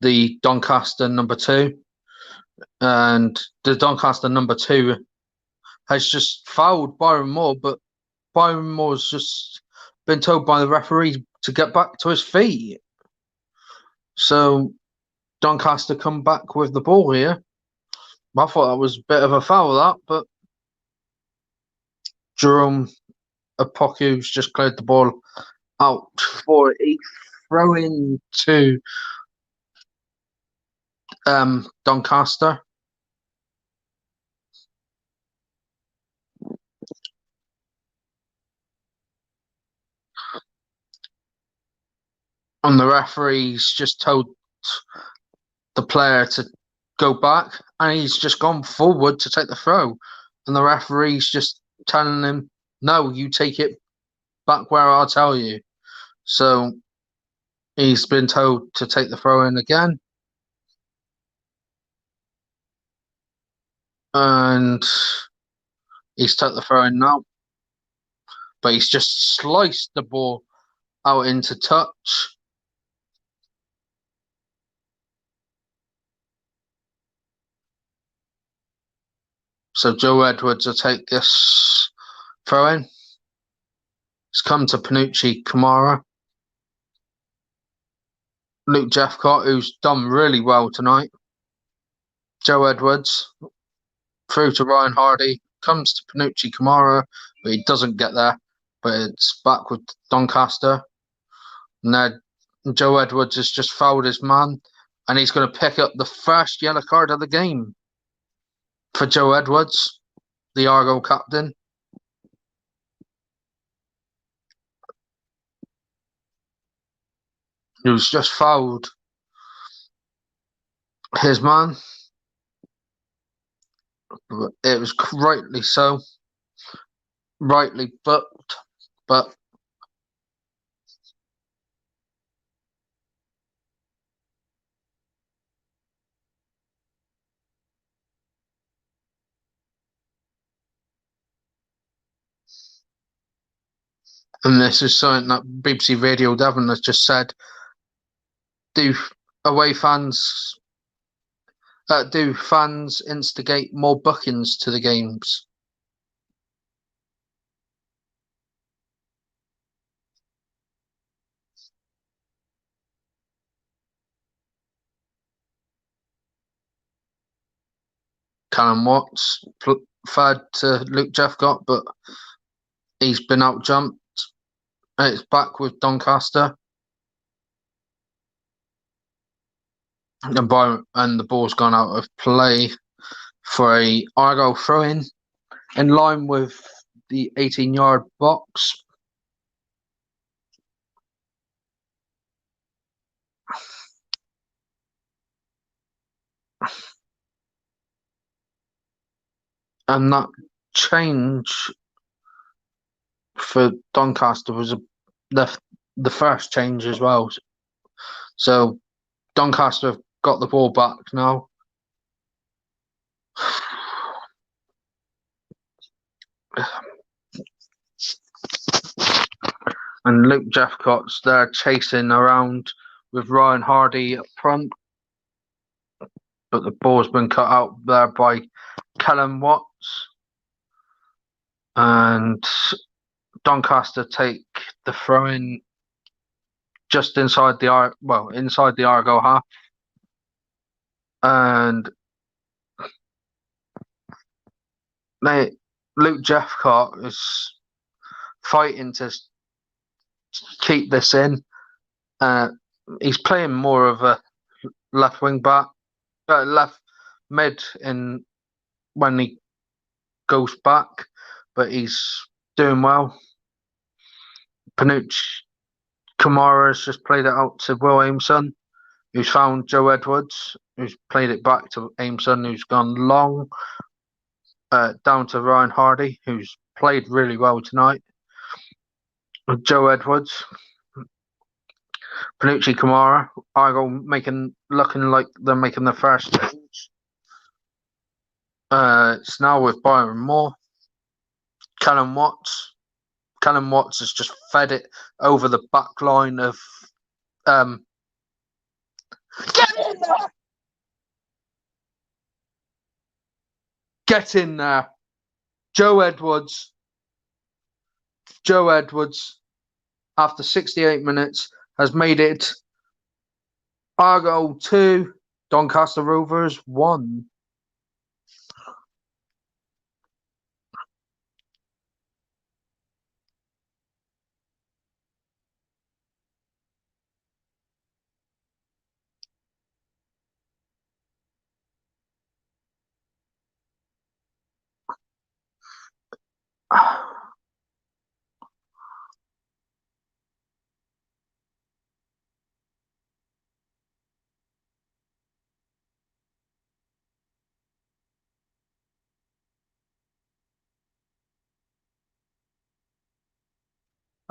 the Doncaster number 2. And the Doncaster number 2 has just fouled Byron Moore, but Byron Moore's just been told by the referee to get back to his feet. So Doncaster come back with the ball here. I thought that was a bit of a foul, that, but Jerome Apoku's just cleared the ball out for a throw-in to Doncaster. And the referee's just told the player to go back, and he's just gone forward to take the throw. And the referee's just telling him, no, you take it back where I'll tell you. So he's been told to take the throw in again. And he's took the throw in now. But he's just sliced the ball out into touch. So Joe Edwards will take this throw in. It's come to Panucci Kamara. Luke Jeffcott, who's done really well tonight. Joe Edwards through to Ryan Hardy, comes to Panucci Kamara, but he doesn't get there. But it's back with Doncaster. Now Joe Edwards has just fouled his man, and he's going to pick up the first yellow card of the game for Joe Edwards, the Argo captain. Who's just fouled his man. It was rightly so. Rightly booked, but and this is something that BBC Radio Devon has just said. Do fans instigate more bookings to the games? Callum Watts fed to Luke Jeffcott, but he's been out jumped. It's back with Doncaster. And the ball's gone out of play for a Argo throw-in line with the 18-yard box. And that change for Doncaster was the first change as well. So Doncaster have got the ball back now. And Luke Jeffcott's there chasing around with Ryan Hardy up front. But the ball's been cut out there by Callum Watts. And Doncaster take the throw-in just inside the Argo half. And Luke Jeffcott is fighting to keep this in. He's playing more of a left wing back, left mid in when he goes back, but he's doing well. Panucci Kamara has just played it out to Will Aimson, who's found Joe Edwards, who's played it back to Aimson, who's gone long, down to Ryan Hardy, who's played really well tonight. Joe Edwards, Panucci Kamara, Argo looking like they're making the first change. It's now with Byron Moore. Callum Watts. Callum Watts has just fed it over the back line of Get in there! Get in there. Joe Edwards, after 68 minutes, has made it Argo 2, Doncaster Rovers 1.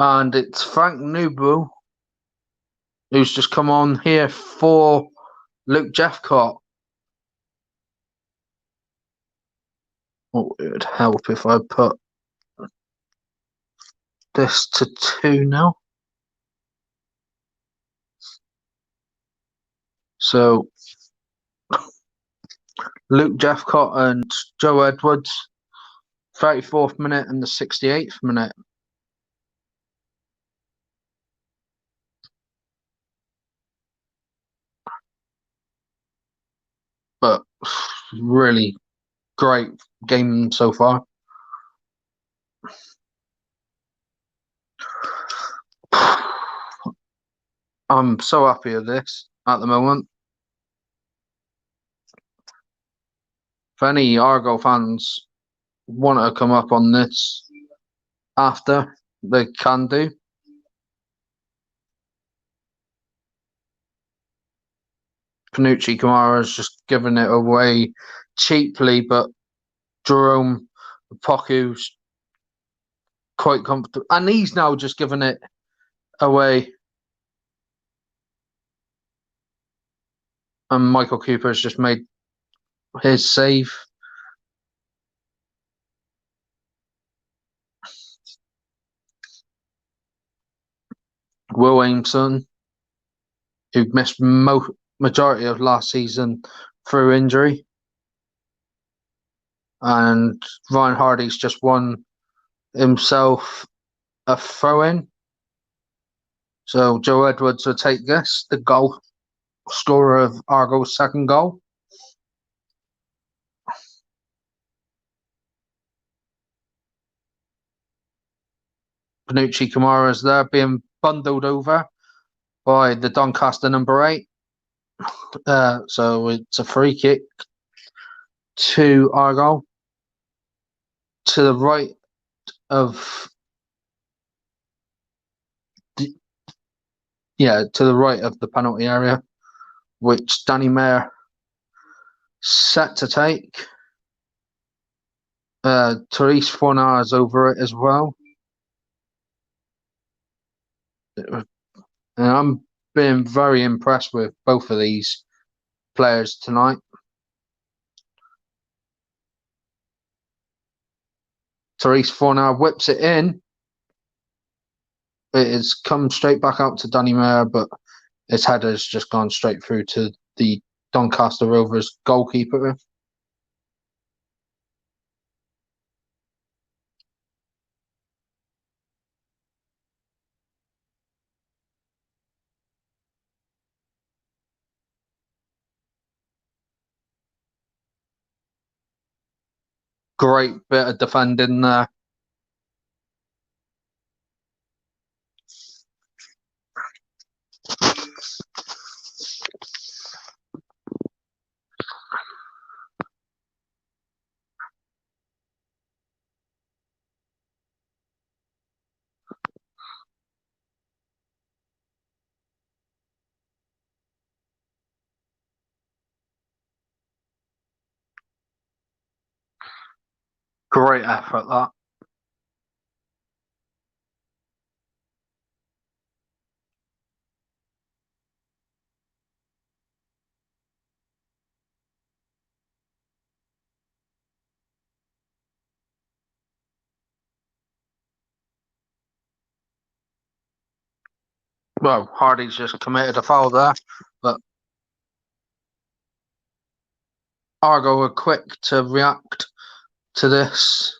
And it's Frank Nubu who's just come on here for Luke Jeffcott. Oh, it would help if I put this to 2 now. So Luke Jeffcott and Joe Edwards, 34th minute and the 68th minute. But really great game so far. I'm so happy with this at the moment. If any Argo fans want to come up on this after, they can do. Panucci Kamara's just giving it away cheaply, but Jerome Poku's quite comfortable. And he's now just giving it away. And Michael Cooper's just made his save. Will Aimson, who missed majority of last season through injury. And Ryan Hardy's just won himself a throw-in. So Joe Edwards will take this, the goal scorer of Argo's second goal. Panucci Kamara's there being bundled over by the Doncaster number 8. So it's a free kick to Argo. To the right of the penalty area, which Danny Mayer set to take. Therese Fornar's over it as well. And I'm being very impressed with both of these players tonight. Therese Fornar whips it in. It has come straight back out to Danny Mayer, but his header's just gone straight through to the Doncaster Rovers goalkeeper. Great bit of defending there. Great effort, that. Well, Hardy's just committed a foul there, but Argo were quick to react to this.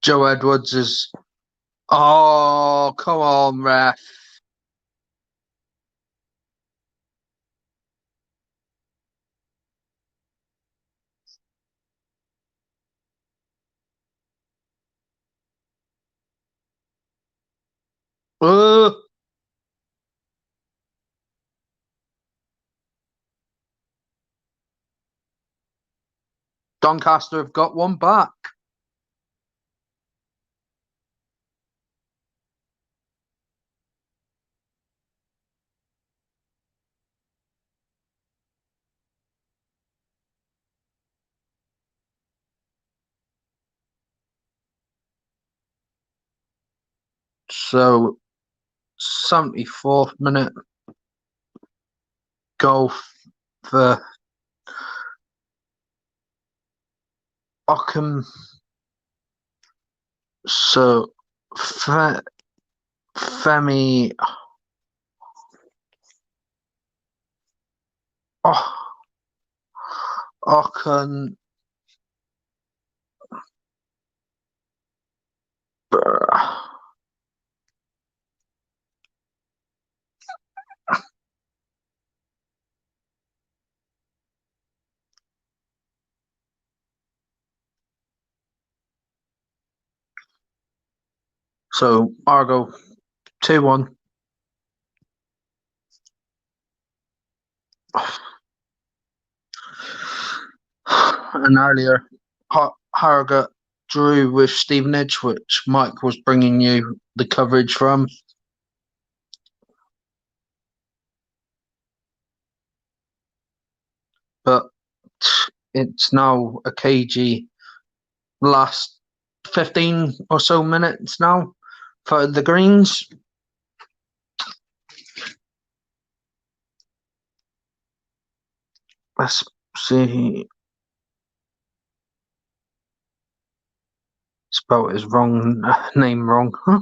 Joe Edwards is... Oh, come on, ref. Doncaster have got one back. So, 74th minute goal for Ockham. So, Femi... Ockham... So Argo 2-1. And earlier, Harrogate drew with Stevenage, which Mike was bringing you the coverage from. But it's now a cagey last 15 or so minutes now for the Greens. Let's see. Spelled his name wrong. Huh?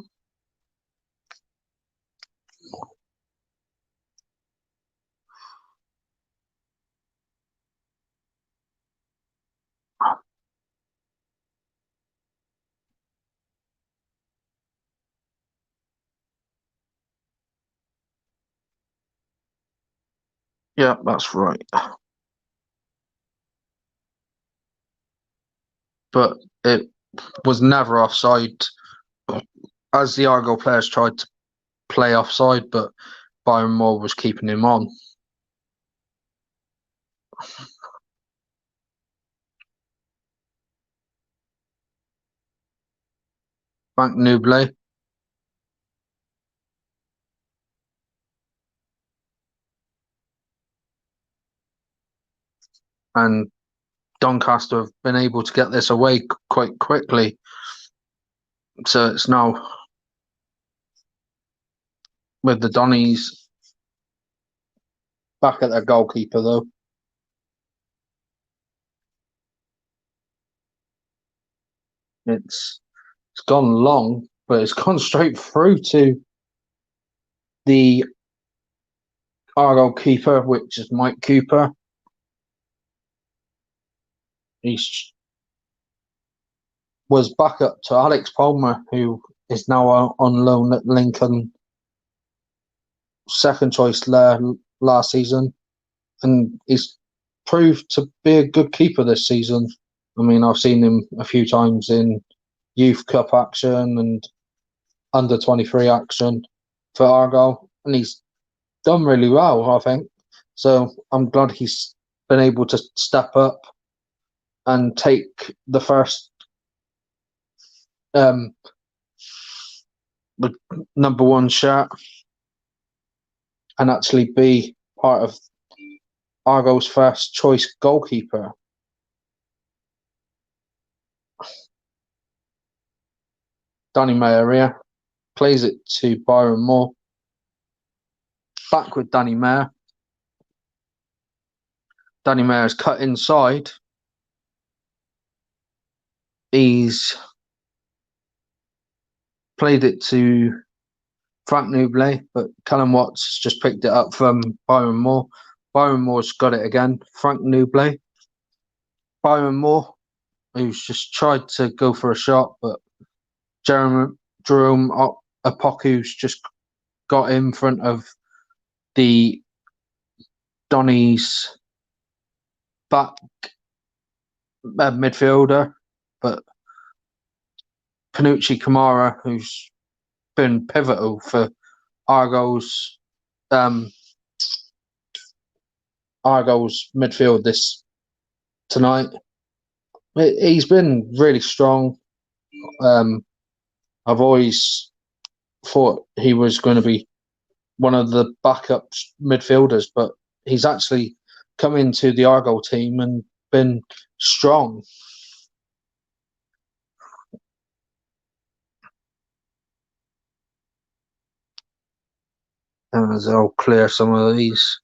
Yeah, that's right. But it was never offside, as the Argo players tried to play offside, but Byron Moore was keeping him on. Frank Nublé. And Doncaster have been able to get this away quite quickly. So it's now with the Donnies back at their goalkeeper, though. It's gone long, but it's gone straight through to the Argyle keeper, which is Mike Cooper. He was back up to Alex Palmer, who is now on loan at Lincoln, second choice there last season, and he's proved to be a good keeper this season. I mean, I've seen him a few times in Youth Cup action and under 23 action for Argyle, and he's done really well, I think. So I'm glad he's been able to step up and take the first number one shot and actually be part of Argo's first choice goalkeeper. Danny Mayer plays it to Byron Moore. Back with Danny Mayer. Danny Mayer's cut inside. He's played it to Frank Nublé, but Callum Watts just picked it up from Byron Moore. Byron Moore's got it again. Frank Nublé. Byron Moore, who's just tried to go for a shot, but Jerome Apoku's just got in front of the Donnies back midfielder, but Panucci Kamara, who's been pivotal for Argo's midfield tonight. He's been really strong. I've always thought he was going to be one of the backup midfielders, but he's actually come into the Argo team and been strong. And as I'll clear some of these.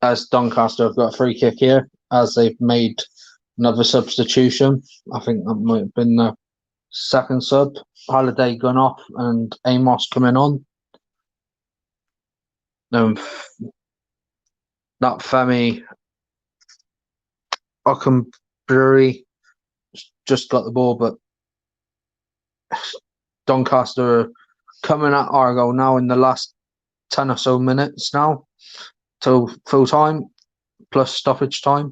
As Doncaster have got a free kick here, as they've made another substitution. I think that might have been the second sub. Halliday gone off and Amos coming on. That Femi Ockenbury just got the ball, but Doncaster are coming at Argo now in the last 10 or so minutes now till full time plus stoppage time.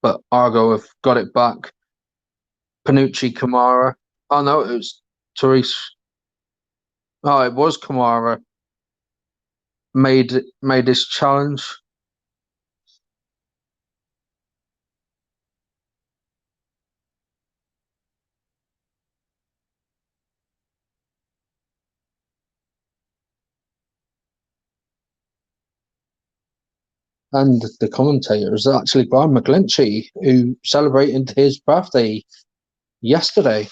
But Argo have got it back. Panucci, Kamara. Oh no, it was Therese. Oh, it was Kamara made this challenge. And the commentator is actually Brian McGlinchey, who celebrated his birthday yesterday.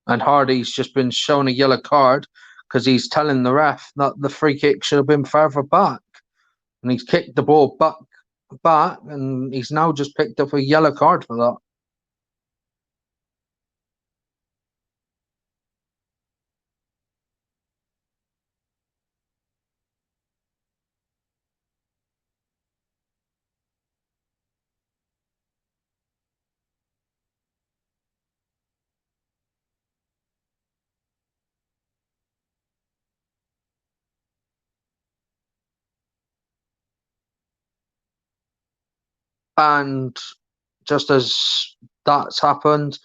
And Hardy's just been shown a yellow card because he's telling the ref that the free kick should have been further back. And he's kicked the ball back, and he's now just picked up a yellow card for that. And just as that's happened,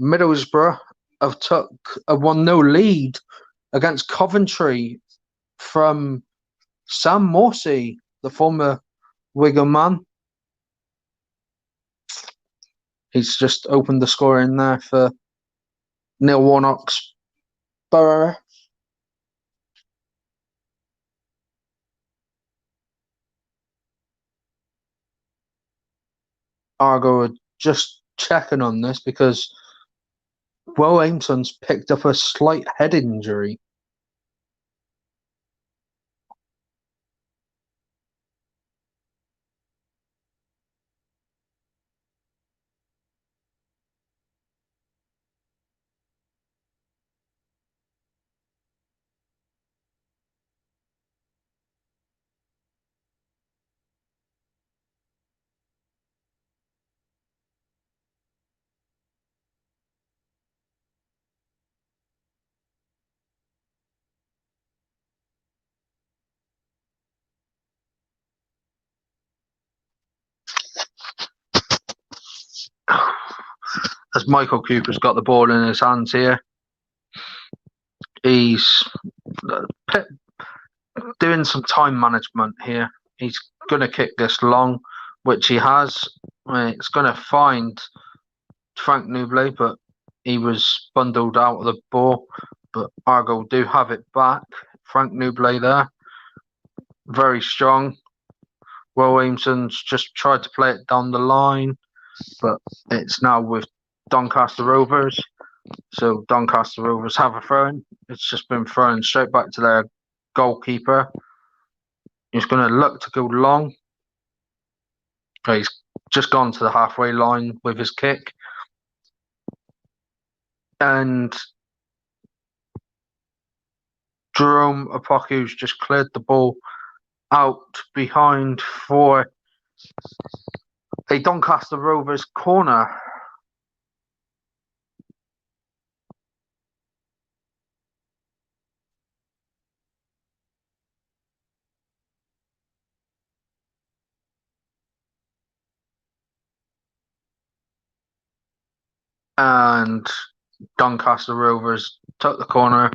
Middlesbrough have took a 1-0 lead against Coventry from Sam Morsey, the former Wigan man. He's just opened the score in there for Neil Warnock's Borough. Argo are just checking on this because Will Aimson's picked up a slight head injury. As Michael Cooper's got the ball in his hands here, he's doing some time management here. He's going to kick this long, which he has. It's going to find Frank Nouble, but he was bundled out of the ball. But Argo do have it back. Frank Nouble there, very strong. Will Aimson's just tried to play it down the line, but it's now with Doncaster Rovers. So Doncaster Rovers have a throw-in. It's just been thrown straight back to their goalkeeper. He's going to look to go long. He's just gone to the halfway line with his kick. And Jerome Opoku's just cleared the ball out behind for a Doncaster Rovers corner. And Doncaster Rovers took the corner,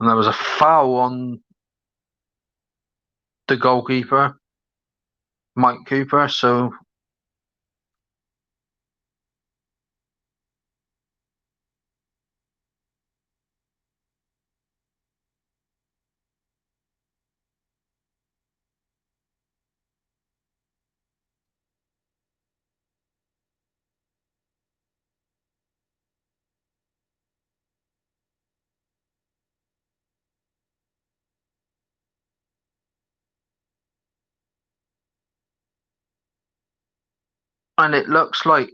and there was a foul on the goalkeeper, Mike Cooper. So And it looks like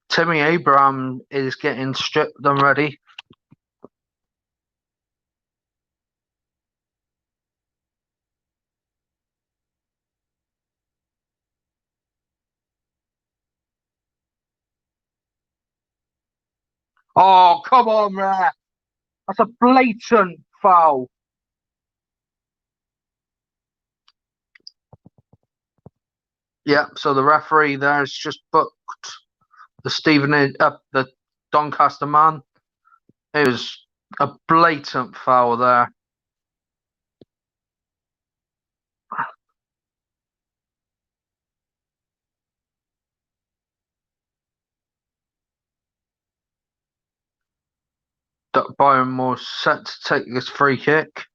Timmy Abraham is getting stripped and ready. Oh, come on, ref. That's a blatant foul. Yeah, so the referee there has just booked the Doncaster man. It was a blatant foul there. Byron Moore set to take this free kick.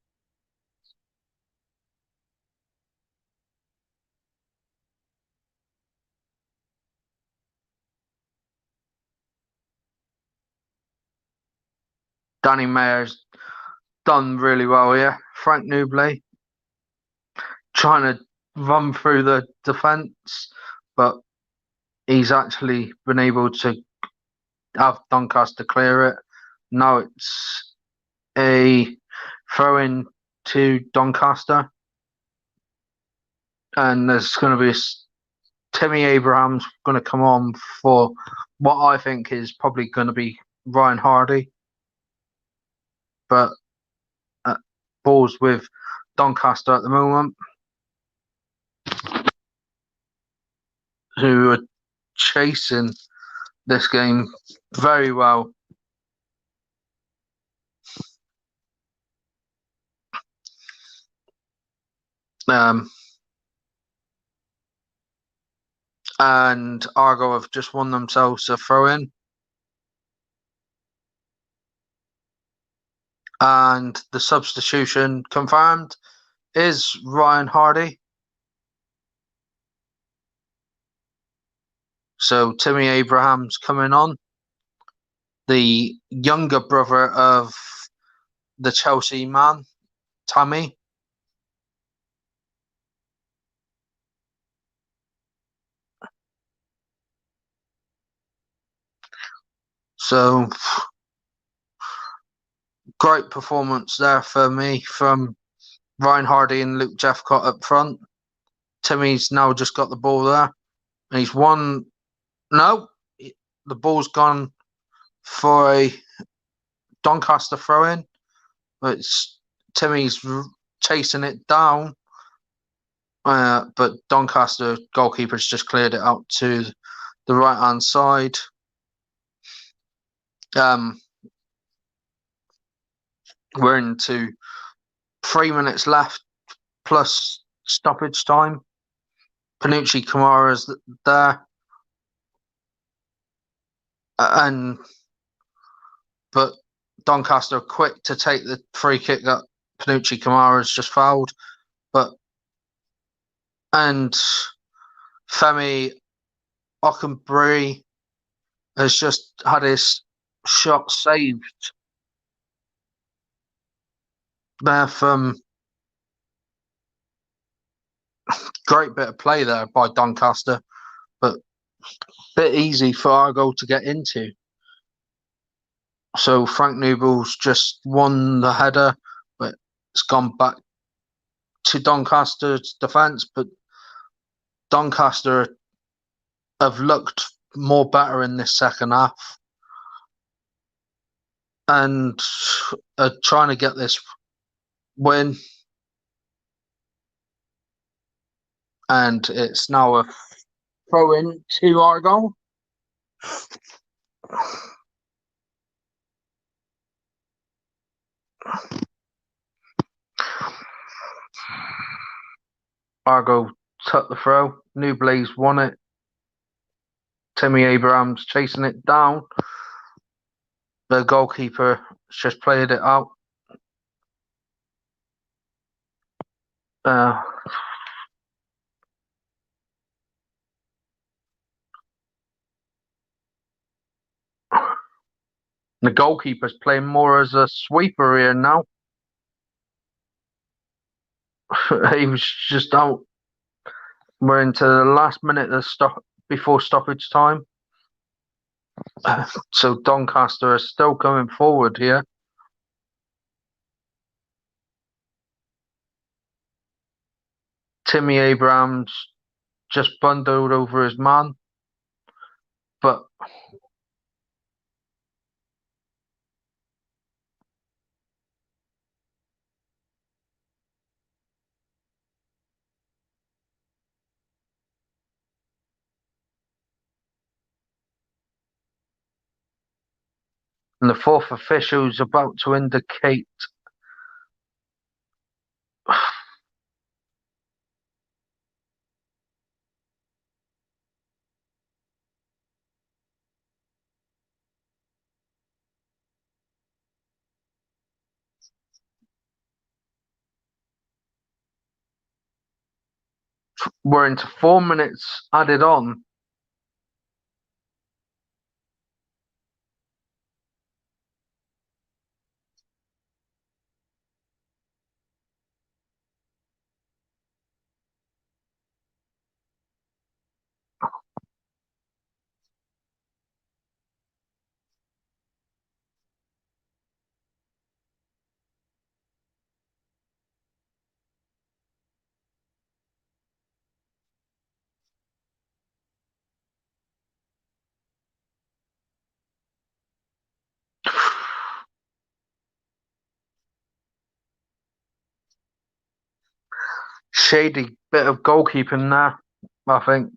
Danny Mayer's done really well here. Frank Nouble trying to run through the defence, but he's actually been able to have Doncaster clear it. Now it's a throw in to Doncaster, and there's going to be Timmy Abraham's going to come on for what I think is probably going to be Ryan Hardy, but balls with Doncaster at the moment, who are chasing this game very well. And Argo have just won themselves a throw-in. And the substitution confirmed is Ryan Hardy. So Timmy Abraham's coming on, the younger brother of the Chelsea man, Tammy. So great performance there for me from Ryan Hardy and Luke Jeffcott up front. Timmy's now just got the ball there, and he's won. No, the ball's gone for a Doncaster throw-in. It's Timmy's chasing it down, but Doncaster goalkeeper's just cleared it out to the right-hand side. We're into 3 minutes left plus stoppage time. Panucci Kamara's there, but Doncaster are quick to take the free kick that Panucci Kamara's just fouled, and Femi Okenbury has just had his shot saved there from great bit of play there by Doncaster, but bit easy for Argo to get into. So Frank Nuble's just won the header, but it's gone back to Doncaster's defence. But Doncaster have looked more better in this second half and are trying to get this win. And it's now a throw in to Argo. Argo took the throw. Nuble's won it. Timmy Abrahams chasing it down. The goalkeeper just played it out. The goalkeeper's playing more as a sweeper here now. He was just out. We're into the last minute of before stoppage time. So Doncaster are still coming forward here. Timmy Abrams just bundled over his man, but and the fourth official is about to indicate we're into 4 minutes added on. Shady bit of goalkeeping there, I think,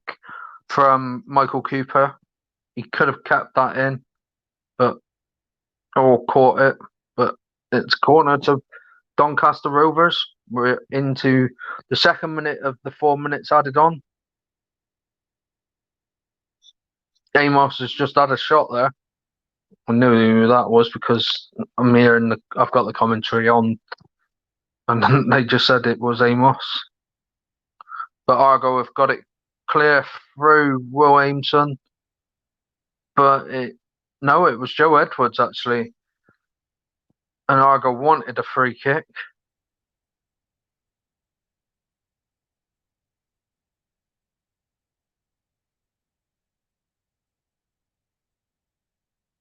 from Michael Cooper. He could have kept that in, but or caught it, but it's corner to Doncaster Rovers. We're into the second minute of the 4 minutes added on. Amos has just had a shot there. I knew who that was because I'm here and I've got the commentary on, and they just said it was Amos. But Argo have got it clear through Will Aimson. But it was Joe Edwards actually. And Argo wanted a free kick.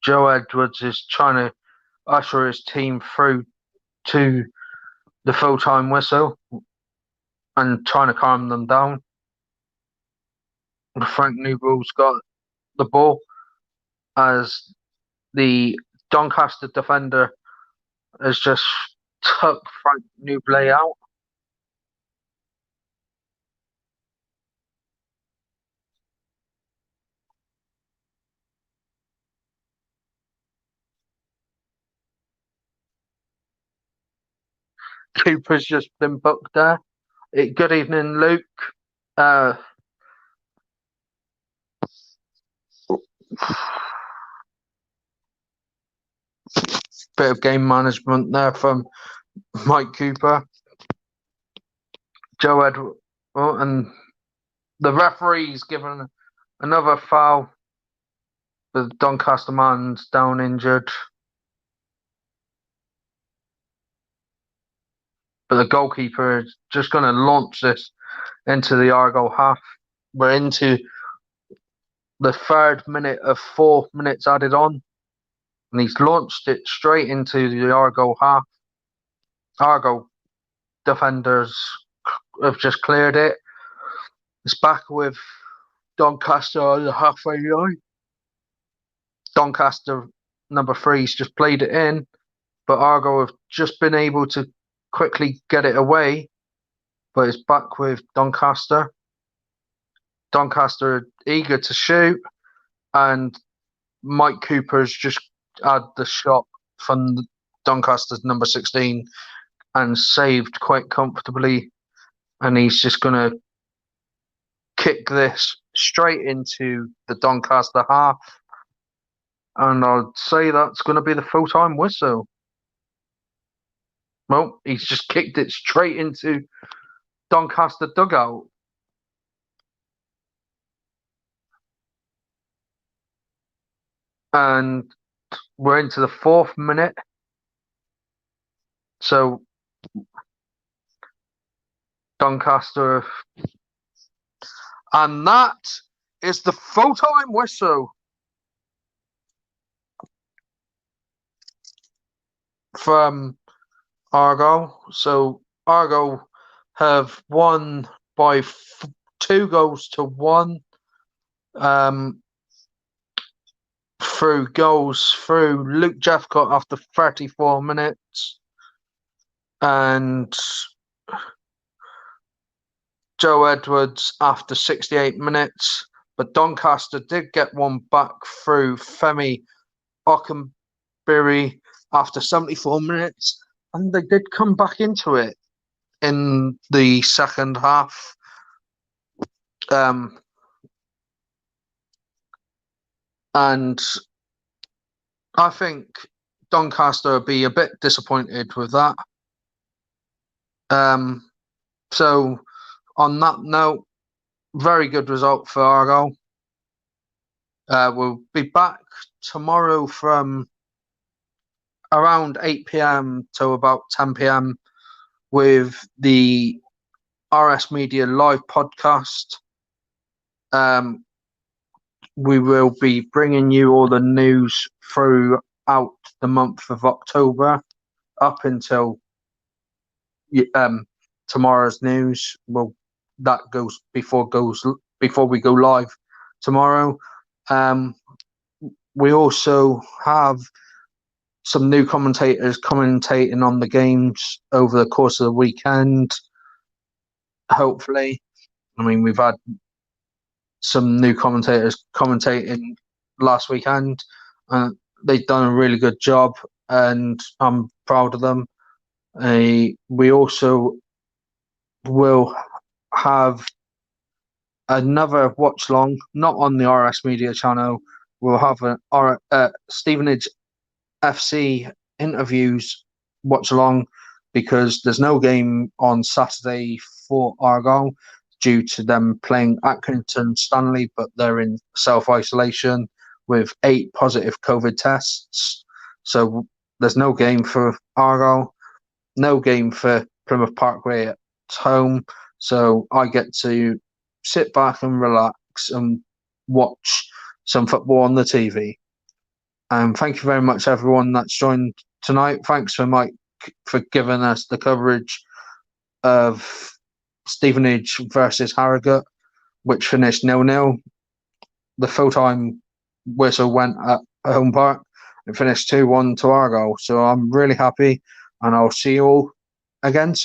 Joe Edwards is trying to usher his team through to the full-time whistle and trying to calm them down. Frank Newell's got the ball as the Doncaster defender has just took Frank Newell out. Cooper's just been booked there. Good evening, Luke. Bit of game management there from Mike Cooper. Joe Edwards, and the referee's given another foul. The Doncaster man's down injured. But the goalkeeper is just going to launch this into the Argo half. We're into the third minute of 4 minutes added on. And he's launched it straight into the Argo half. Argo defenders have just cleared it. It's back with Doncaster on the halfway line. Doncaster number 3's just played it in, but Argo have just been able to quickly get it away. But it's back with Doncaster. Doncaster eager to shoot, and Mike Cooper's just had the shot from Doncaster's number 16 and saved quite comfortably. And he's just going to kick this straight into the Doncaster half. And I'd say that's going to be the full-time whistle. Well, he's just kicked it straight into Doncaster dugout. And we're into the 4th minute. So Doncaster, and that is the full-time whistle from Argyle. So Argyle have won by 2 goals to 1 through goals through Luke Jeffcott after 34 minutes and Joe Edwards after 68 minutes. But Doncaster did get one back through Femi Okenberry after 74 minutes, and they did come back into it in the second half. And I think Doncaster will be a bit disappointed with that. So on that note, very good result for Argyle. We'll be back tomorrow from around 8 p.m. to about 10 p.m. with the RS Media live podcast. We will be bringing you all the news throughout the month of October up until tomorrow's news. Well, that goes before we go live tomorrow. We also have some new commentators commentating on the games over the course of the weekend. Hopefully, I mean, we've had some new commentators commentating last weekend. They've done a really good job, and I'm proud of them. We also will have another watch long, not on the RS Media channel. We'll have a Stevenage FC interviews watch along because there's no game on Saturday for Argyle due to them playing Accrington Stanley, but they're in self-isolation with 8 positive COVID tests. So there's no game for Argyle, no game for Plymouth Parkway at home. So I get to sit back and relax and watch some football on the TV. Thank you very much, everyone that's joined tonight. Thanks for Mike for giving us the coverage of Stevenage versus Harrogate, which finished 0-0. The full-time whistle went at home park and finished 2-1 to Argyle. So I'm really happy, and I'll see you all again soon.